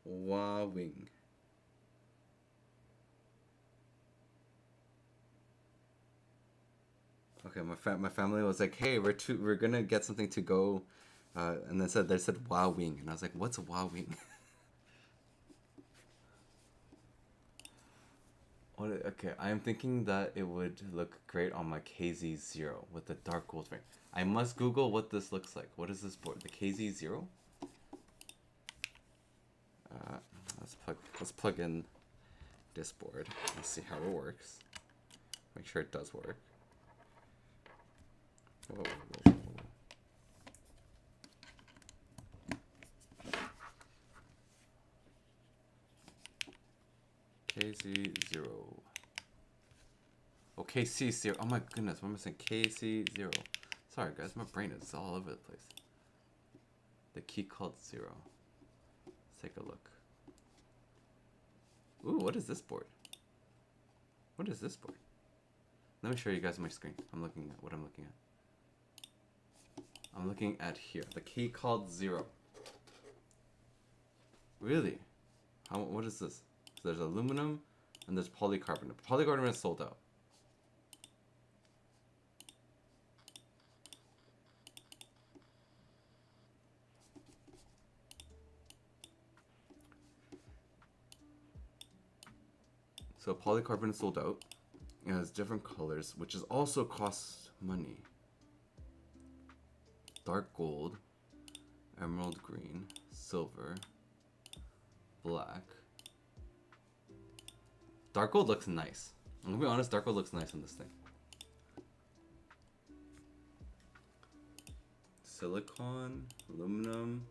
Wowing. Okay, my family was like, "Hey, we're gonna get something to go," and then they said wowing, and I was like, "What's wowing?" Okay, I am thinking that it would look great on my KZ0 with the dark gold ring. I must Google what this looks like. What is this board? The KZ0? Uh, let's plug in this board and see how it works. Make sure it does work. Whoa, whoa, whoa. KZ0. Oh, KC0. Oh my goodness, what am I saying? KC0. Sorry guys, my brain is all over the place. The key called 0. Let's take a look. Ooh, what is this board? What is this board? Let me show you guys my screen. I'm looking at what I'm looking at. I'm looking at here. The key called 0. Really? What is this? So there's aluminum and there's polycarbonate. Polycarbonate is sold out. So polycarbonate is sold out. It has different colors, which is also costs money. Dark gold, emerald green, silver, black. Dark gold looks nice. I'm gonna be honest, dark gold looks nice on this thing. Silicon, aluminum.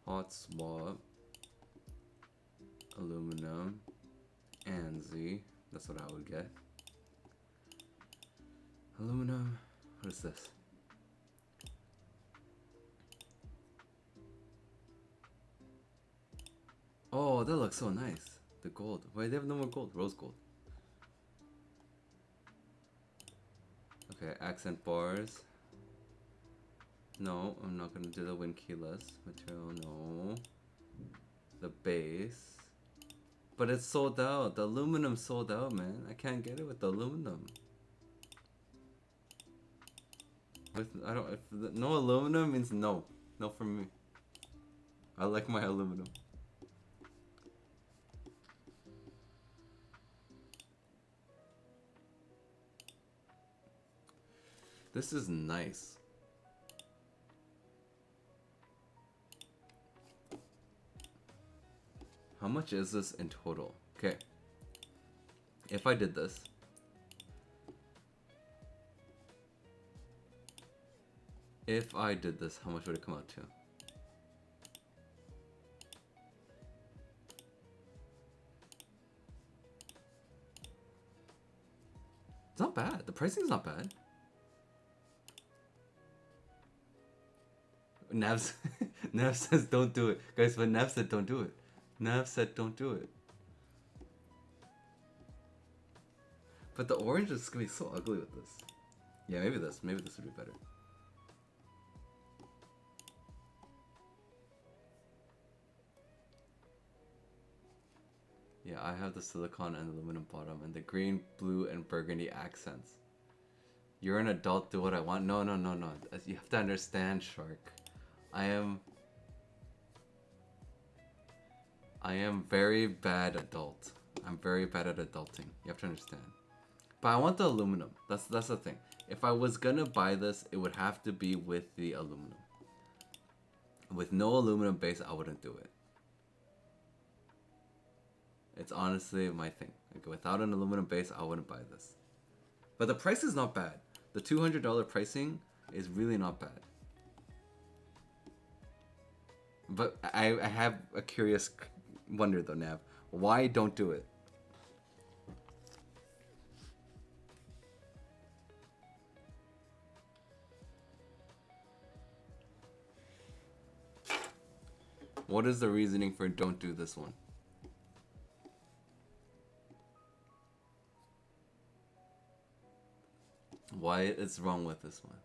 Hot swap, aluminum, ANSI. That's what I would get. Aluminum. What is this? Oh, that looks so nice. The gold. Wait, they have no more gold. Rose gold. Okay, accent bars. No, I'm not gonna do the win keyless material. No. The base. But it's sold out. The aluminum sold out, man. I can't get it with the aluminum. No aluminum means no. No for me. I like my aluminum. This is nice. How much is this in total? Okay. If I did this. If I did this, how much would it come out to? It's not bad. The pricing's not bad. Nav Nav says don't do it. Guys, but Nav said don't do it. Nav said don't do it. But the orange is gonna be so ugly with this. Yeah, maybe this would be better. Yeah, I have the silicone and aluminum bottom and the green, blue, and burgundy accents. You're an adult, do what I want. No. You have to understand, Shark. I am very bad adult. I'm very bad at adulting. You have to understand. But I want the aluminum. That's the thing. If I was gonna buy this, it would have to be with the aluminum. With no aluminum base, I wouldn't do it. It's honestly my thing. Like, without an aluminum base, I wouldn't buy this. But the price is not bad. The $200 pricing is really not bad. But I have a curious wonder though, Nav. Why don't do it? What is the reasoning for don't do this one? Why is wrong with this one?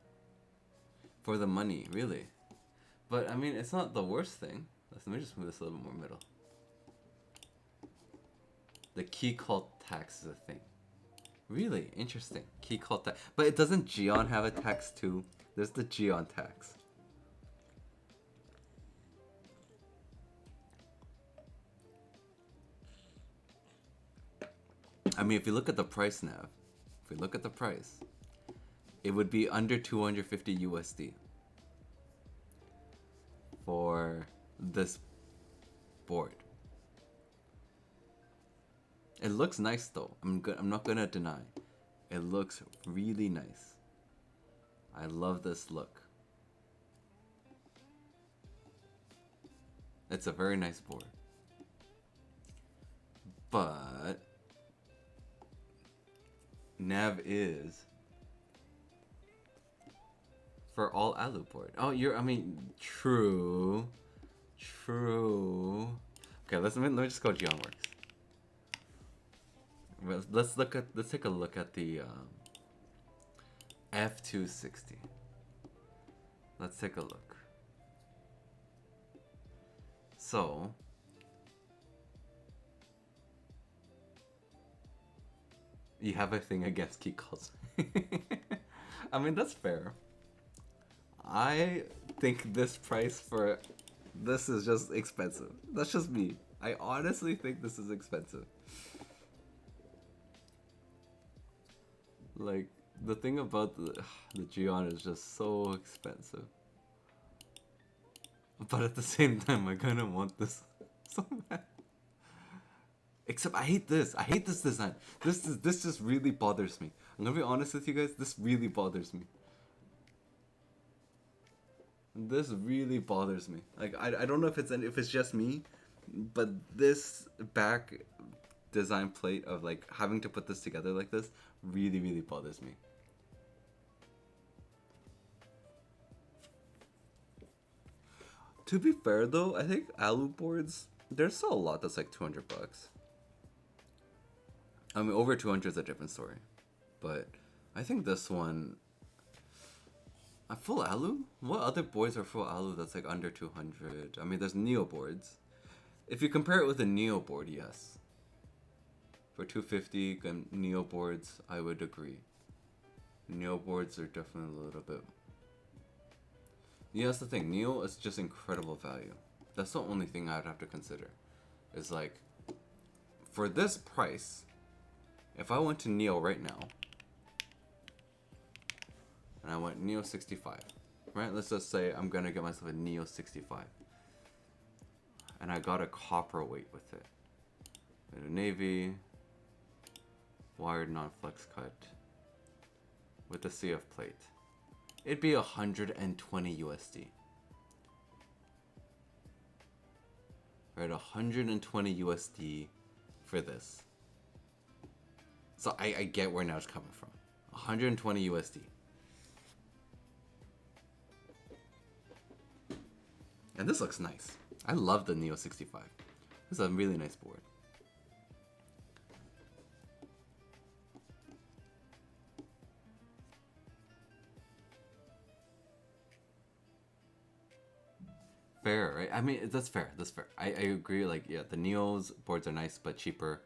For the money, really. But I mean, it's not the worst thing. Let me just move this a little bit more middle. The key cult tax is a thing. Really interesting. Key cult tax. But it doesn't Gion have a tax too? There's the G on tax. I mean, if you look at the price now, if we look at the price, it would be under 250 USD for this board. It looks nice though. I'm not gonna deny. It looks really nice. I love this look. It's a very nice board. But nav is for all alu board. Oh, I mean, true. Okay, let me just go GeonWorks. Well, let's take a look at the F260. Let's take a look. So you have a thing against key calls. I mean, that's fair. I think this price for this is just expensive. That's just me. I honestly think this is expensive. Like, the thing about the Geon is just so expensive. But at the same time, I kind of want this so bad. Except I hate this. I hate this design. This just really bothers me. I'm gonna be honest with you guys. This really bothers me. This really bothers me. Like, I don't know if it's just me, but this back design plate of like having to put this together like this really bothers me. To be fair though, I think alu boards, there's still a lot that's like 200 bucks. I mean, over 200 is a different story, but I think this one, a full alu? What other boards are full alu that's like under 200? I mean, there's Neo boards. If you compare it with a Neo board, yes. For 250 Neo boards, I would agree. Neo boards are definitely a little bit. Yeah, that's the thing. Neo is just incredible value. That's the only thing I'd have to consider. Is like, for this price, if I went to Neo right now, and I went Neo 65, right? Let's just say I'm gonna get myself a Neo 65, and I got a copper weight with it, and a navy, wired non-flex cut, with the CF plate. It'd be 120 USD. Right, 120 USD for this. So I get where now it's coming from. 120 USD. And this looks nice. I love the Neo 65. This is a really nice board. Fair, right? I mean, that's fair. That's fair. I agree. Like, yeah, the Neo's boards are nice, but cheaper.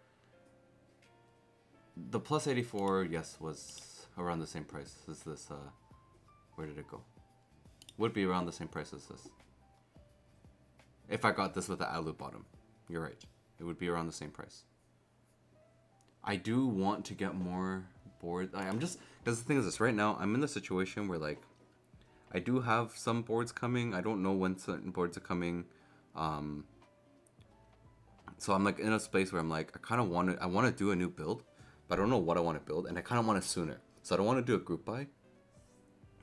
The Plus 84, yes, was around the same price as this. Where did it go? Would be around the same price as this. If I got this with the alu bottom. You're right. It would be around the same price. I do want to get more boards. I'm just, because the thing is this, right now, I'm in the situation where, like, I do have some boards coming. I don't know when certain boards are coming. So I'm like in a space where I'm like, I want to do a new build, but I don't know what I want to build, and I kind of want it sooner. So I don't want to do a group buy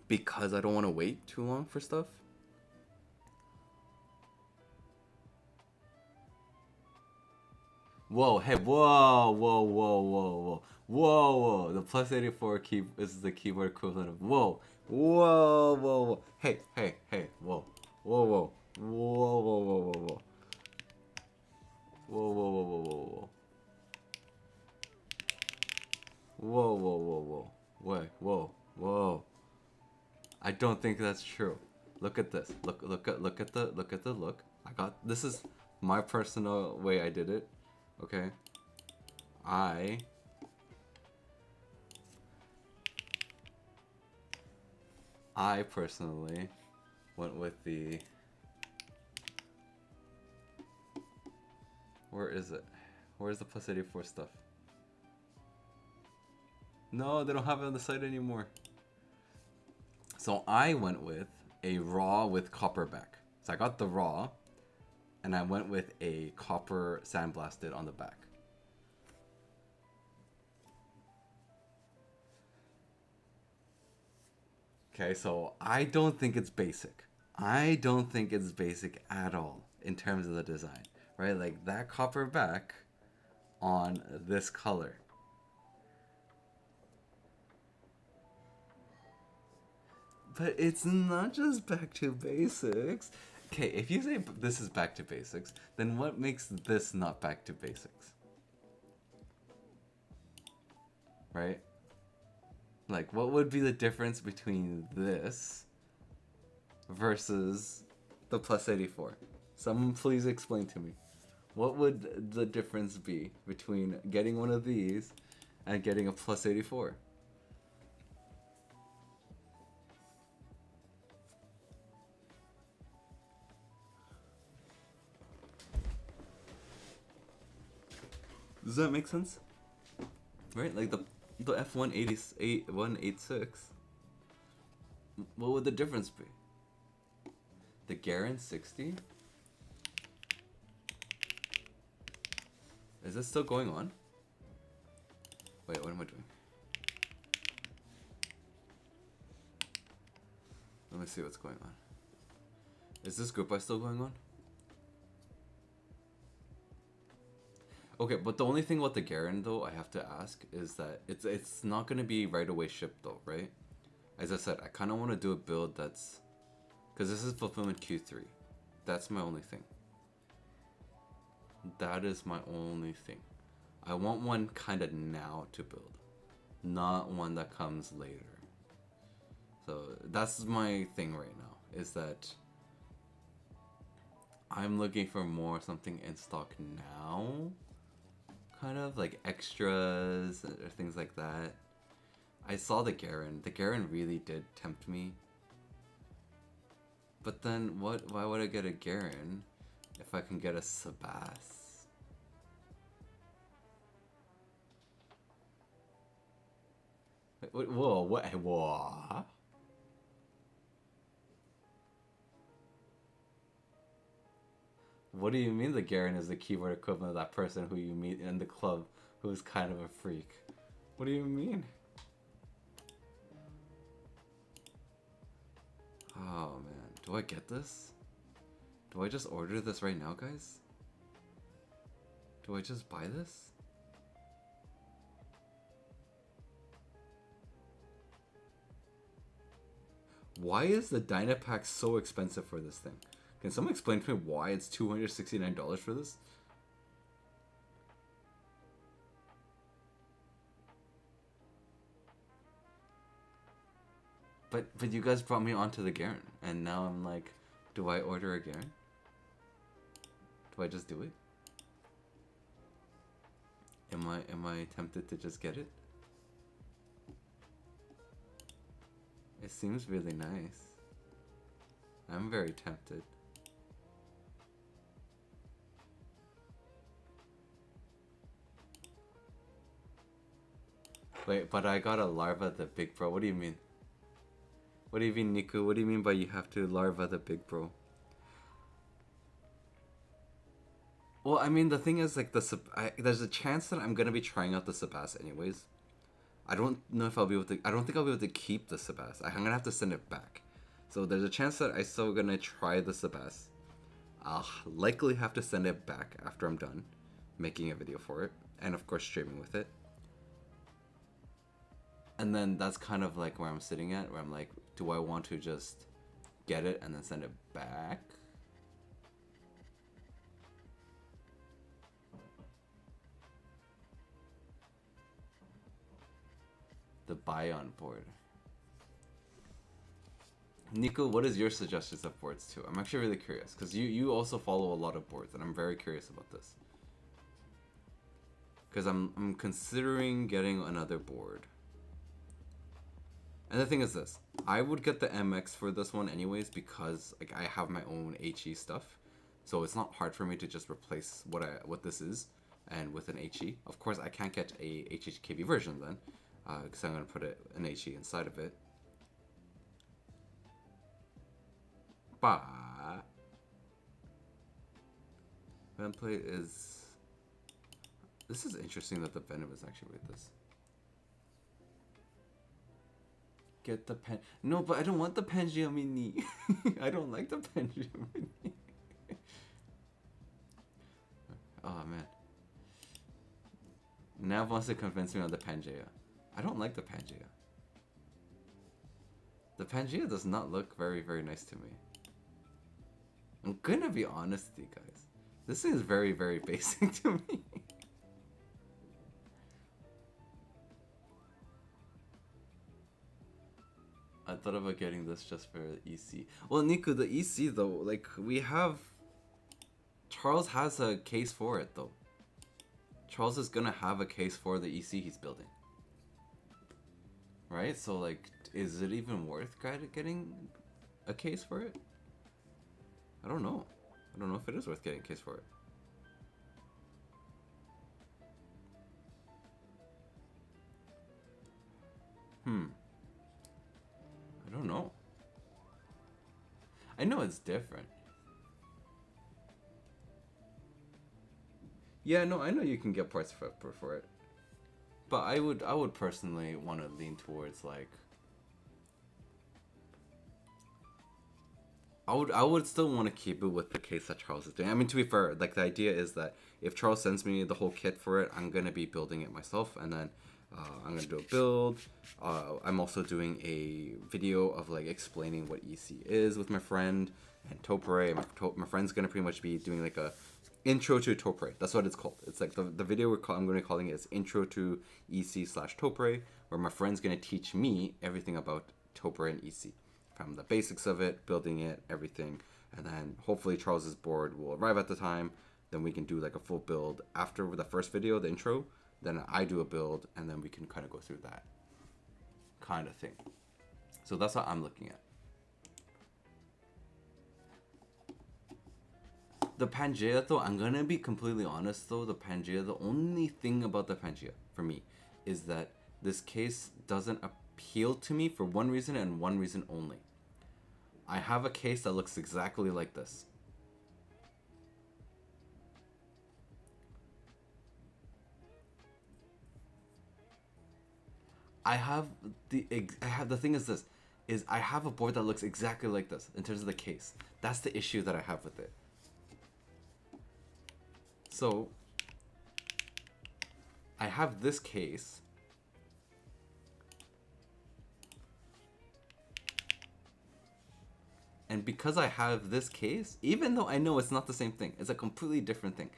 because I don't want to wait too long for stuff. Whoa, hey, whoa. The Plus 84 key is the keyboard equivalent of whoa. Hey, whoa. Whoa. Wait, whoa. I don't think that's true. Look at this. Look at the look. This is my personal way I did it. Okay. I personally went with the... Where is it? Where's the plus 84 stuff? No, they don't have it on the site anymore. So I went with a raw with copper back. So I got the raw, and I went with a copper sandblasted on the back. Okay, so I don't think it's basic. I don't think it's basic at all in terms of the design, right? Like that copper back on this color. But it's not just back to basics. Okay, if you say this is back to basics, then what makes this not back to basics? Right? Like, what would be the difference between this versus the plus 84? Someone please explain to me. What would the difference be between getting one of these and getting a plus 84? Does that make sense? Right? Like the F188 186. What would the difference be? The Garen 60? Is this still going on? Wait, what am I doing? Let me see what's going on. Is this group buy still going on? Okay, but the only thing about the Garen though, I have to ask, is that it's not gonna be right away shipped though, right? As I said, I kind of want to do a build that's, because this is fulfillment Q3. That's my only thing. That is my only thing. I want one kind of now to build, not one that comes later. So that's my thing right now, is that I'm looking for more something in stock now, kind of like extras or things like that. I saw the Garen. The Garen really did tempt me. But then why would I get a Garen if I can get a Sabas? Wait, whoa, what? Whoa. What do you mean the Garen is the keyboard equivalent of that person who you meet in the club who's kind of a freak? What do you mean? Oh man, do I get this? Do I just order this right now, guys? Do I just buy this? Why is the Dynapack so expensive for this thing? Can someone explain to me why it's $269 for this? But you guys brought me onto the Garen, and now I'm like, do I order a Garen? Do I just do it? Am I tempted to just get it? It seems really nice. I'm very tempted. Wait, but I got a larva the big bro. What do you mean? What do you mean, Niku? What do you mean by you have to larva the big bro? Well, I mean, the thing is, like, there's a chance that I'm gonna be trying out the Sabas anyways. I don't know if I'll be able to. I don't think I'll be able to keep the Sabas. I'm gonna have to send it back. So there's a chance that I'm still gonna try the Sabas. I'll likely have to send it back after I'm done making a video for it, and of course streaming with it. And then that's kind of like where I'm sitting at, where I'm like, do I want to just get it and then send it back? The buy on board. Nico, what is your suggestions of boards too? I'm actually really curious, because you also follow a lot of boards, and I'm very curious about this. Because I'm considering getting another board. And the thing is this, I would get the MX for this one anyways because like I have my own HE stuff, so it's not hard for me to just replace what this is and with an HE. Of course, I can't get a HHKB version then, because I'm gonna put an HE inside of it. But Venplate is. This is interesting that the Venom is actually with this. Get the pen. No, but I don't want the Pangea Mini. I don't like the Pangea Mini. Oh man. Nav wants to convince me on the Pangea. I don't like the Pangea. The Pangea does not look very, very nice to me. I'm gonna be honest with you guys. This thing is very, very basic to me. I thought about getting this just for EC. Well, Niku, the EC though, like we have... Charles has a case for it though. Charles is gonna have a case for the EC he's building. Right? So like, is it even worth getting a case for it? I don't know. I don't know if it is worth getting a case for it. I don't know. I know it's different. Yeah, no, I know you can get parts for it. But I would personally want to lean towards like I would still want to keep it with the case that Charles is doing. I mean, to be fair, like the idea is that if Charles sends me the whole kit for it, I'm gonna be building it myself, and then I'm gonna do a build. I'm also doing a video of like explaining what EC is with my friend and Topre. My friend's gonna pretty much be doing like a intro to Topre. That's what it's called. It's like the video I'm gonna be calling it is intro to EC/Topre, where my friend's gonna teach me everything about Topre and EC. From the basics of it, building it, everything, and then hopefully Charles's board will arrive at the time. Then we can do like a full build after the first video, the intro. Then I do a build, and then we can kind of go through that kind of thing. So that's what I'm looking at. The Pangea though, I'm gonna be completely honest though, the Pangea, the only thing about the Pangea for me is that this case doesn't appeal to me for one reason and one reason only. I have a case that looks exactly like this. The thing is this, is I have a board that looks exactly like this in terms of the case. That's the issue that I have with it. So I have this case. And because I have this case, even though I know it's not the same thing, it's a completely different thing,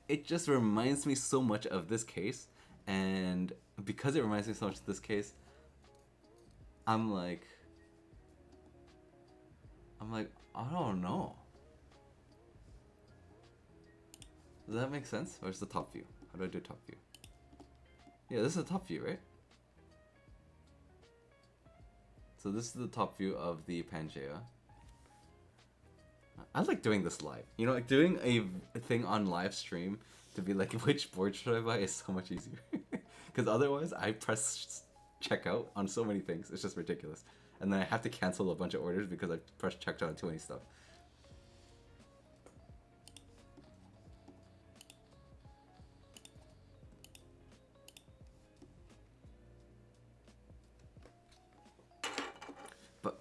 it just reminds me so much of this case. And because it reminds me so much of this case, I'm like, I don't know. Does that make sense? Or is the top view? How do I do top view? Yeah, this is the top view, right? So this is the top view of the Pangea. I like doing this live. You know, like doing a thing on live stream to be like, which board should I buy is so much easier. Because otherwise, I press checkout on so many things. It's just ridiculous. And then I have to cancel a bunch of orders because I pressed checkout on too many stuff.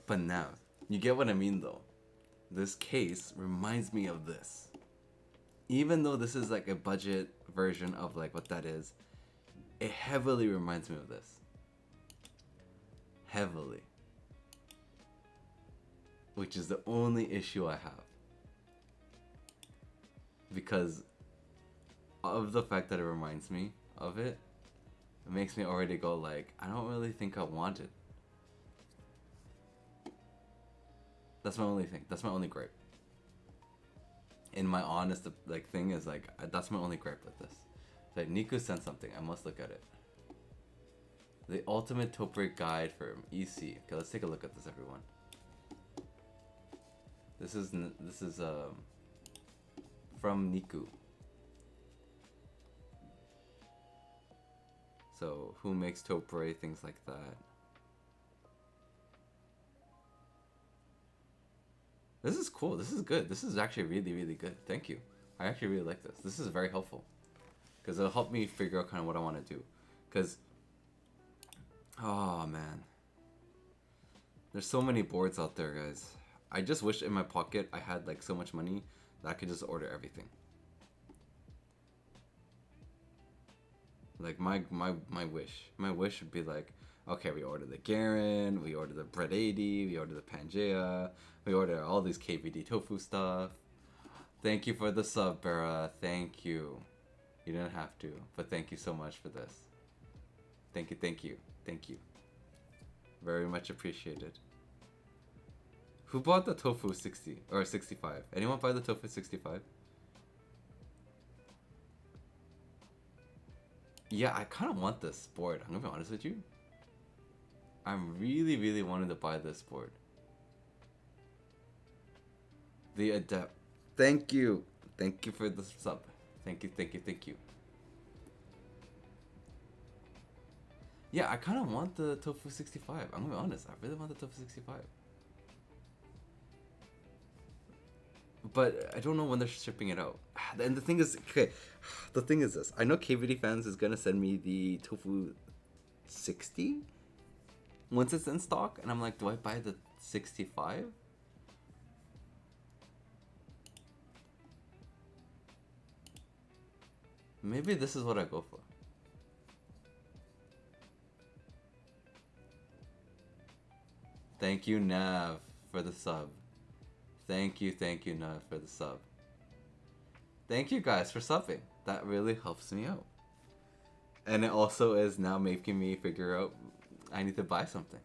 But now, you get what I mean though. This case reminds me of this. Even though this is like a budget version of like what that is, it heavily reminds me of this. Heavily. Which is the only issue I have. Because of the fact that it reminds me of it, it makes me already go like, I don't really think I want it. That's my only thing. That's my only gripe. In my honest like thing is like, that's my only gripe with this. Like Niku sent something. I must look at it. The ultimate topiary guide for EC. Okay, let's take a look at this, everyone. This is from Niku. So who makes topiary, things like that. This is cool. This is good. This is actually really, really good. Thank you. I actually really like this. This is very helpful because it'll help me figure out kind of what I want to do. Because, oh man, there's so many boards out there, guys. I just wish in my pocket I had like so much money that I could just order everything. Like my wish would be like, okay, we order the Garen, we order the Bread 80, we order the Pangea, we order all these KVD tofu stuff. Thank you for the sub, Bera. Thank you. You didn't have to, but thank you so much for this. Thank you, thank you, thank you. Very much appreciated. Who bought the tofu 60 or 65? Anyone buy the tofu 65? Yeah, I kind of want this board. I'm gonna be honest with you. I'm really, really wanting to buy this board. The Adept. Thank you. Thank you for the sub. Thank you, thank you, thank you. Yeah, I kind of want the tofu 65. I'm gonna be honest. I really want the tofu 65. But I don't know when they're shipping it out. And the thing is, okay, the thing is this. I know KVD Fans is gonna send me the tofu 60 once it's in stock, and I'm like, do I buy the 65? Maybe this is what I go for. Thank you, Nav, for the sub. Thank you, Nav, for the sub. Thank you guys for subbing. That really helps me out. And it also is now making me figure out I need to buy something.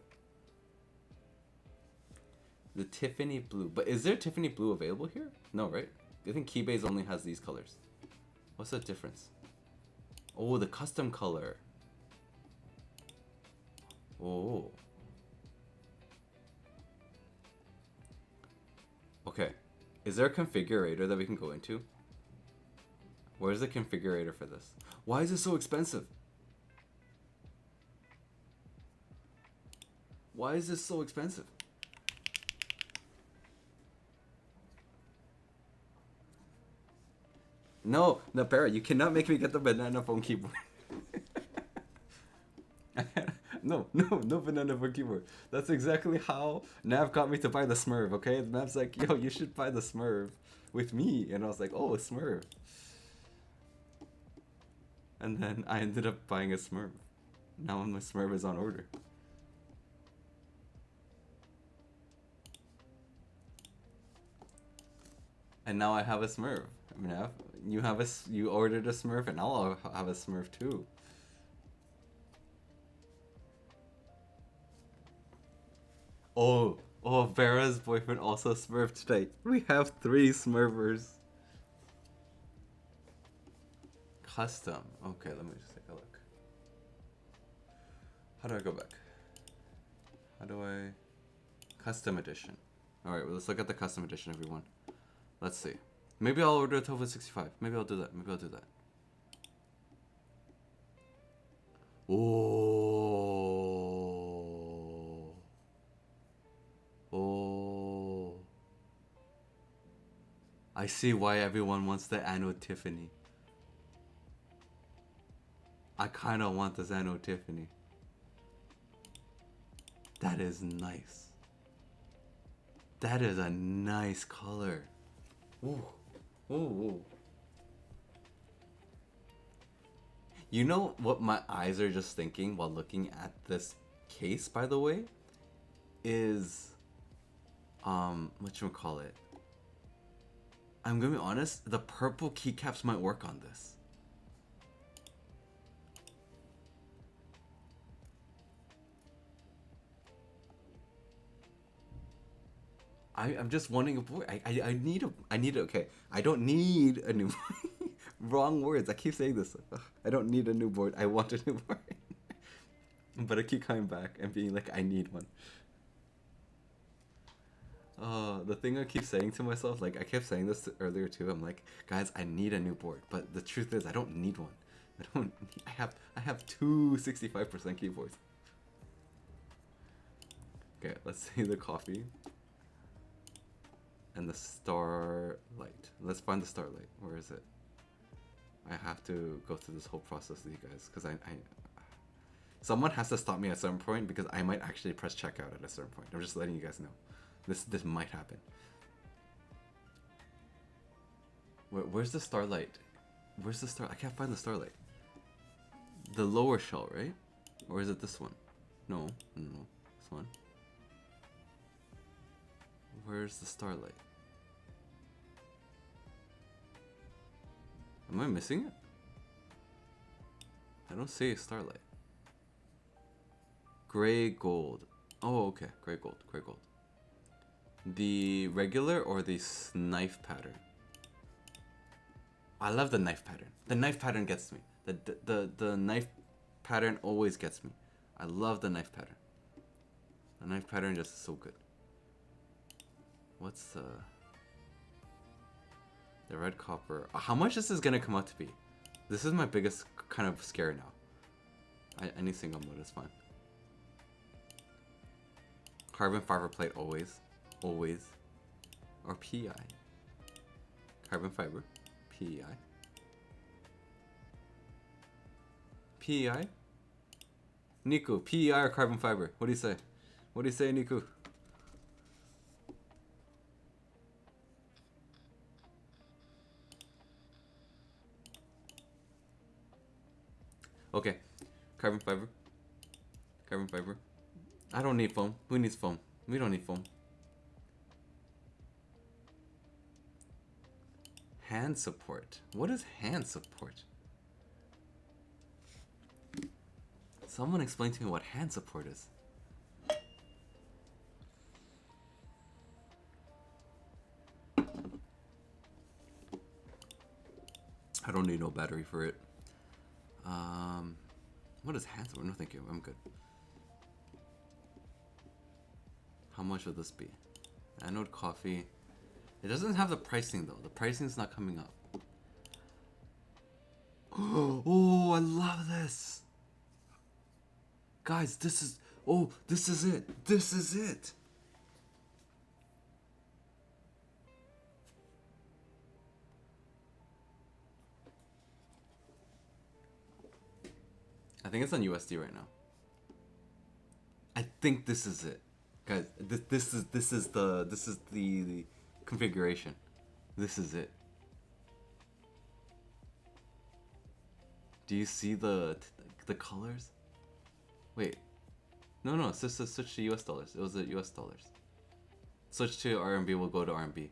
The Tiffany blue. But is there Tiffany blue available here? No, right? I think Keybase only has these colors. What's the difference? Oh, the custom color. Oh. Okay. Is there a configurator that we can go into? Where's the configurator for this? Why is it so expensive? Why is this so expensive? No, Parrot, you cannot make me get the banana phone keyboard. No banana phone keyboard. That's exactly how Nav got me to buy the Smurf, okay? Nav's like, yo, you should buy the Smurf with me. And I was like, oh, a Smurf. And then I ended up buying a Smurf. Now my Smurf is on order. And now I have a Smurf. I mean, you ordered a Smurf, and I'll have a Smurf too. Oh, Vera's boyfriend also Smurfed today. We have 3 Smurfers. Custom. Okay, let me just take a look. How do I go back? How do I... Custom edition. Alright, well, let's look at the custom edition, everyone. Let's see. Maybe I'll order a tofu 65. Maybe I'll do that. Oh. I see why everyone wants the Anno Tiffany. I kind of want this Anno Tiffany. That is nice. That is a nice color. Ooh. Ooh. You know what my eyes are just thinking while looking at this case, by the way? Is... whatchamacallit? I'm gonna be honest, the purple keycaps might work on this. I'm just wanting a board. I need a, okay. I don't need a new wrong words. I keep saying this. Ugh, I don't need a new board. I want a new board. But I keep coming back and being like, I need one. The thing I keep saying to myself, like I kept saying this earlier too. I'm like, guys, I need a new board, but the truth is, I don't need one. I don't. I have two 65% keyboards. Okay, let's see the coffee and the starlight. Let's find the starlight. Where is it? I have to go through this whole process with you guys because someone has to stop me at a certain point because I might actually press checkout at a certain point. I'm just letting you guys know. This might happen. Where's the starlight? Where's the star? I can't find the starlight. The lower shell, right? Or is it this one? No, no, this one. Where's the starlight? Am I missing it? I don't see a starlight. Gray gold. Oh, okay. Gray gold. Gray gold. The regular or the knife pattern? I love the knife pattern. The knife pattern gets me. The knife pattern always gets me. I love the knife pattern. The knife pattern just is so good. What's the red copper? How much this is gonna come out to be? This is my biggest kind of scare now. Any single mode is fine. Carbon fiber plate always. Always. Or PEI. Carbon fiber. PEI. PEI? Niku, PEI or carbon fiber? What do you say? What do you say, Niku? Okay. Carbon fiber. Carbon fiber. I don't need foam. Who needs foam? We don't need foam. Hand support. What is hand support? Someone explain to me what hand support is. I don't need no battery for it. What is hand support? No, thank you. I'm good. How much would this be? Anode coffee. It doesn't have the pricing though. The pricing's not coming up. Oh, I love this. Guys, this is... Oh, this is it. This is it. I think it's on USD right now. I think this is it. Guys, this is the configuration. This is it. Do you see the colors? Wait. No, it's just switch to US dollars. It was the US dollars. Switch to RMB, we'll go to RMB.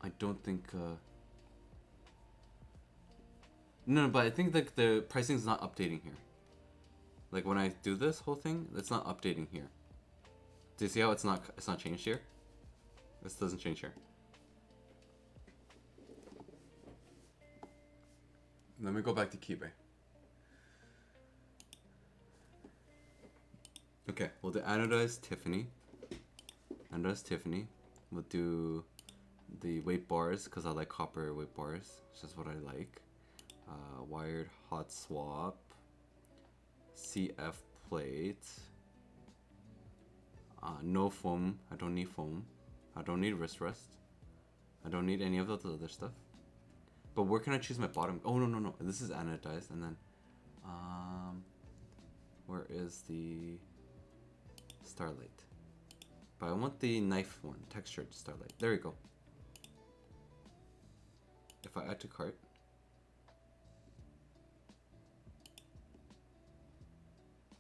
I don't think no, but I think like the pricing's not updating here. Like when I do this whole thing, it's not updating here. Do you see how it's not changed here? This doesn't change here. Let me go back to Kibe. Okay, we'll do anodized Tiffany. Anodized Tiffany. We'll do the weight bars because I like copper weight bars. It's just what I like. Wired hot swap. CF plate. No foam. I don't need foam. I don't need wrist rest. I don't need any of the other stuff. But where can I choose my bottom? Oh, no. This is anodized. And then, where is the starlight? But I want the knife one, textured starlight. There you go. If I add to cart.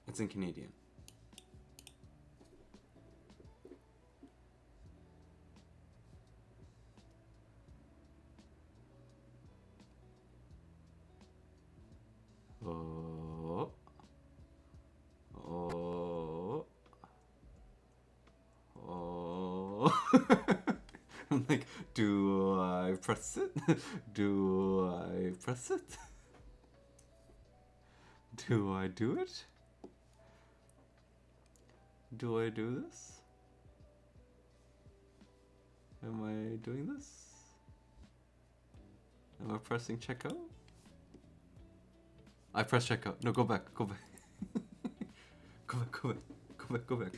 It's in Canadian. Oh. Oh. Oh. I'm like, do I press it? Do I press it? Do I do it? Do I do this? Am I doing this? Am I pressing checkout? I press checkout. No, go back. Go back. Go back. Go back. Go back. Go back.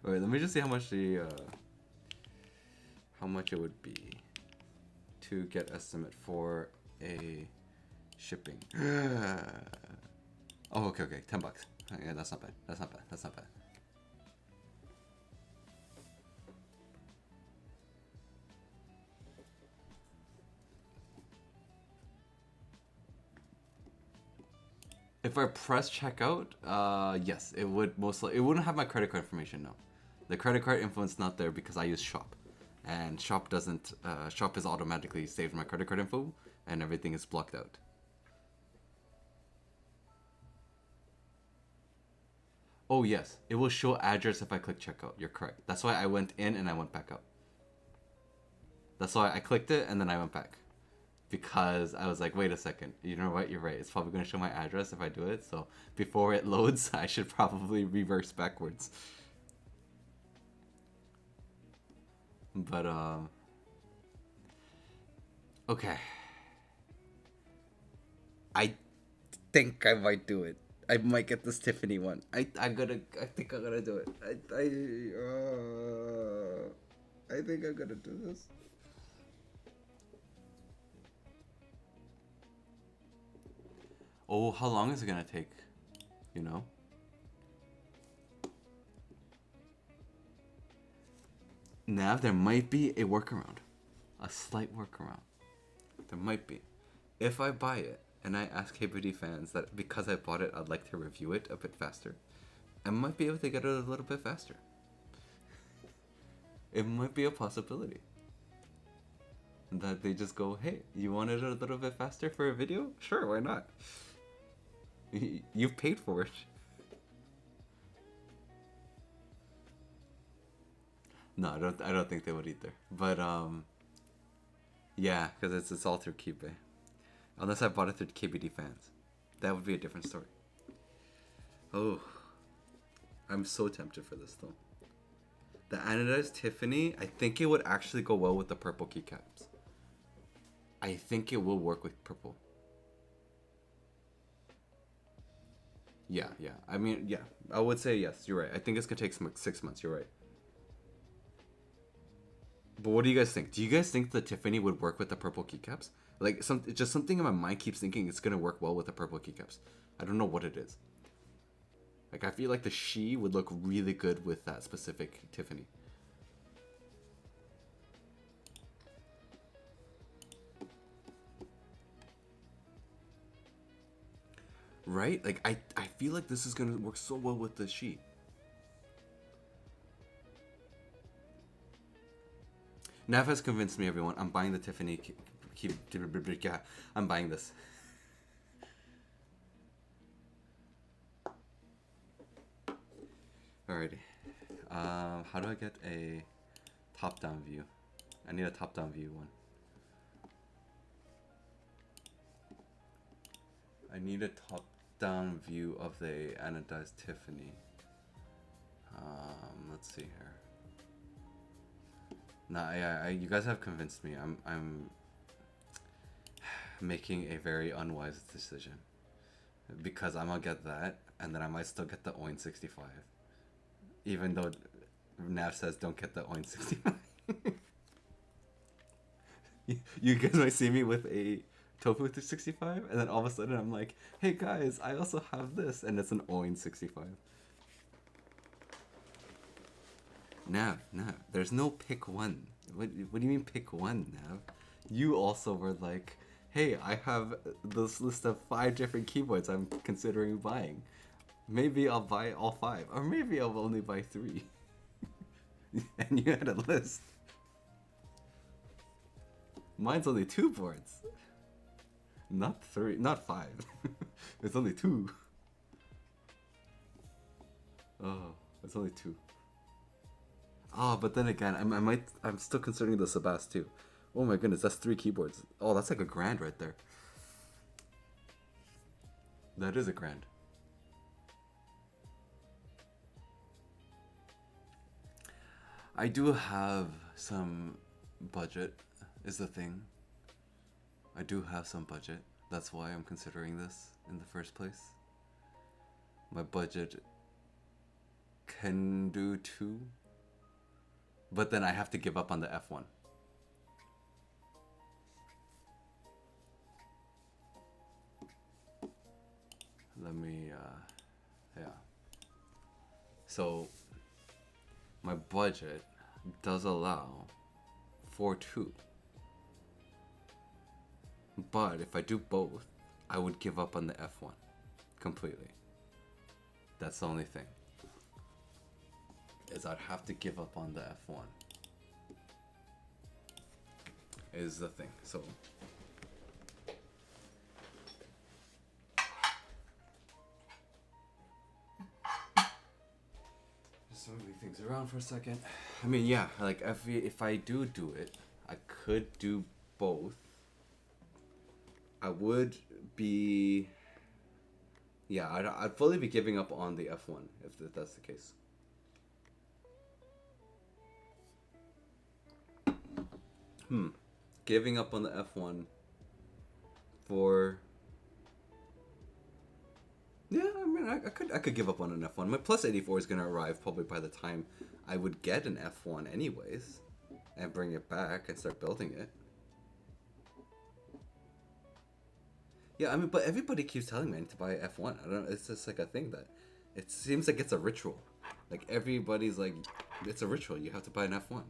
All right. Let me just see how much how much it would be to get estimate for a shipping. Oh, okay. Okay. $10. Yeah, that's not bad. That's not bad. That's not bad. If I press checkout, yes, it would it wouldn't have my credit card information, no. The credit card info is not there because I use Shop. And Shop doesn't, Shop is automatically saved my credit card info and everything is blocked out. Oh yes, it will show address if I click checkout, you're correct. That's why I went in and I went back out. That's why I clicked it and then I went back. Because I was like, wait a second, you know what, you're right, it's probably going to show my address if I do it, so before it loads, I should probably reverse backwards. But, okay. I think I might do it. I might get this Tiffany one. I think I'm gonna do it. I think I'm gonna do this. Oh, how long is it gonna take? You know? Now there might be a workaround. A slight workaround. There might be. If I buy it and I ask KBD fans that because I bought it I'd like to review it a bit faster, I might be able to get it a little bit faster. It might be a possibility. That they just go, hey, you want it a little bit faster for a video? Sure, why not? You've paid for it. No, I don't think they would either. But yeah, because it's all through Keepay. Unless I bought it through KBD fans, that would be a different story. Oh, I'm so tempted for this though. The anodized Tiffany, I think it would actually go well with the purple keycaps. I think it will work with purple. Yeah. I mean, yeah. I would say yes. You're right. I think it's gonna take 6 months. You're right. But what do you guys think? Do you guys think the Tiffany would work with the purple keycaps? Like just something in my mind keeps thinking it's gonna work well with the purple keycaps. I don't know what it is. Like I feel like the she would look really good with that specific Tiffany. Right? Like I feel like this is gonna work so well with the she. Nav has convinced me, everyone. I'm buying the Tiffany. I'm buying this. Alrighty. How do I get a top-down view? I need a top-down view one. I need a top-down view of the anodized Tiffany. Let's see here. Nah, yeah, you guys have convinced me. I'm making a very unwise decision because I'm gonna get that, and then I might still get the Oin 65, even though Nav says don't get the Oin 65. You guys might see me with a Tofu 65, and then all of a sudden I'm like, hey guys, I also have this, and it's an Oin 65. Nav, there's no pick one. What do you mean pick one, Nav? You also were like, hey, I have this list of 5 different keyboards I'm considering buying. Maybe I'll buy all 5, or maybe I'll only buy 3. And you had a list. Mine's only 2 boards. Not 3, not 5. It's only 2. Oh, it's only 2. Oh, but then again, I'm still considering the Sebas too. Oh my goodness, that's 3 keyboards. Oh, that's like $1,000 right there. That is $1,000. I do have some budget, is the thing. I do have some budget. That's why I'm considering this in the first place. My budget can do 2, but then I have to give up on the F1. Let me, yeah. So, my budget does allow for 2. But if I do both, I would give up on the F1 completely. That's the only thing. Is I'd have to give up on the F1. Is the thing. So just moving things around for a second. I mean, yeah, like if I do it, I could do both. I would be, yeah, I'd fully be giving up on the F1 if that's the case. Giving up on the F1 for, yeah, I mean, I could give up on an F1. My plus 84 is gonna arrive probably by the time I would get an F1 anyways, and bring it back and start building it. Yeah, I mean, but everybody keeps telling me I need to buy an F1. I don't know, it's just like a thing that it seems like it's a ritual. Like everybody's like, it's a ritual. You have to buy an F1.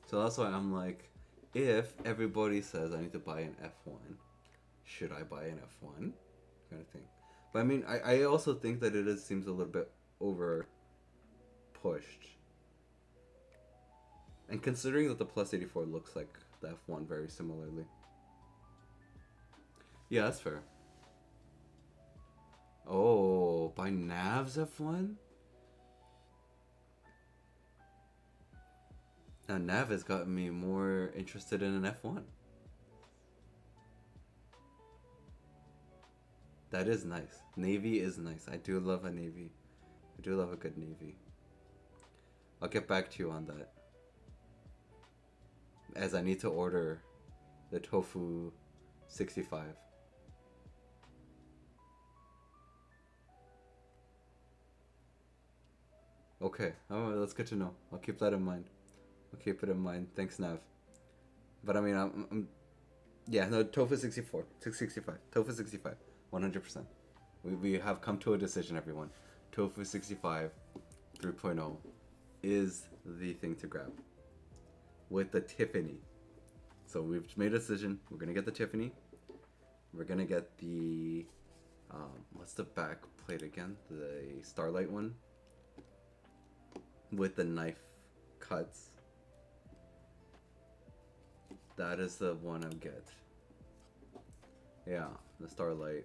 So that's why I'm like, if everybody says I need to buy an F1, should I buy an F1? Kind of thing. But I mean, I also think that it seems a little bit over pushed. And considering that the Plus 84 looks like the F1 very similarly. Yeah, that's fair. Oh, by Nav's F1? Now Nav has gotten me more interested in an F1. That is nice. Navy is nice. I do love a navy. I do love a good navy. I'll get back to you on that, as I need to order the tofu 65. Okay, oh, that's good to know. I'll keep that in mind. I'll keep it in mind. Thanks, Nav. But I mean, yeah, no, tofu 64, 665, tofu 65, 100%. We have come to a decision, everyone. Tofu 65 3.0 is the thing to grab. With the Tiffany. So we've made a decision. We're gonna get the Tiffany. We're gonna get the what's the back plate again? The Starlight one with the knife cuts. That is the one I'll get. Yeah, the Starlight.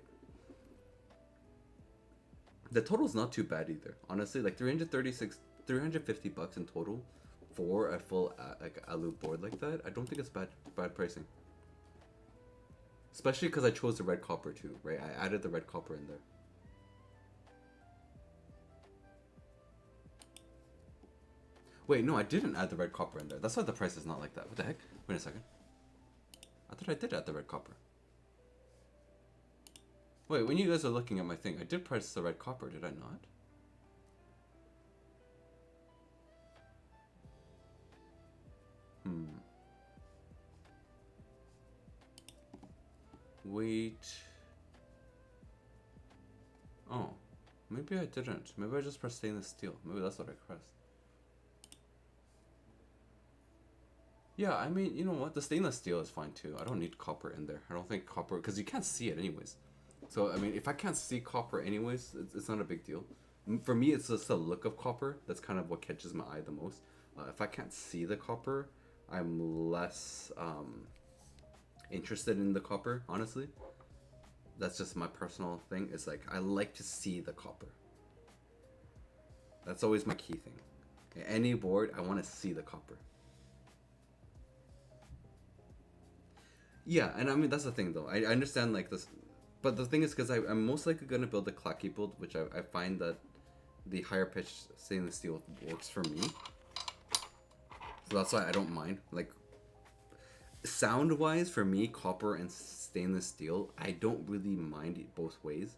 The total's not too bad either. Honestly, like 350 bucks in total for a full like alu board like that. I don't think it's bad pricing. Especially because I chose the red copper too, right? I added the red copper in there. Wait, no, I didn't add the red copper in there. That's why the price is not like that. What the heck? Wait a second. I thought I did add the red copper. Wait, when you guys are looking at my thing, I did price the red copper, did I not? Wait. Oh. Maybe I didn't. Maybe I just pressed stainless steel. Maybe that's what I pressed. Yeah, I mean, you know what? The stainless steel is fine too. I don't need copper in there. I don't think copper, because you can't see it anyways. So, I mean, if I can't see copper anyways, it's not a big deal. For me, it's just the look of copper. That's kind of what catches my eye the most. If I can't see the copper, I'm less interested in the copper, honestly. That's just my personal thing. It's like, I like to see the copper. That's always my key thing. Any board, I want to see the copper. Yeah, and I mean that's the thing though. I understand like this, but the thing is because I'm most likely gonna build a clacky build, which I find that the higher pitch stainless steel works for me. So that's why I don't mind. Like sound wise, for me, copper and stainless steel, I don't really mind it both ways.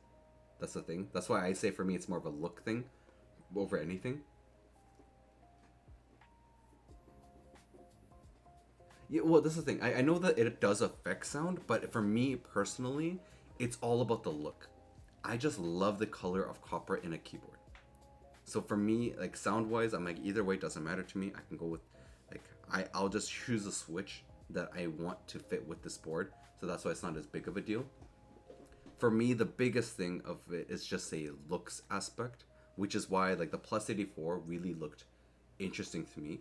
That's the thing. That's why I say for me it's more of a look thing over anything. Yeah, well, that's the thing. I know that it does affect sound, but for me personally, it's all about the look. I just love the color of copper in a keyboard. So for me, like sound wise, I'm like either way doesn't matter to me. I can go with like I'll just choose a switch that I want to fit with this board. So that's why it's not as big of a deal. For me, the biggest thing of it is just a looks aspect, which is why like the Plus 84 really looked interesting to me.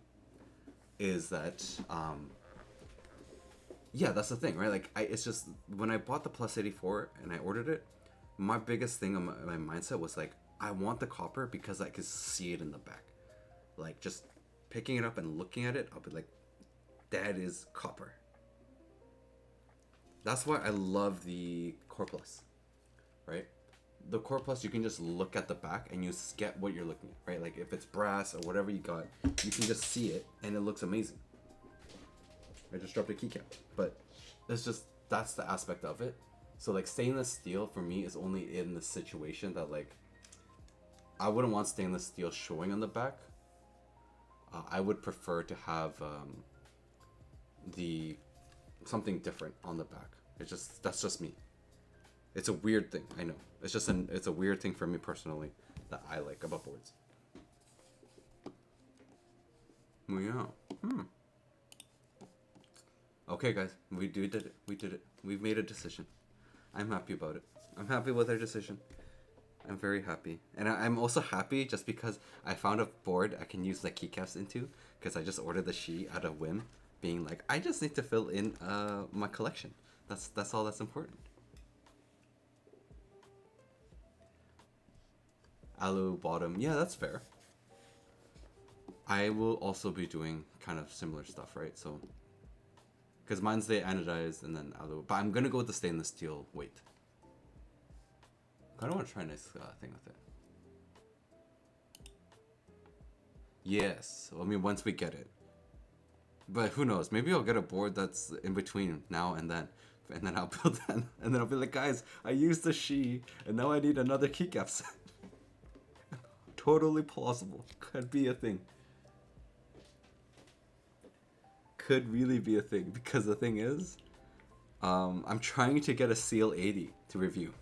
Is that yeah, that's the thing, right? Like it's just when I bought the Plus 84 and I ordered it, my biggest thing on my mindset was like I want the copper because I could see it in the back. Like just picking it up and looking at it, I'll be like, that is copper. That's why I love the Core Plus, right? The Core Plus, you can just look at the back and you get what you're looking at, right? Like if it's brass or whatever you got, you can just see it and it looks amazing. I just dropped a keycap, but it's just that's the aspect of it. So like stainless steel for me is only in the situation that like I wouldn't want stainless steel showing on the back. I would prefer to have the something different on the back. That's just me. It's a weird thing, I know. It's a weird thing for me personally that I like about boards. Well, yeah. Okay, guys, we did it. We did it. We've made a decision. I'm happy about it. I'm happy with our decision. I'm very happy. And I'm also happy just because I found a board I can use the keycaps into, because I just ordered the Shi out of whim, being like, I just need to fill in my collection. That's all that's important. Alu bottom. Yeah, that's fair. I will also be doing kind of similar stuff, right? So, because mine's the anodized and then alu. But I'm going to go with the stainless steel weight. I don't want to try a nice thing with it. Yes. I mean, once we get it. But who knows? Maybe I'll get a board that's in between now and then. And then I'll build that. And then I'll be like, guys, I used the Shi. And now I need another keycap set. Totally plausible. Could be a thing. Could really be a thing. Because the thing is, I'm trying to get a Seal 80 to review.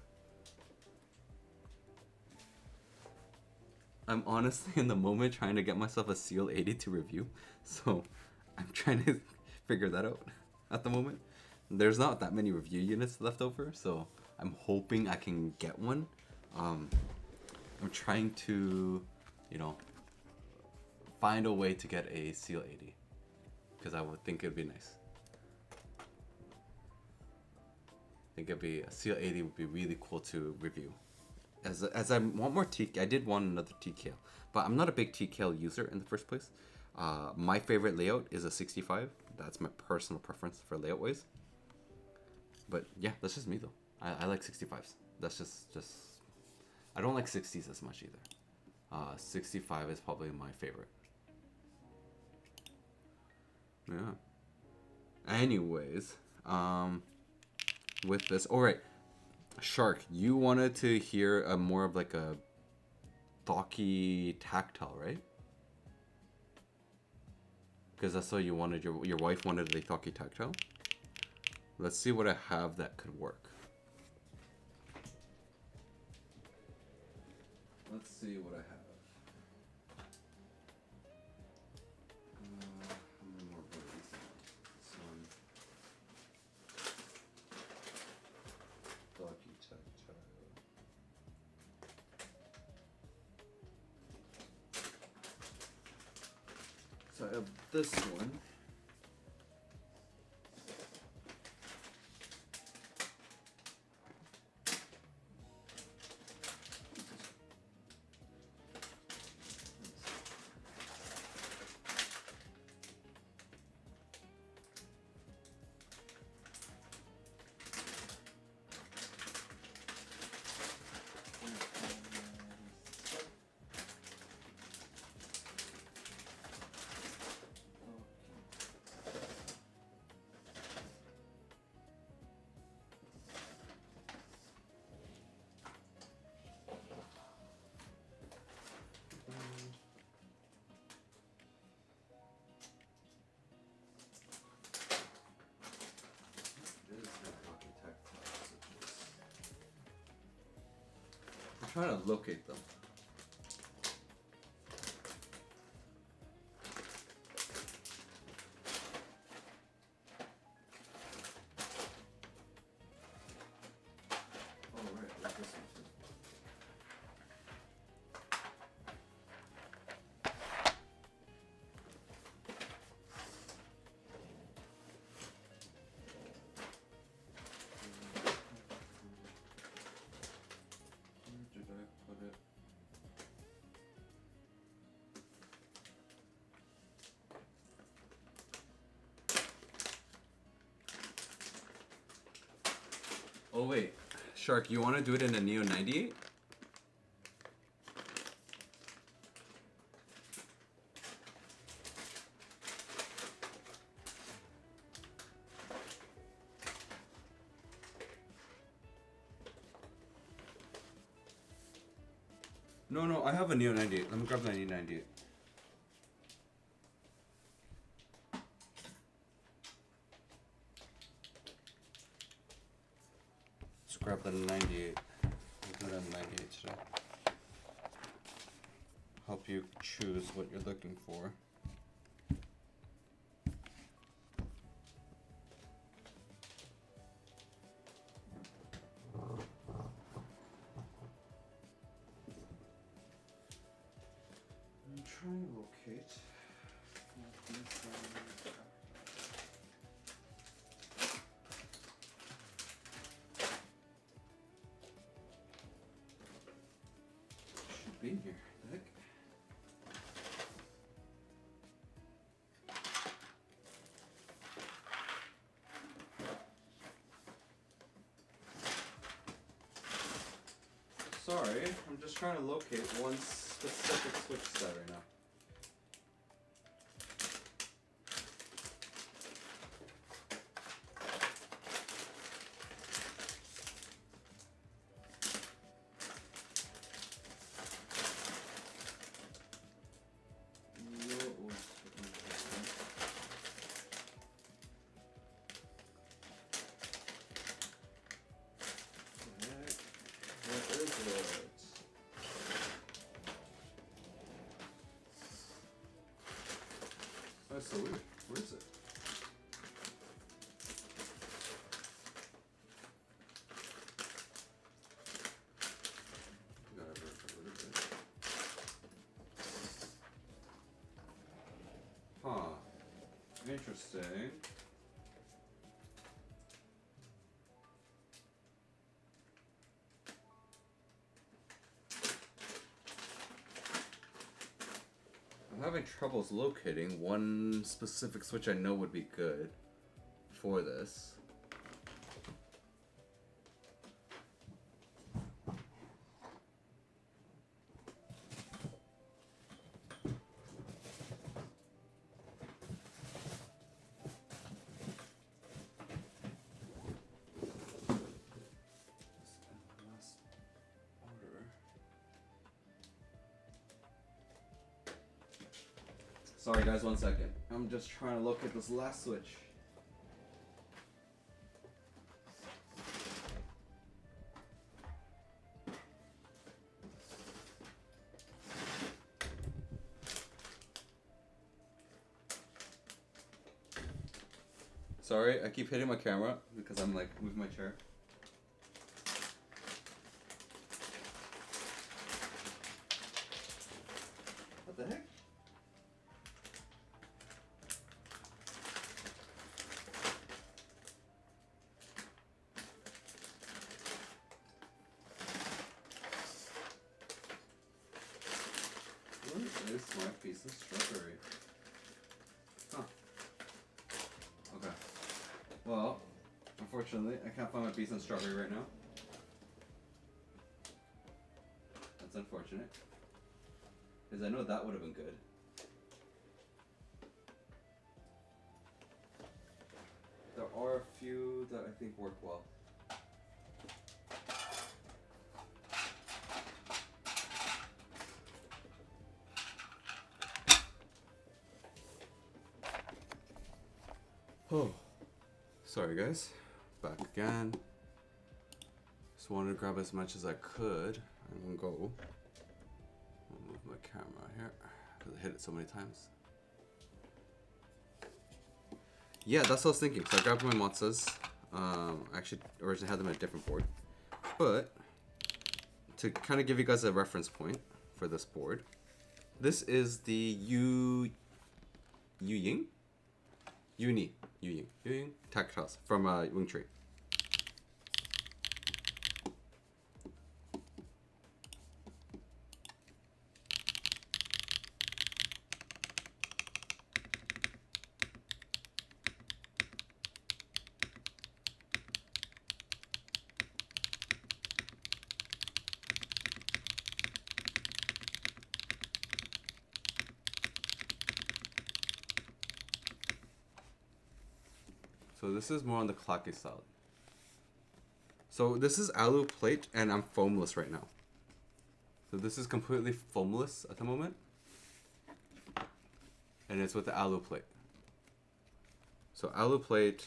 I'm honestly in the moment trying to get myself a Seal 80 to review. So I'm trying to figure that out at the moment. There's not that many review units left over, so I'm hoping I can get one. I'm trying to, find a way to get a Seal 80. Because I would think it'd be nice. I think a Seal 80 would be really cool to review. As I want more TKL, I did want another TKL, but I'm not a big TKL user in the first place. My favorite layout is a 65. That's my personal preference for layout wise. But yeah, that's just me though. I like 65s. That's just I don't like 60s as much either. 65 is probably my favorite. Yeah. Anyways, with this, all right. Shark, you wanted to hear a more of like a talky tactile, right? Because that's what you wanted. Your wife wanted a talky tactile. Let's see what I have that could work. Let's see what I have. So I have this one. trying to locate them. Oh, right, there's this one too. Where did I put it? Oh wait, Shark, you want to do it in a Neo 98? No, I have a Neo 98. Let me grab the Neo 98. Let's grab the 98. We'll do it on 98 today. Help you choose what you're looking for. I'm trying to locate. Should be in here, Nick. Sorry, I'm just trying to locate one specific switch set right now. That's so weird. Where is it? Gotta work a little bit. Huh. Interesting. I'm having troubles locating one specific switch I know would be good for this. Sorry guys, 1 second. I'm just trying to locate this last switch. Sorry, I keep hitting my camera because I'm like moving my chair. What the heck? Where is my piece of strawberry? Huh. Okay. Well, unfortunately, I can't find my piece of strawberry right now. That's unfortunate. Because I know that would have been good. There are a few that I think work well. Oh, sorry guys, back again. Just wanted to grab as much as I could. I'm gonna go. I'll move my camera here because I hit it so many times. Yeah, that's what I was thinking. So I grabbed my mozzas. I actually originally had them at a different board, but to kind of give you guys a reference point for this board, this is the Yu Ying tactiles from Wing Tree. So this is more on the clacky style. So this is alu plate and I'm foamless right now. So this is completely foamless at the moment. And it's with the alu plate. So alu plate,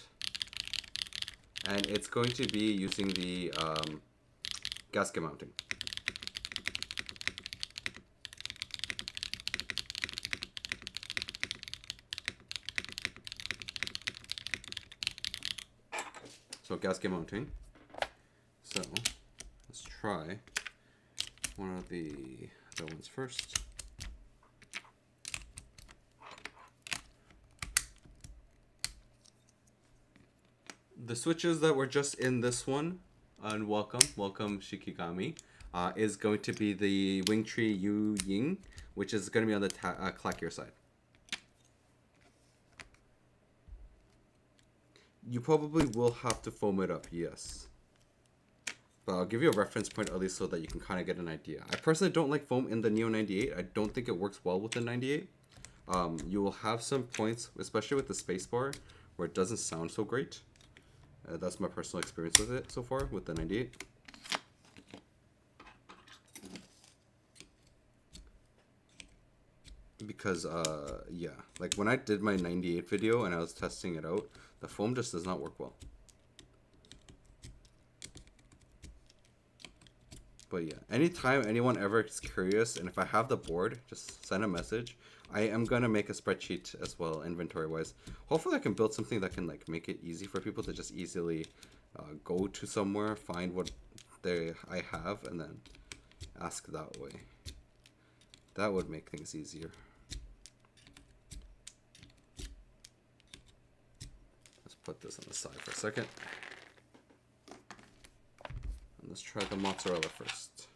and it's going to be using the gasket mounting. So gasket mounting. So let's try one of the other ones first. The switches that were just in this one, and welcome Shikigami, is going to be the Wing Tree Yu Ying, which is going to be on the clackier side. You probably will have to foam it up, yes. But I'll give you a reference point at least so that you can kind of get an idea. I personally don't like foam in the Neo 98. I don't think it works well with the 98. You will have some points, especially with the spacebar, where it doesn't sound so great. That's my personal experience with it so far with the 98. Because, yeah, like when I did my 98 video and I was testing it out, the foam just does not work well. But yeah, anytime anyone ever is curious, and if I have the board, just send a message. I am gonna make a spreadsheet as well, inventory wise. Hopefully I can build something that can like make it easy for people to just easily go to somewhere, find what I have, and then ask that way. That would make things easier. Let's put this on the side for a second. And let's try the mozzarella first.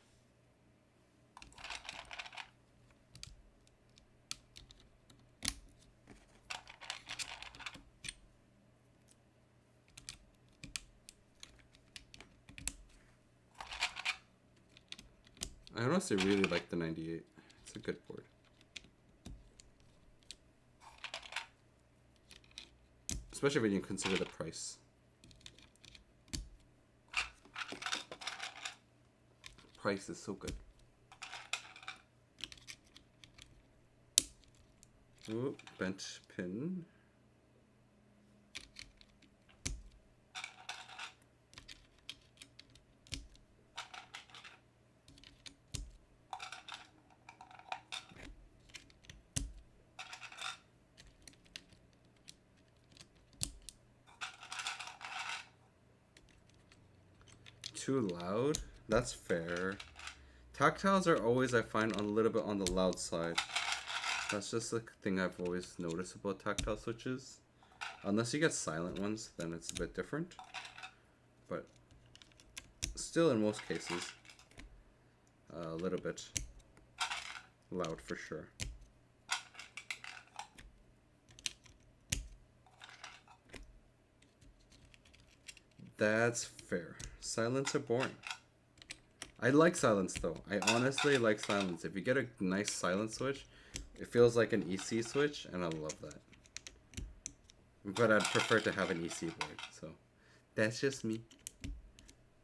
I honestly really like the 98. It's a good board. Especially when you consider the price. Price is so good. Ooh, bent pin. Too loud? That's fair. Tactiles are always, I find, a little bit on the loud side. That's just the thing I've always noticed about tactile switches. Unless you get silent ones, then it's a bit different. But still, in most cases, a little bit loud for sure. That's fair. Silence are boring. I like silence though. I honestly like silence. If you get a nice silence switch, it feels like an EC switch, and I love that. But I'd prefer to have an EC board, so that's just me.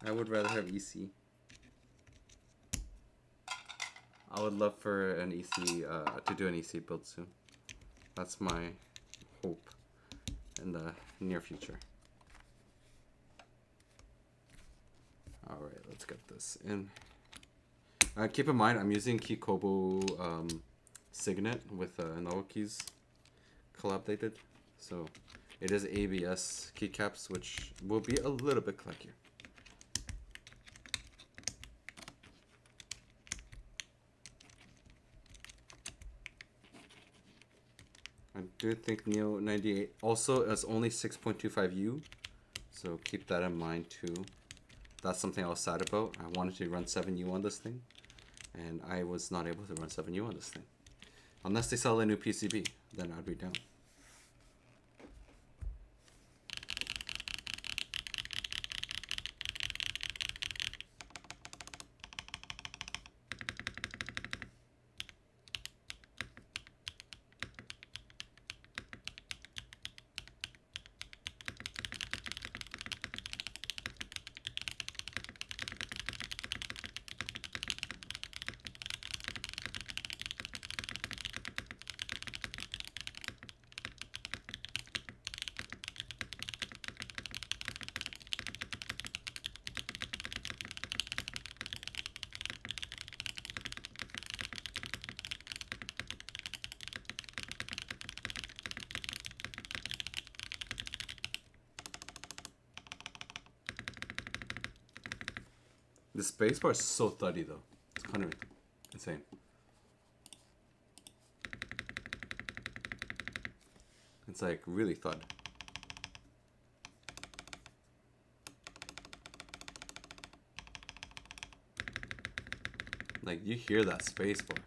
I would rather have EC. I would love for an EC, to do an EC build soon. That's my hope in the near future. Alright, let's get this in. Keep in mind, I'm using Kikobo Signet with Naoki's collab they did. So it is ABS keycaps, which will be a little bit clunkier. I do think Neo 98 also is only 6.25U, so keep that in mind too. That's something I was sad about. I wanted to run 7U on this thing, and I was not able to run 7U on this thing. Unless they sell a new PCB, then I'd be down. The spacebar is so thuddy though. It's kind of insane. It's like really thud. Like you hear that spacebar.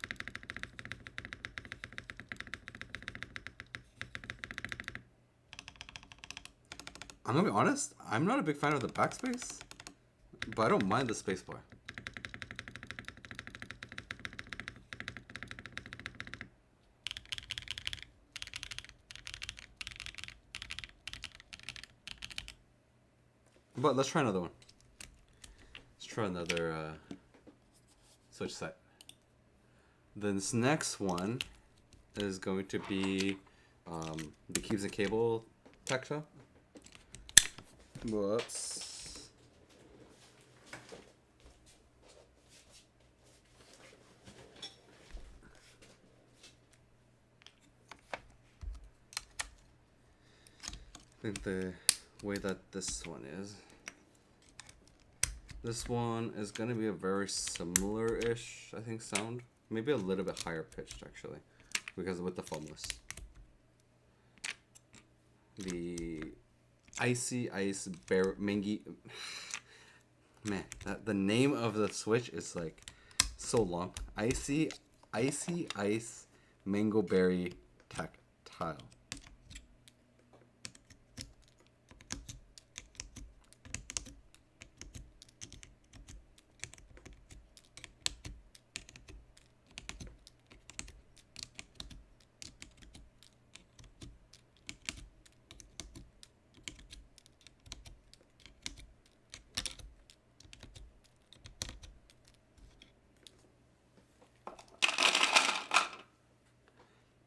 I'm gonna be honest, I'm not a big fan of the backspace, but I don't mind the spacebar. But let's try another one. Let's try another switch set. This next one is going to be the keys and cable tactile. Whoops. I think the way that this one is. This one is going to be a very similar-ish, I think, sound. Maybe a little bit higher pitched, actually, because with the foamless. The Icy Ice Bear Mangy. Man, the name of the switch is like so long. Icy Ice Mango Berry Tactile.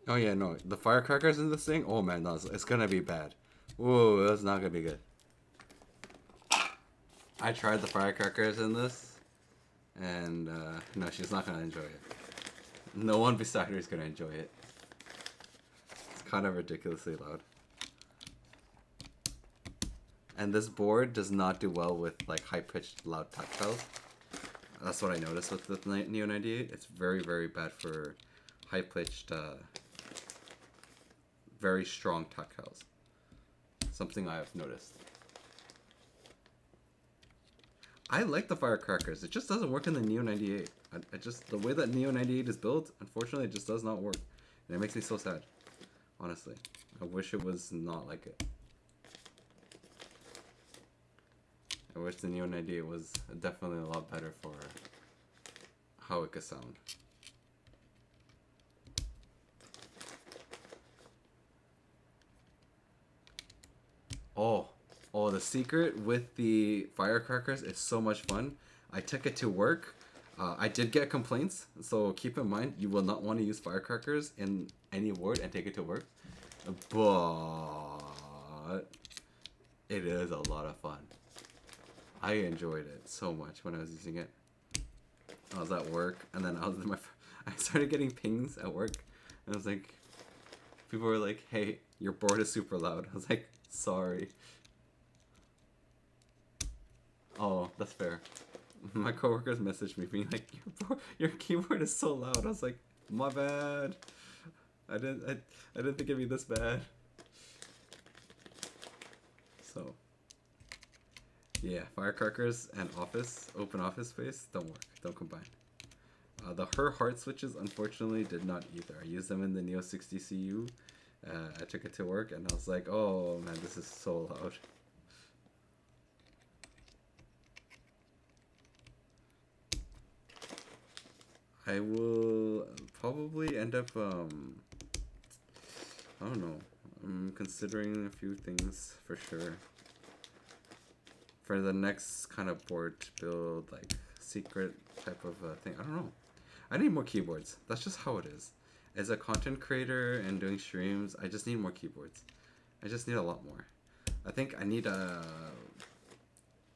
Oh yeah, no, the firecrackers in this thing. Oh man, no, it's gonna be bad. Whoa, that's not gonna be good. I tried the firecrackers in this, and no, she's not gonna enjoy it. No one beside her is gonna enjoy it. It's kind of ridiculously loud. And this board does not do well with like high-pitched, loud tactiles. That's what I noticed with the Neo 98. It's very, very bad for high-pitched, very strong tactiles. Something I have noticed. I like the firecrackers. It just doesn't work in the Neo 98. I just, the way that Neo 98 is built, unfortunately, it just does not work. And it makes me so sad. Honestly. I wish it was not like it. I wish the Neo 98 was definitely a lot better for how it could sound. Oh, the secret with the firecrackers is so much fun. I took it to work. I did get complaints, so keep in mind you will not want to use firecrackers in any award and take it to work. But it is a lot of fun. I enjoyed it so much when I was using it. I was at work, and then I started getting pings at work, and I was like, people were like, "Hey, your board is super loud." I was like, "Sorry." Oh, that's fair. My coworkers messaged me being like, your keyboard is so loud." I was like, "My bad. I didn't think it'd be this bad." So, yeah, firecrackers and open office space don't work. Don't combine. The her heart switches unfortunately did not either. I used them in the Neo 60 CU. I took it to work and I was like, "Oh man, this is so loud." I will probably end up, I don't know. I'm considering a few things for sure. For the next kind of board build, like secret type of thing. I don't know. I need more keyboards. That's just how it is. As a content creator and doing streams, I just need more keyboards. I just need a lot more. I think I need a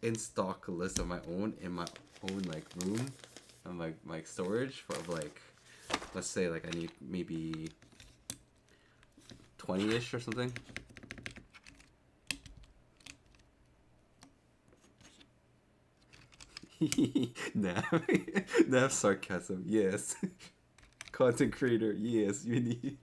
in stock list of my own in my own like room and my storage for like, let's say like I need maybe 20-ish or something. Nav sarcasm, yes. Content creator, yes, you need.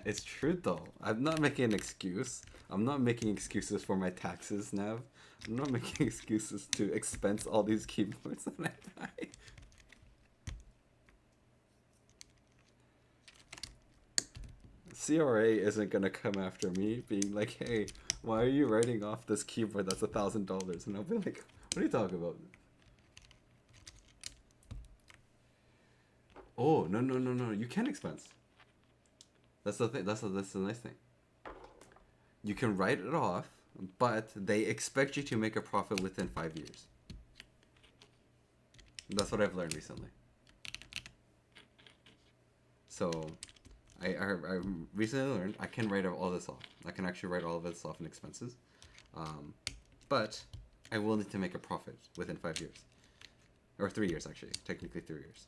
It's true though. I'm not making an excuse. I'm not making excuses for my taxes, Nav. I'm not making excuses to expense all these keyboards that I buy. CRA isn't gonna come after me being like, "Hey, why are you writing off this keyboard that's $1,000?" And I'll be like, "What are you talking about?" Oh, no, no, no, no. You can expense. That's the thing. That's the nice thing. You can write it off, but they expect you to make a profit within 5 years. That's what I've learned recently. So, I recently learned I can write all this off. I can actually write all of this off in expenses. But I will need to make a profit within 5 years. Or 3 years, actually. Technically 3 years.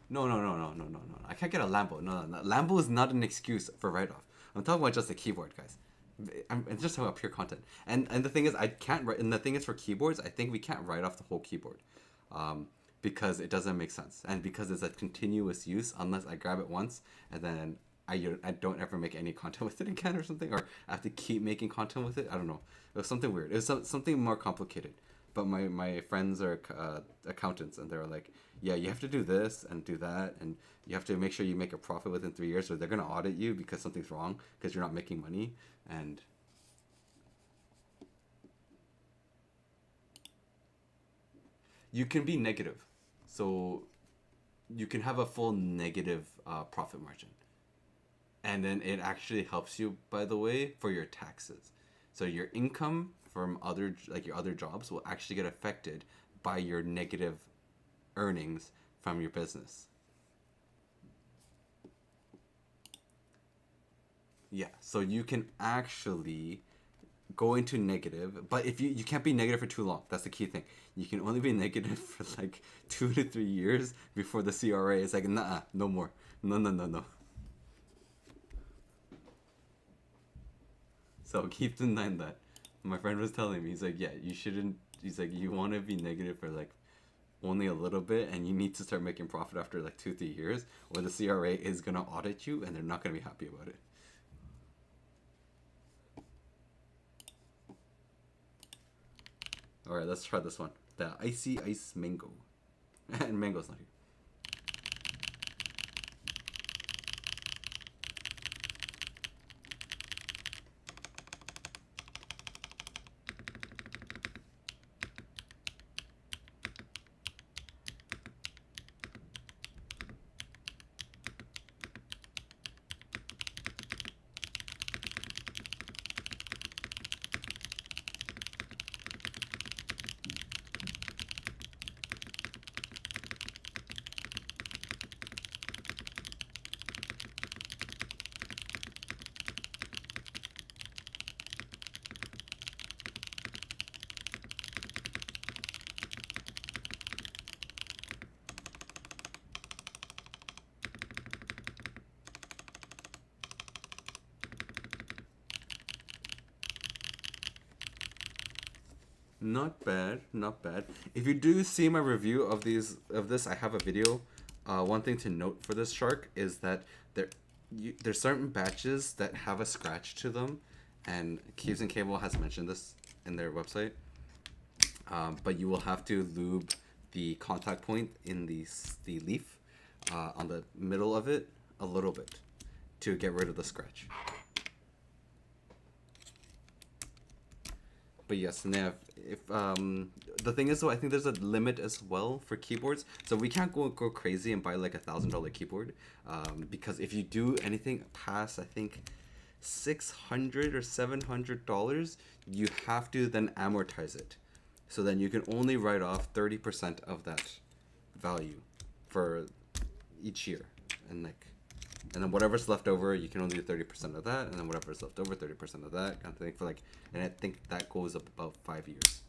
No, no, no, no, no, no, no. I can't get a Lambo. No, no, no. Lambo is not an excuse for write-off. I'm talking about just the keyboard, guys. It's just talking about pure content. And the thing is, I can't write. And the thing is, for keyboards, I think we can't write off the whole keyboard, because it doesn't make sense, and because it's a continuous use. Unless I grab it once and then I don't ever make any content with it again or something, or I have to keep making content with it. I don't know. It was something weird. It was something more complicated. But my friends are accountants, and they're like, "Yeah, you have to do this and do that, and you have to make sure you make a profit within 3 years, or they're gonna audit you because something's wrong because you're not making money." And you can be negative, so you can have a full negative profit margin, and then it actually helps you, by the way, for your taxes. So your income from other, like your other jobs, will actually get affected by your negative earnings from your business. Yeah, so you can actually go into negative, but if you can't be negative for too long. That's the key thing. You can only be negative for like 2 to 3 years before the CRA is like, "Nah, no more, no, no, no, no." So keep in mind that my friend was telling me, he's like, "Yeah, you shouldn't." He's like, "You want to be negative for like only a little bit, and you need to start making profit after like 2 3 years, or the CRA is gonna audit you, and they're not gonna be happy about it." All right, let's try this one. The icy ice mango, and mango's not here. Not bad, not bad. If you do see my review of this, I have a video. One thing to note for this shark is that there's certain batches that have a scratch to them, and Keeves and Cable has mentioned this in their website. But you will have to lube the contact point in the leaf on the middle of it a little bit to get rid of the scratch. But yes, Nav, if the thing is though, I think there's a limit as well for keyboards, so we can't go crazy and buy like $1,000 keyboard, because if you do anything past, I think, $600 or $700, you have to then amortize it. So then you can only write off 30% of that value for each year, and then whatever's left over, you can only do 30% of that, and then whatever's left over, 30% of that kind of thing for and I think that goes up about 5 years.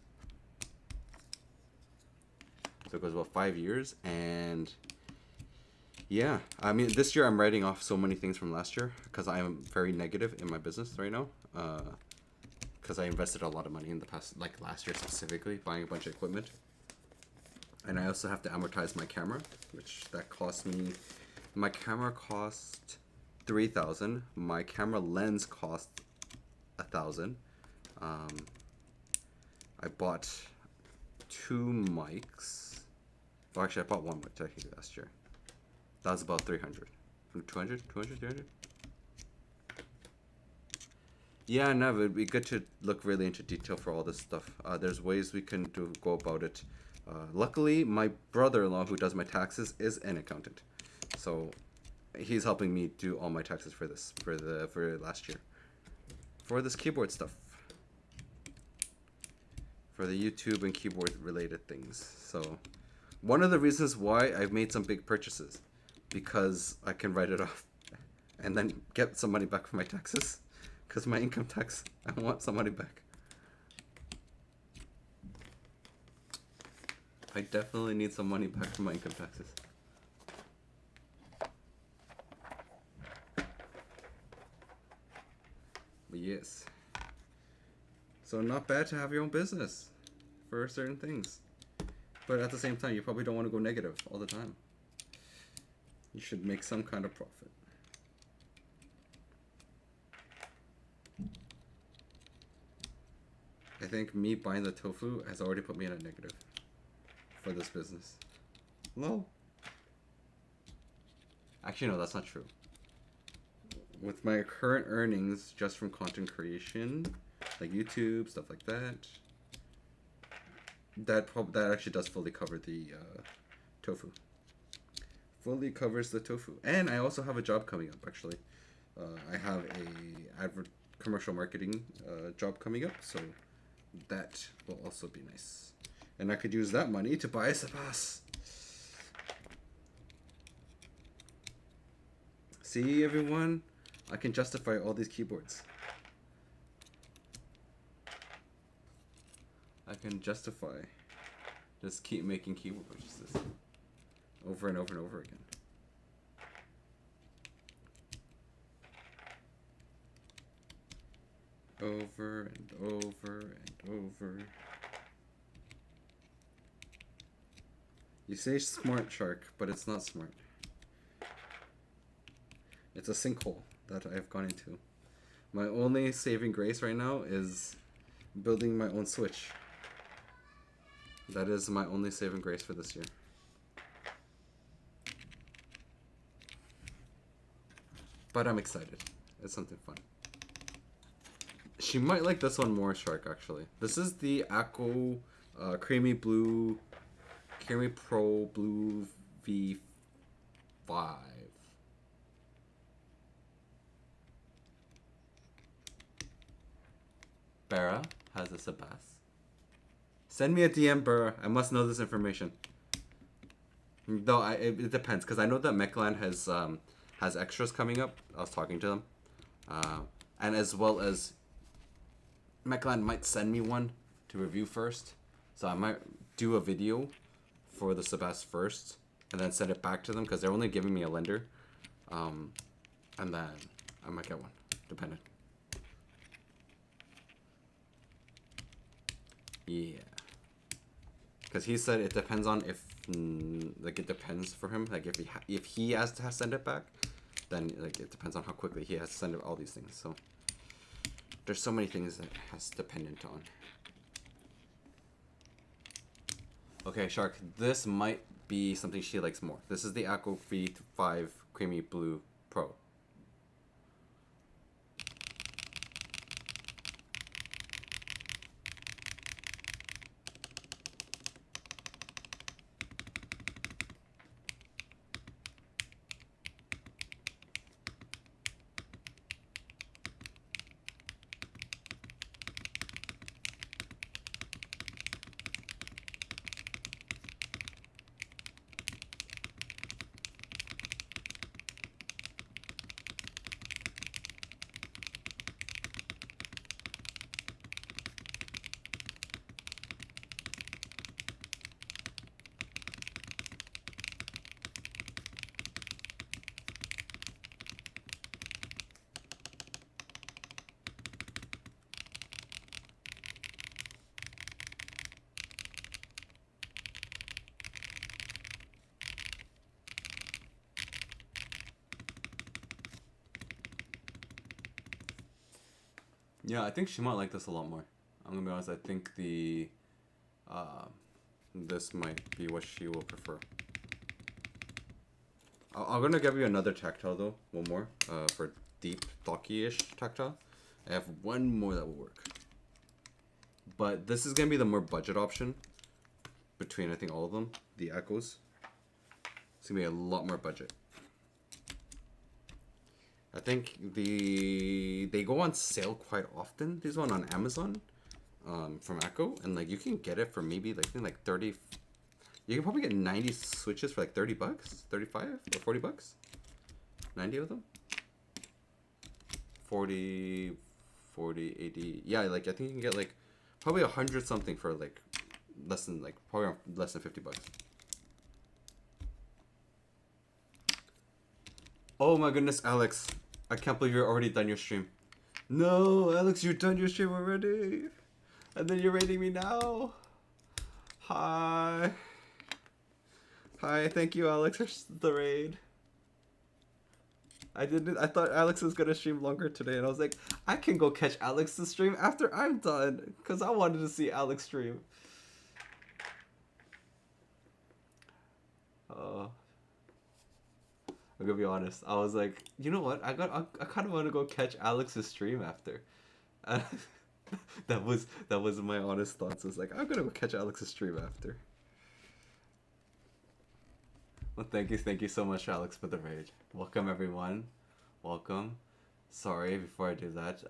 So it goes about 5 years, and yeah, I mean, this year I'm writing off so many things from last year because I am very negative in my business right now. Because I invested a lot of money in the past, like last year specifically, buying a bunch of equipment. And I also have to amortize my camera, which that cost me. My camera cost $3,000. My camera lens cost $1,000. I bought 2 mics. Well, actually, I bought 1 mic technically last year. That was about 300. 200, 300. Yeah, no, it would be good to look really into detail for all this stuff. There's ways we can go about it. Luckily, my brother-in-law, who does my taxes, is an accountant, so he's helping me do all my taxes for last year, for this keyboard stuff, for the YouTube and keyboard related things. So one of the reasons why I've made some big purchases, because I can write it off and then get some money back for my taxes. Because my income tax, I want some money back. I definitely need some money back from my income taxes. But yes. So not bad to have your own business for certain things. But at the same time, you probably don't want to go negative all the time. You should make some kind of profit. I think me buying the tofu has already put me in a negative for this business. Lol. Actually, no, that's not true. With my current earnings just from content creation, like YouTube, stuff like that, that actually does fully cover the tofu. Fully covers the tofu. And I also have a job coming up, actually. I have a commercial marketing job coming up, so that will also be nice. And I could use that money to buy a Sabas. See, everyone? I can justify all these keyboards. I can justify just keep making keyboard purchases over and over and over again. Over and over and over. You say smart, Shark, but it's not smart. It's a sinkhole that I've gone into. My only saving grace right now is building my own Switch. That is my only saving grace for this year. But I'm excited. It's something fun. She might like this one more, Shark, actually. This is the Acco Creamy Pro Blue V5. Barra has a Sabas. Send me a DM, Barra. I must know this information. Though it depends, because I know that Mechland has extras coming up. I was talking to them, and as well as Mechland might send me one to review first, so I might do a video for the Sabas first, and then send it back to them because they're only giving me a lender, and then I might get one, depending. Yeah. Because he said it depends on if, like, it depends for him. Like, if he has to send it back, then, like, it depends on how quickly he has to send it, all these things. So, there's so many things that has dependent on. Okay, Shark, this might be something she likes more. This is the Aqua V5 Creamy Blue Pro. Yeah, I think she might like this a lot more. I'm gonna be honest, I think this might be what she will prefer. I'm gonna give you another tactile though, one more, for deep, thocky-ish tactile. I have one more that will work. But this is gonna be the more budget option between, I think, all of them. The Echoes. It's gonna be a lot more budget. I think they go on sale quite often. These one on Amazon, from Echo, and like you can get it for maybe like I think like 30. You can probably get 90 switches for like 30 bucks, 35 or 40 bucks. 90 of them. 40, 80. Yeah, like I think you can get like probably 100 something for like less than probably less than 50 bucks. Oh my goodness, Alex. I can't believe you're already done your stream. No, Alex, you're done your stream already. And then you're raiding me now. Hi. Hi, thank you, Alex, for the raid. I thought Alex was gonna stream longer today, and I was like, I can go catch Alex's stream after I'm done, because I wanted to see Alex stream. I'm gonna be honest. I was like, you know what? I kind of want to go catch Alex's stream after. that was my honest thoughts. I was like, I'm gonna go catch Alex's stream after. Well, thank you so much, Alex, for the raid. Welcome, everyone. Welcome. Sorry, before I do that,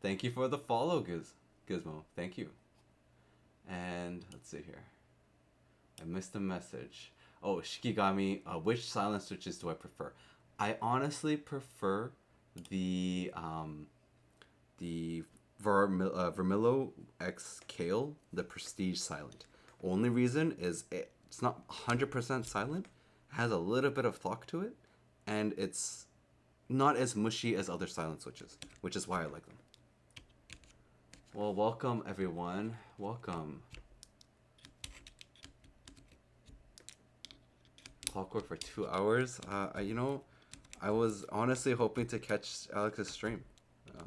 thank you for the follow, Gizmo. Thank you. And let's see here. I missed a message. Oh, Shikigami, which silent switches do I prefer? I honestly prefer the Vermillo X Kale, the Prestige Silent. Only reason is it's not 100% silent, it has a little bit of thought to it, and it's not as mushy as other silent switches, which is why I like them. Well, welcome everyone. Welcome. Clockwork for 2 hours. You know, I was honestly hoping to catch Alex's stream.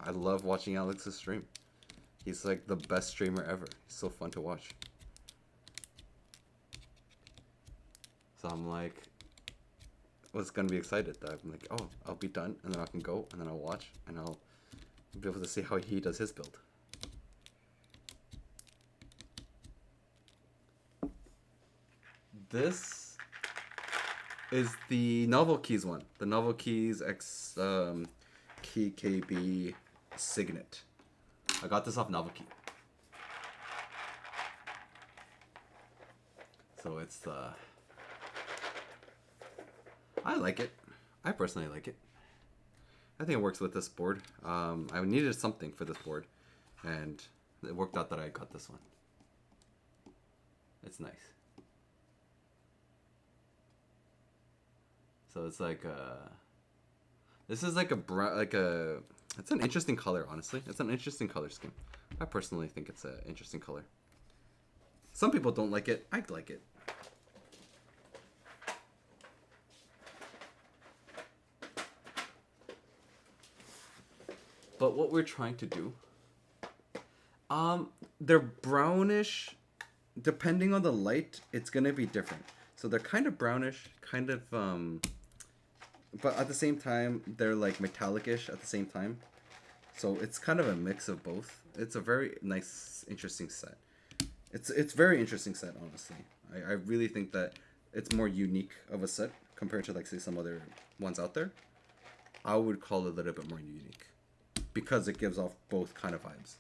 I love watching Alex's stream. He's like the best streamer ever. He's so fun to watch. So I'm like, was gonna be excited that I'm like, oh, I'll be done, and then I can go, and then I'll watch, and I'll be able to see how he does his build. This is the Novel Keys one. The Novel Keys X Key KB Signet. I got this off Novel Key. So it's the... I like it. I personally like it. I think it works with this board. I needed something for this board, and it worked out that I got this one. It's nice. So it's like This is like a brown, like a. It's an interesting color, honestly. It's an interesting color scheme. I personally think it's an interesting color. Some people don't like it. I like it. But what we're trying to do, they're brownish. Depending on the light, it's gonna be different. So they're kind of brownish, kind of but at the same time, they're like metallic-ish at the same time. So it's kind of a mix of both. It's a very nice, interesting set. It's very interesting set, honestly. I really think that it's more unique of a set compared to like say some other ones out there. I would call it a little bit more unique because it gives off both kind of vibes.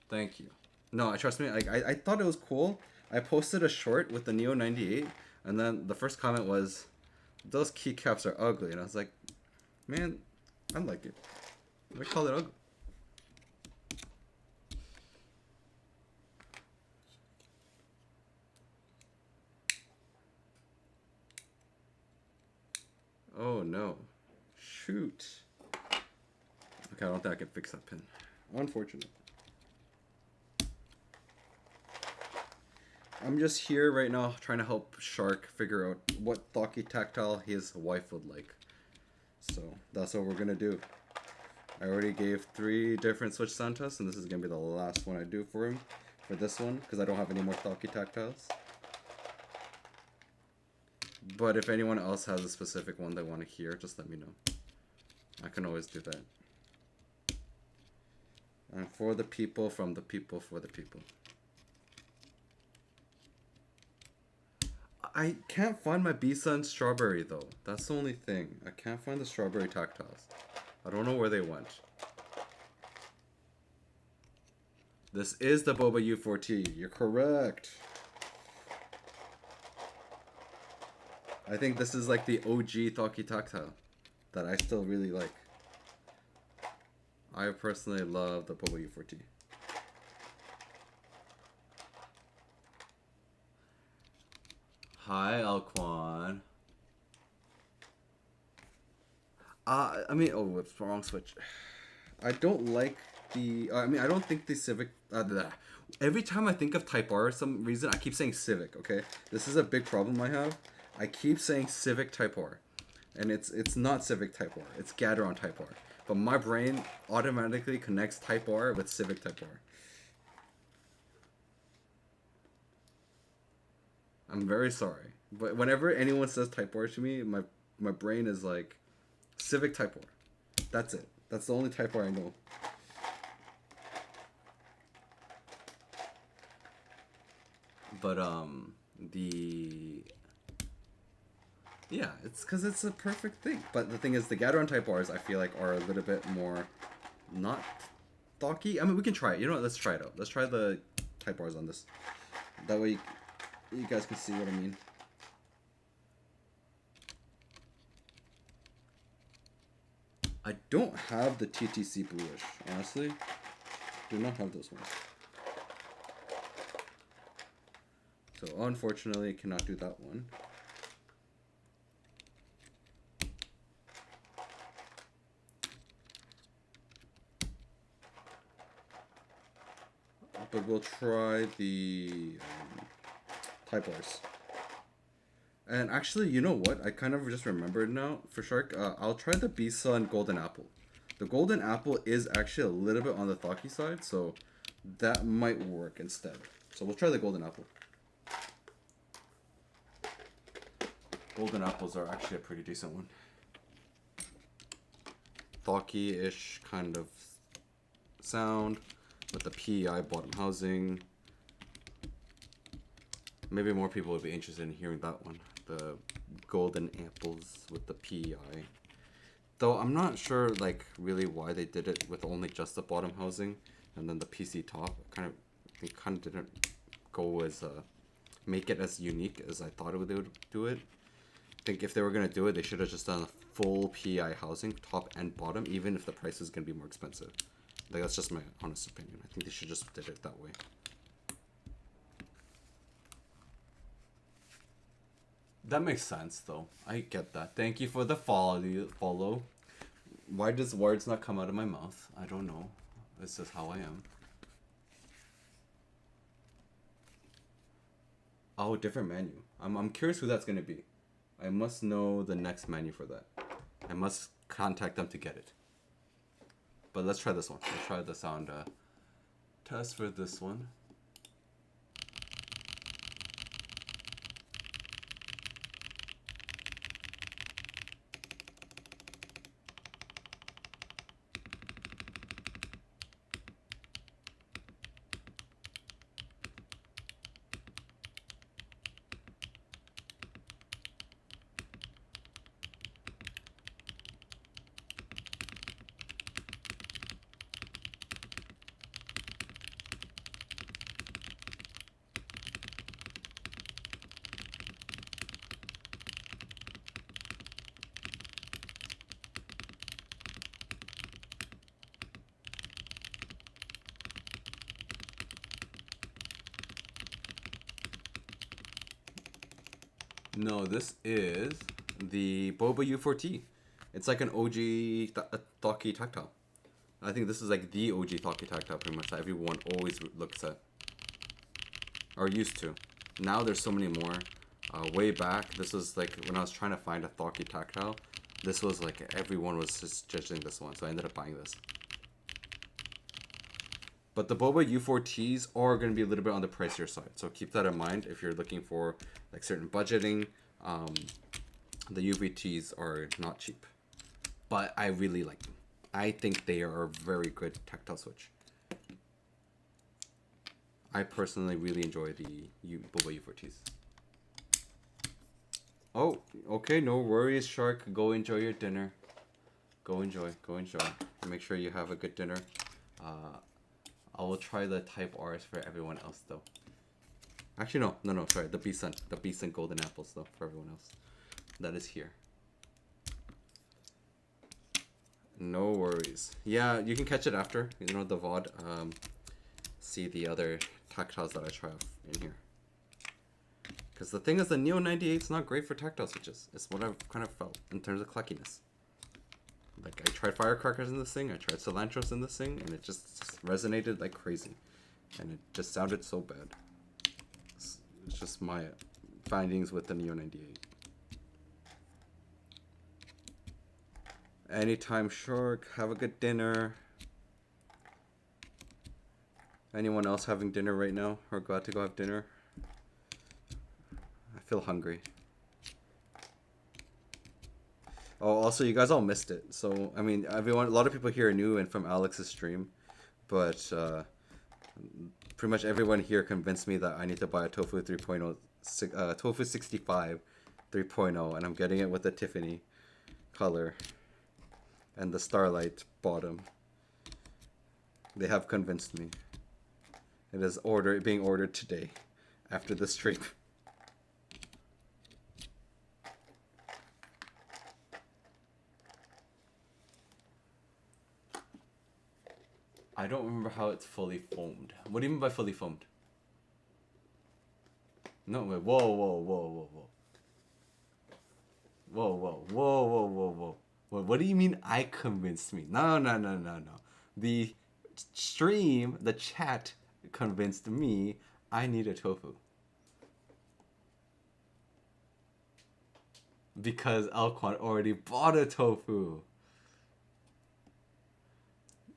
Thank you. No, trust me. I thought it was cool. I posted a short with the Neo 98, and then the first comment was, "Those keycaps are ugly," and I was like, "Man, I like it. I call it ugly." Oh no! Shoot. Okay, I don't think I can fix that pin. Unfortunate. I'm just here right now trying to help Shark figure out what Thocky Tactile his wife would like. So that's what we're gonna do. I already gave 3 different Switch sound tests, and this is gonna be the last one I do for him for this one because I don't have any more Thocky Tactiles. But if anyone else has a specific one they want to hear, just let me know. I can always do that. And for the people, from the people, for the people. I can't find my B-Sun Strawberry though. That's the only thing. I can't find the Strawberry Tactiles. I don't know where they went. This is the Boba U4T. You're correct. I think this is like the OG Thocky Tactile that I still really like. I personally love the Boba U4T. Hi, Alquan. I mean, oh, it's the wrong switch. I don't like the. I mean, I don't think the Civic. Every time I think of Type R, for some reason, I keep saying Civic. Okay, this is a big problem I have. I keep saying Civic Type R, and it's not Civic Type R. It's Gateron Type R. But my brain automatically connects Type R with Civic Type R. I'm very sorry, but whenever anyone says Type R to me, my brain is like Civic Type R. That's it. That's the only Type R I know. But yeah, it's because it's a perfect thing. But the thing is, the Gateron Type Rs I feel like are a little bit more not thocky. I mean, we can try it. You know what? Let's try it out. Let's try the Type Rs on this. That way you guys can see what I mean. I don't have the TTC bluish, honestly. Do not have those ones. So unfortunately, I cannot do that one. But we'll try the Type Rs. And actually, you know what? I kind of just remembered now for Shark. I'll try the B-Sun Golden Apple. The Golden Apple is actually a little bit on the thocky side, so that might work instead. So we'll try the Golden Apple. Golden Apples are actually a pretty decent one. Thocky-ish kind of sound with the PEI bottom housing. Maybe more people would be interested in hearing that one. The Golden Apples with the PEI. Though I'm not sure like really why they did it with only just the bottom housing and then the PC top. They kind of didn't go as make it as unique as I thought they would do it. I think if they were gonna do it, they should have just done a full PEI housing, top and bottom, even if the price is gonna be more expensive. Like that's just my honest opinion. I think they should just did it that way. That makes sense, though. I get that. Thank you for the follow. Why does words not come out of my mouth? I don't know. This is how I am. Oh, different menu. I'm curious who that's gonna be. I must know the next menu for that. I must contact them to get it. But let's try this one. Let's try the sound test for this one. No, this is the Boba U4T. It's like an OG Thocky tactile. I think this is like the OG Thocky tactile pretty much that everyone always looks at. Or used to. Now there's so many more. Way back, this was like when I was trying to find a Thocky tactile. This was like everyone was just judging this one, so I ended up buying this. But the Boba U4Ts are going to be a little bit on the pricier side. So keep that in mind if you're looking for like certain budgeting. The UVTs are not cheap. But I really like them. I think they are a very good tactile switch. I personally really enjoy the Boba U4Ts. Oh, okay, no worries, Shark. Go enjoy your dinner. Go enjoy. Make sure you have a good dinner. I will try the Type R's for everyone else, though. Actually, no, sorry. The B-Sun Golden Apples, though, for everyone else. That is here. No worries. Yeah, you can catch it after, you know, the VOD. See the other tactiles that I try in here. Because the thing is, the Neo 98 is not great for tactile switches. It's what I've kind of felt in terms of cluckiness. Like, I tried firecrackers in this thing, I tried cilantros in this thing, and it just resonated like crazy. And it just sounded so bad. It's just my findings with the Neo 98. Anytime, Shark. Have a good dinner. Anyone else having dinner right now? Or glad to go have dinner? I feel hungry. Oh, also, you guys all missed it. So, I mean, everyone, a lot of people here are new and from Alex's stream. But, pretty much everyone here convinced me that I need to buy a Tofu 3.0, Tofu 65 3.0. And I'm getting it with the Tiffany color. And the Starlight bottom. They have convinced me. It is being ordered today. After the stream. I don't remember how it's fully foamed. What do you mean by fully foamed? No, wait, whoa. What do you mean I convinced me? No. The stream, the chat convinced me I need a tofu. Because Alquan already bought a tofu.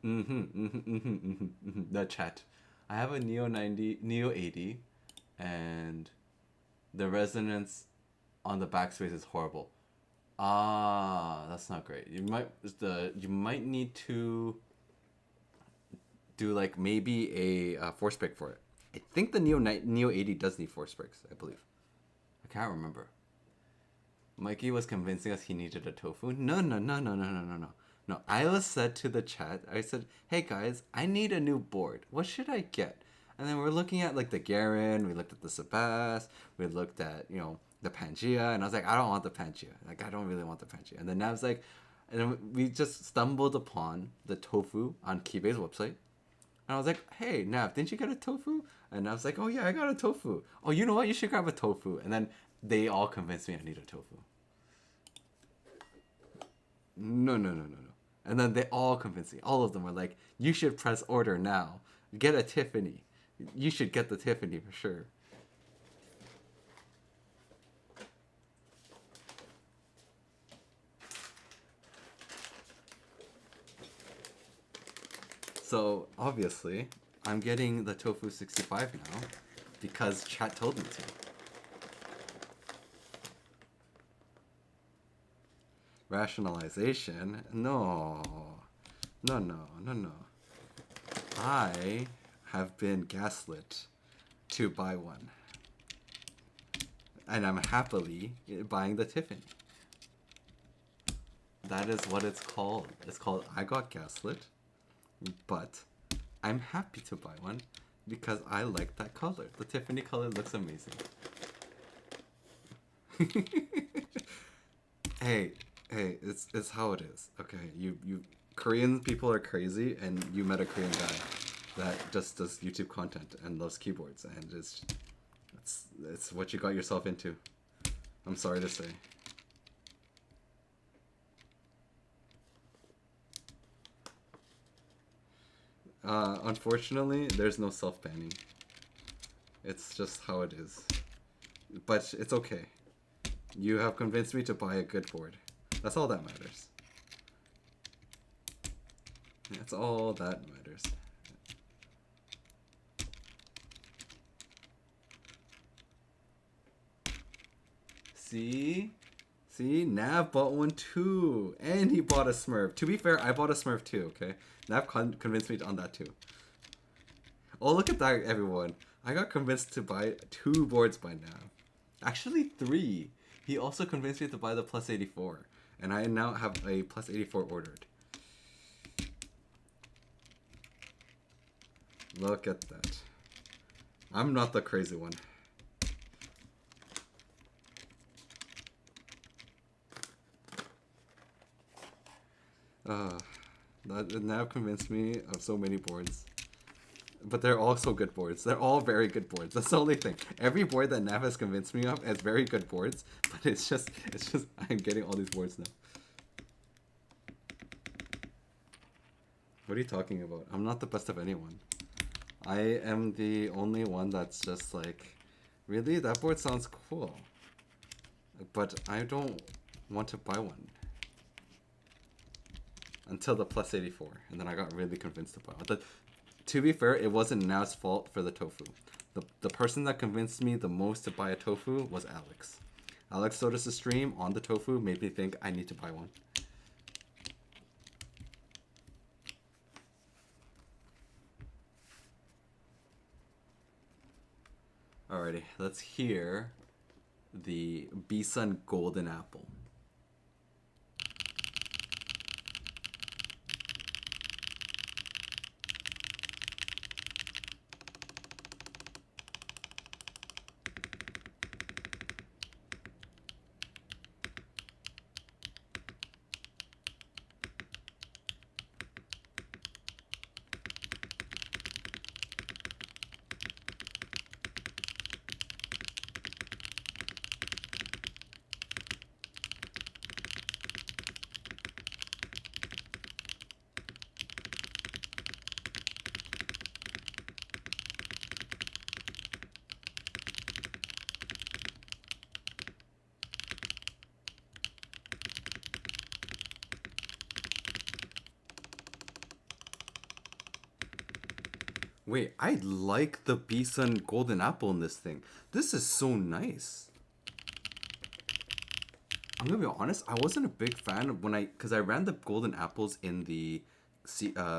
The chat. I have a Neo 80, and the resonance on the backspace is horrible. That's not great. You might need to do like maybe a force break for it. I think the Neo 80 does need force breaks, I believe. I can't remember. Mikey was convincing us he needed a tofu. No. No, I said to the chat, I said, hey guys, I need a new board. What should I get? And then we're looking at like the Garen, we looked at the Sebas, we looked at, you know, the Pangea, and I was like, I don't want the Pangea. Like, I don't really want the Pangea. And then Nav's like, and then we just stumbled upon the tofu on Kibei's website. And I was like, hey, Nav, didn't you get a tofu? And I was like, oh yeah, I got a tofu. Oh, you know what? You should grab a tofu. And then They all convinced me I need a tofu. No, no, no, no, no. And then they all convinced me. All of them were like, you should press order now. Get a Tiffany. You should get the Tiffany for sure. So, obviously, I'm getting the tofu 65 now because chat told me to. Rationalization? No. No, no, no, no. I have been gaslit to buy one. And I'm happily buying the Tiffany. That is what it's called. It's called I got gaslit, but I'm happy to buy one because I like that color. The Tiffany color looks amazing. Hey, it's how it is. Okay, you Korean people are crazy, and you met a Korean guy that just does YouTube content and loves keyboards, and it's what you got yourself into. I'm sorry to say. Unfortunately, there's no self-banning. It's just how it is. But it's okay. You have convinced me to buy a good board. That's all that matters. That's all that matters. See? See? Nav bought one too. And he bought a Smurf. To be fair, I bought a Smurf too, okay? Nav convinced me on that too. Oh, look at that, everyone. I got convinced to buy 2 boards by Nav. Actually, 3. He also convinced me to buy the Plus 84. And I now have a Plus 84 ordered. Look at that. I'm not the crazy one. That now convinced me of so many boards. But they're all so good boards. They're all very good boards. That's the only thing. Every board that Nav has convinced me of has very good boards, but it's just I'm getting all these boards now. What are you talking about? I'm not the best of anyone. I am the only one that's just like, really? That board sounds cool. But I don't want to buy one. Until the Plus 84. And then I got really convinced to buy one. To be fair, it wasn't Nav's fault for the tofu. The person that convinced me the most to buy a tofu was Alex. Alex noticed the stream on the tofu, made me think I need to buy one. Alrighty, let's hear the Bison Golden Apple. Wait, I like the Bison Golden Apple in this thing. This is so nice. I'm gonna be honest, I wasn't a big fan because I ran the Golden Apples in the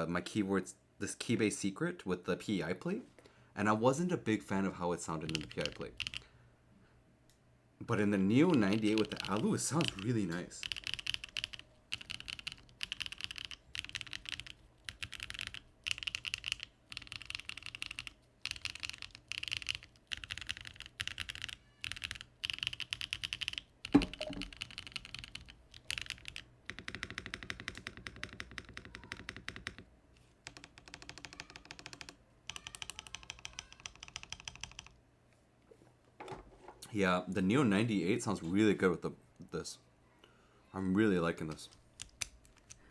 my keywords, this Keybase secret with the PEI plate, and I wasn't a big fan of how it sounded in the PEI plate. But in the Neo 98 with the Alu, it sounds really nice. Yeah, the Neo 98 sounds really good with this. I'm really liking this.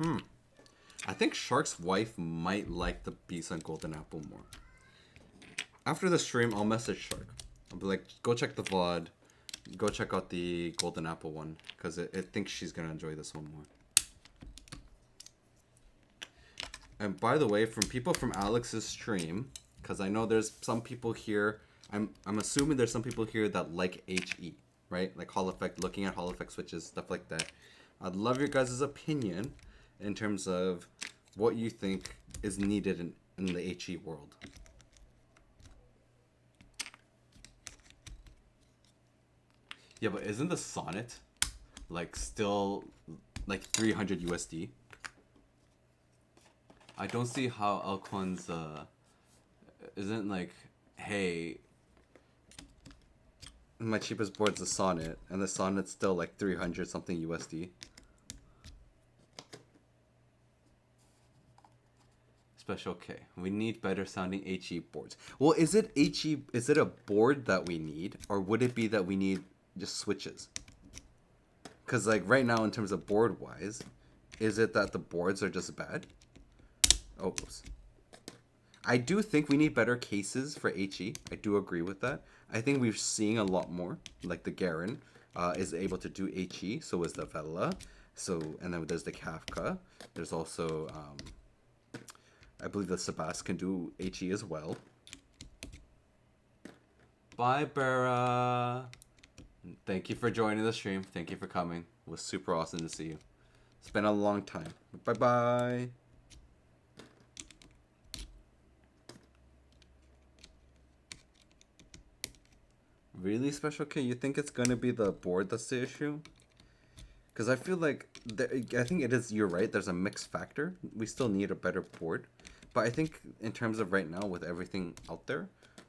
I think Shark's wife might like the Beast and Golden Apple more. After the stream, I'll message Shark. I'll be like, go check the VOD. Go check out the Golden Apple one. Because it thinks she's going to enjoy this one more. And by the way, from people from Alex's stream, because I know there's some people here, I'm assuming there's some people here that like HE, right? Like Hall Effect, looking at Hall Effect switches, stuff like that. I'd love your guys' opinion in terms of what you think is needed in the HE world. Yeah, but isn't the Sonnet like still like 300 USD? I don't see how Alcon's isn't like, hey, my cheapest board's a Sonnet, and the Sonnet's still like 300 something USD. Special K. We need better sounding HE boards. Well, is it HE? Is it a board that we need, or would it be that we need just switches? Because like right now, in terms of board wise, is it that the boards are just bad? Oh, oops. I do think we need better cases for HE. I do agree with that. I think we're seeing a lot more. Like the Garen is able to do HE. So is the Vela. So and then there's the Kafka. There's also I believe the Sebas can do HE as well. Bye, Bera. Thank you for joining the stream. Thank you for coming. It was super awesome to see you. It's been a long time. Bye-bye. Really, Special K? You think it's going to be the board that's the issue? Because I feel like, I think it is, you're right, there's a mixed factor. We still need a better board. But I think in terms of right now, with everything out there,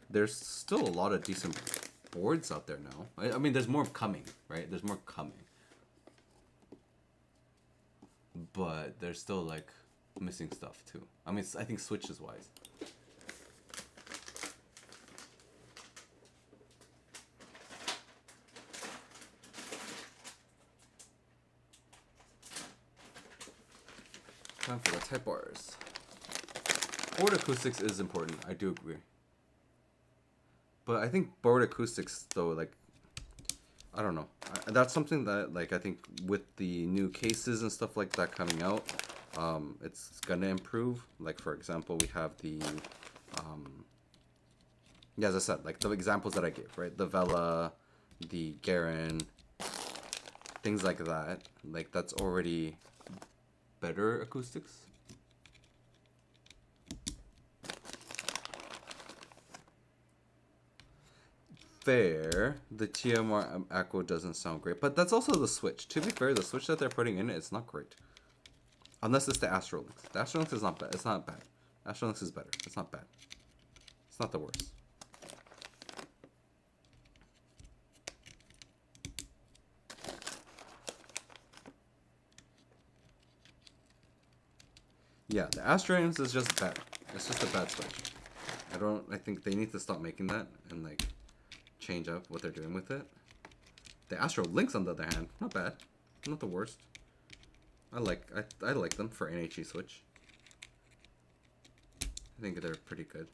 there's still a lot of decent boards out there now. I mean, there's more coming, right? There's more coming. But there's still, like, missing stuff, too. I mean, I think switches wise. Time for the type bars. Board acoustics is important. I do agree. But I think board acoustics, though, like, I don't know. That's something that, like, I think with the new cases and stuff like that coming out, it's gonna improve. Like, for example, we have the, yeah, as I said, like the examples that I gave, right? The Vela, the Garen, things like that. Like, that's already better acoustics. Fair. The TMR echo doesn't sound great, but that's also the switch. To be fair, the switch that they're putting in it's not great. Unless it's the Astrolinks. The Astrolinks is not bad. It's not bad. Astrolinks is better. It's not bad. It's not the worst. Yeah, the Astrolinks is just bad. It's just a bad switch. I think they need to stop making that and like change up what they're doing with it. The Astro Links, on the other hand, not bad, not the worst. I like them for NHE switch. I think they're pretty good.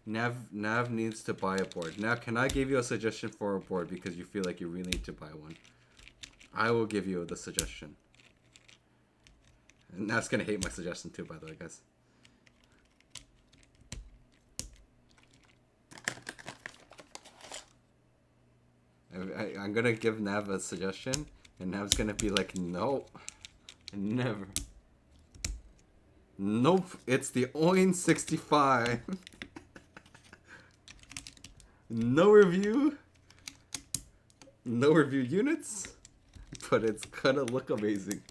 Nav needs to buy a board. Now, can I give you a suggestion for a board because you feel like you really need to buy one? I will give you the suggestion. And Nav's gonna hate my suggestion too, by the way, guys. I'm gonna give Nav a suggestion, and Nav's gonna be like, no, never. Nope, it's the Oin 65. No review units, but it's gonna look amazing.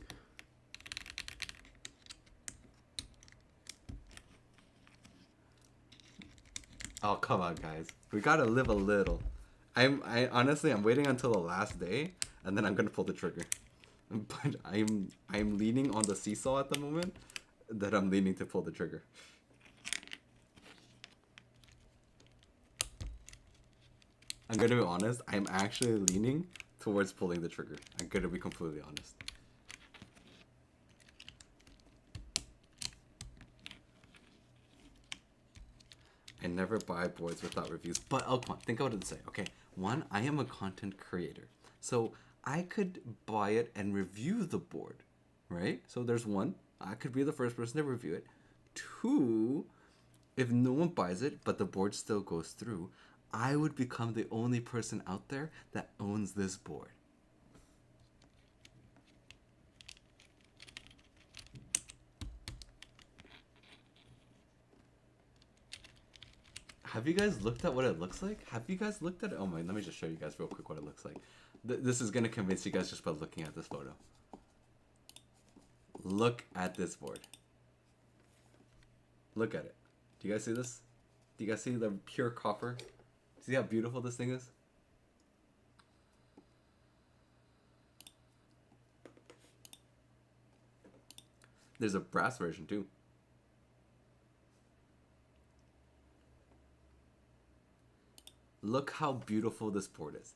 Oh, come on, guys. We gotta live a little. I honestly, I'm waiting until the last day, and then I'm gonna pull the trigger. But I'm leaning on the seesaw at the moment. that I'm leaning to pull the trigger. I'm gonna be honest, I'm actually leaning towards pulling the trigger. I'm gonna be completely honest. I never buy boards without reviews. But Elquan, think about it this way. Okay, one, I am a content creator. So I could buy it and review the board, right? So there's one, I could be the first person to review it. Two, if no one buys it, but the board still goes through, I would become the only person out there that owns this board. Have you guys looked at what it looks like? Have you guys looked at it? Oh my, let me just show you guys real quick what it looks like. This is going to convince you guys just by looking at this photo. Look at this board. Look at it. Do you guys see this? Do you guys see the pure copper? See how beautiful this thing is? There's a brass version too. Look how beautiful this board is.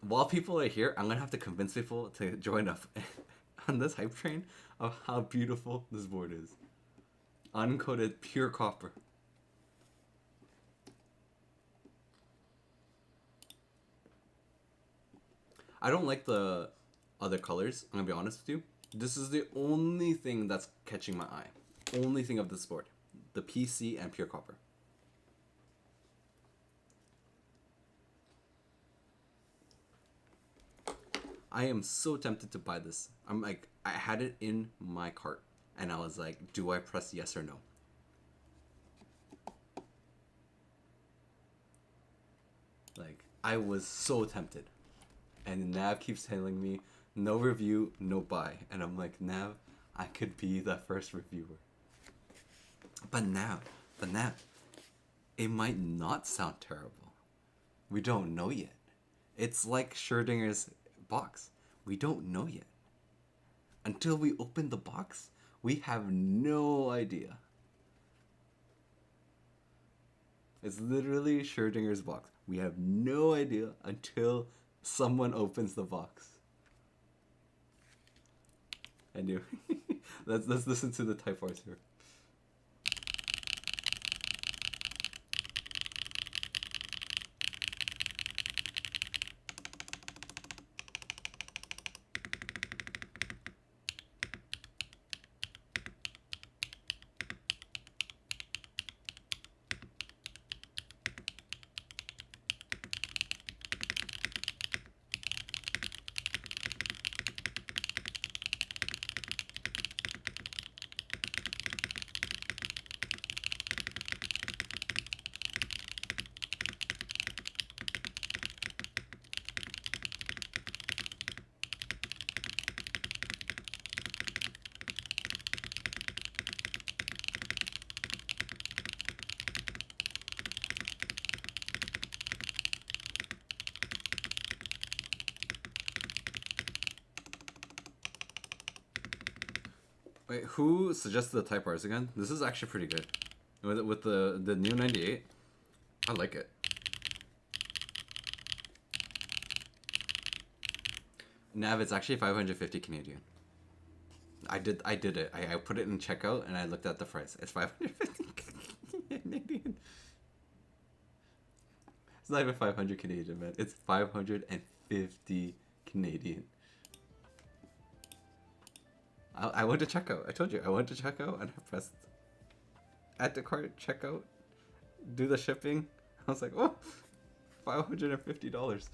While people are here, I'm gonna have to convince people to join up on this hype train of how beautiful this board is. Uncoated pure copper. I don't like the other colors, I'm gonna be honest with you. This is the only thing that's catching my eye. Only thing of this board. The PC and pure copper. I am so tempted to buy this. I'm like, I had it in my cart and I was like, do I press yes or no? Like, I was so tempted. And Nav keeps telling me, no review, no buy. And I'm like, Nav, I could be the first reviewer. But Nav, it might not sound terrible. We don't know yet. It's like Schrodinger's box. We don't know yet. Until we open the box, we have no idea. It's literally Schrodinger's box. We have no idea until someone opens the box. Anyway, let's listen to the Type R's here. Wait, who suggested the Type R's again? This is actually pretty good. With the new 98, I like it. Nav, it's actually 550 Canadian. I did it. I put it in checkout and I looked at the price. It's 550 Canadian. It's not even 500 Canadian, man. It's 550 Canadian. I went to checkout. I told you, I went to checkout and I pressed add to cart, checkout, do the shipping. I was like, oh, $550.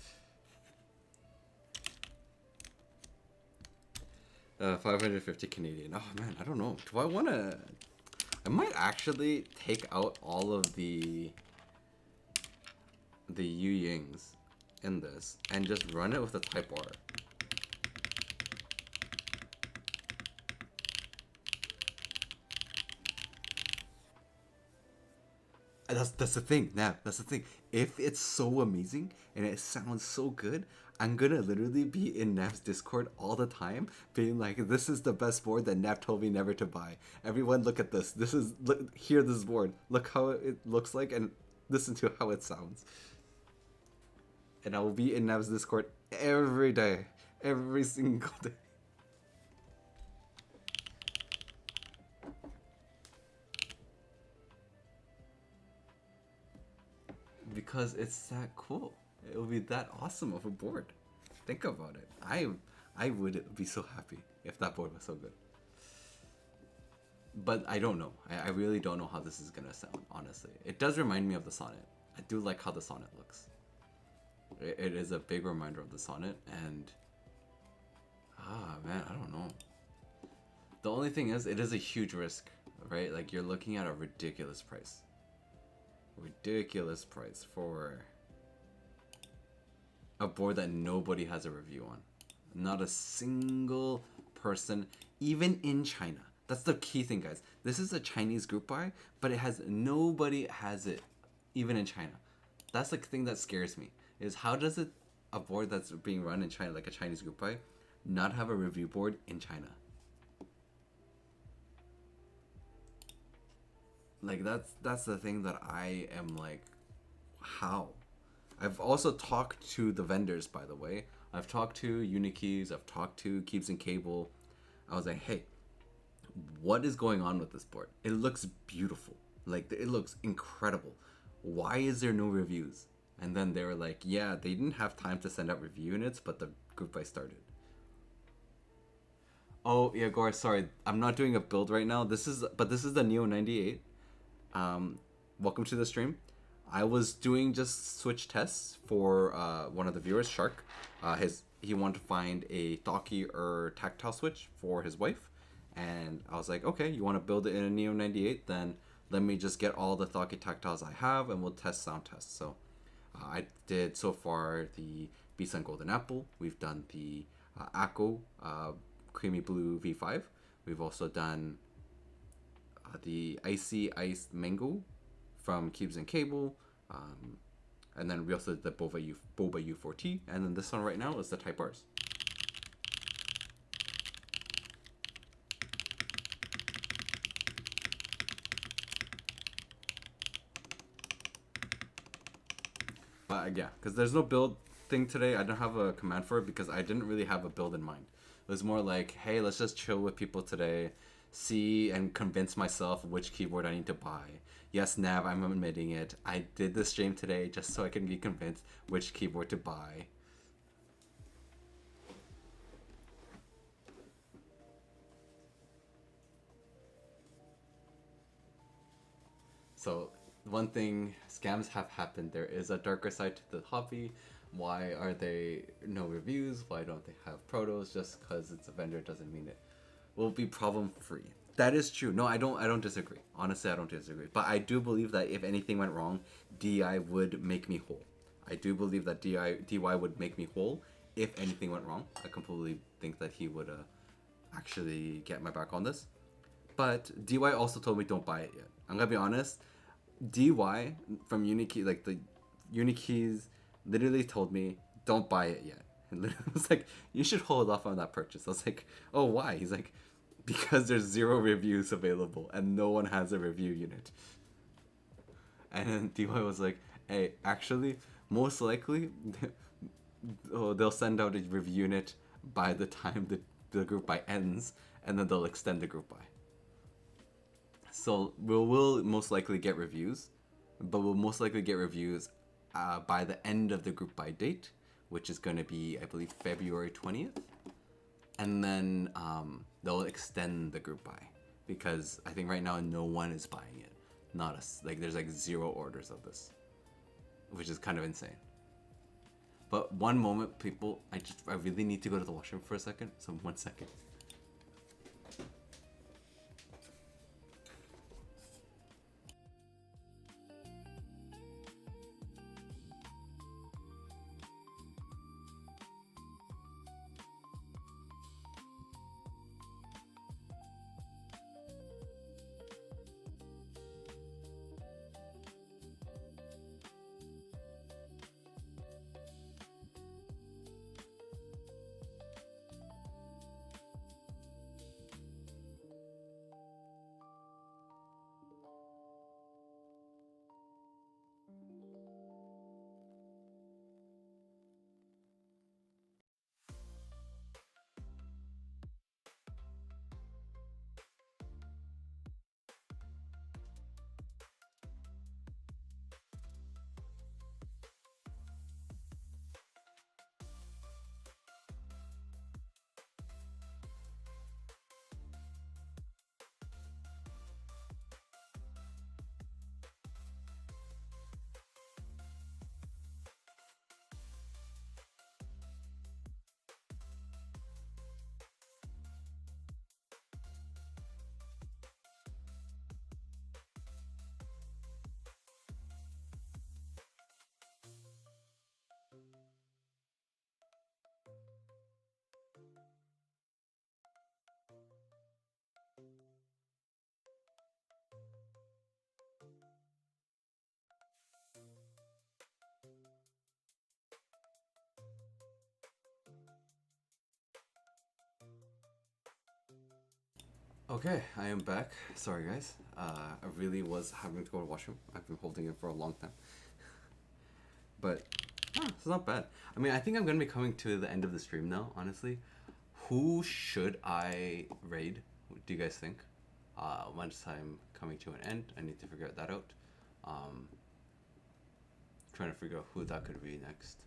550 Canadian. Oh man, I don't know. Do I want to? I might actually take out all of the Yu Yings in this and just run it with a Type R. That's the thing. Now that's the thing. If it's so amazing and it sounds so good, I'm gonna literally be in Nav's Discord all the time, being like, "This is the best board that Nav told me never to buy. Everyone, look at this. Hear this board. Look how it looks like, and listen to how it sounds." And I will be in Nav's Discord every day, every single day. Because it's that cool. It will be that awesome of a board. Think about it. I would be so happy if that board was so good. But I don't know. I really don't know how this is gonna sound, honestly. It does remind me of the Sonnet. I do like how the Sonnet looks. It is a big reminder of the Sonnet, and man, I don't know. The only thing is, it is a huge risk, right? Like, you're looking at a ridiculous price. Ridiculous price for a board that nobody has a review on. Not a single person, even in China. That's the key thing, guys. This is a Chinese group buy, but nobody has it, even in China. That's the thing that scares me, is how does a board that's being run in China, like a Chinese group buy, not have a review board in China? Like, that's the thing that I am like, how? I've also talked to the vendors, by the way. I've talked to Unikeys, I've talked to Keeps and Cable. I was like, hey, what is going on with this board? It looks beautiful. Like, it looks incredible. Why is there no reviews? And then they were like, yeah, they didn't have time to send out review units, but the group buy started. Oh, yeah, Gore, sorry. I'm not doing a build right now. This is the Neo 98. Welcome to the stream. I was doing just switch tests for one of the viewers, Shark. He wanted to find a Thoki or tactile switch for his wife, and I was like, okay, you want to build it in a Neo 98? Then let me just get all the Thoki tactiles I have, and we'll test sound tests. So I did so far the Beast and Golden Apple. We've done the Akko Creamy Blue V5. We've also done the Icy Iced Mango from Cubes and Cable. And then we also did the Boba U4T. And then this one right now is the Type R's. Yeah, because there's no build thing today. I don't have a command for it because I didn't really have a build in mind. It was more like, hey, let's just chill with people today, see and convince myself which keyboard I need to buy. Yes, Nav, I'm admitting it. I did the stream today just so I can be convinced which keyboard to buy. So, one thing, scams have happened. There is a darker side to the hobby. Why are they no reviews? Why don't they have protos? Just because it's a vendor doesn't mean it will be problem free. That is true. No, I don't disagree. Honestly, I don't disagree. But I do believe that if anything went wrong, DI would make me whole. I do believe that DY would make me whole if anything went wrong. I completely think that he would actually get my back on this. But DY also told me don't buy it yet. I'm gonna be honest. DY from Unikey, like the Unikeys, literally told me don't buy it yet. And literally was like, you should hold off on that purchase. I was like, oh, why? He's like, because there's 0 reviews available and no one has a review unit. And then DY was like, hey, actually, most likely, they'll send out a review unit by the time the group buy ends, and then they'll extend the group buy. So we'll most likely get reviews, but we'll most likely get reviews by the end of the group buy date, which is going to be, I believe, February 20th. And then they'll extend the group buy because I think right now no one is buying it. Not us. Like, there's like 0 orders of this, which is kind of insane. But one moment, people, I really need to go to the washroom for a second. So 1 second. Okay, I am back. Sorry, guys. I really was having to go to the washroom. I've been holding it for a long time. But, it's not bad. I mean, I think I'm going to be coming to the end of the stream now, honestly. Who should I raid? What do you guys think? Once I'm coming to an end, I need to figure that out. Trying to figure out who that could be next.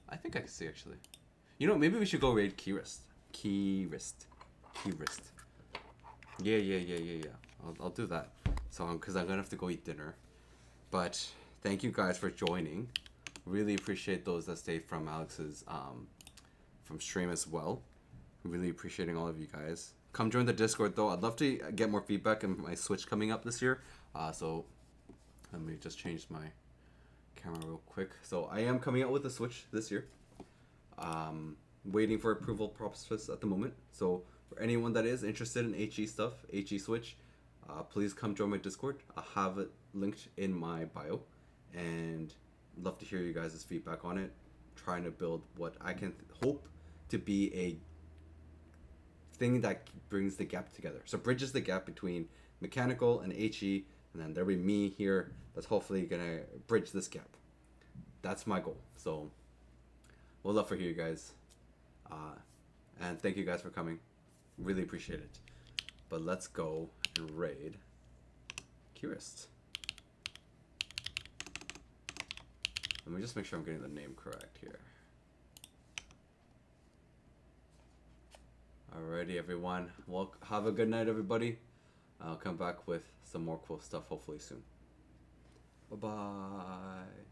I think I can see, actually. You know, maybe we should go raid Keyrist. Keyrist. Yeah. I'll do that. So, because I'm gonna have to go eat dinner. But thank you guys for joining. Really appreciate those that stayed from Alex's from stream as well. Really appreciating all of you guys. Come join the Discord though. I'd love to get more feedback on my Switch coming up this year. So let me just change my camera real quick. So I am coming out with a Switch this year. Waiting for approval process at the moment. So for anyone that is interested in HE stuff, HE Switch, please come join my Discord. I have it linked in my bio, and love to hear you guys' feedback on it. Trying to build what I can hope to be a thing that brings the gap together. So bridges the gap between mechanical and HE, and then there'll be me here that's hopefully gonna bridge this gap. That's my goal. So we'll love to hear you guys. And thank you guys for coming. Really appreciate it. But let's go and raid Keyrist. Let me just make sure I'm getting the name correct here. Alrighty, everyone. Well, have a good night, everybody. I'll come back with some more cool stuff hopefully soon. Bye-bye.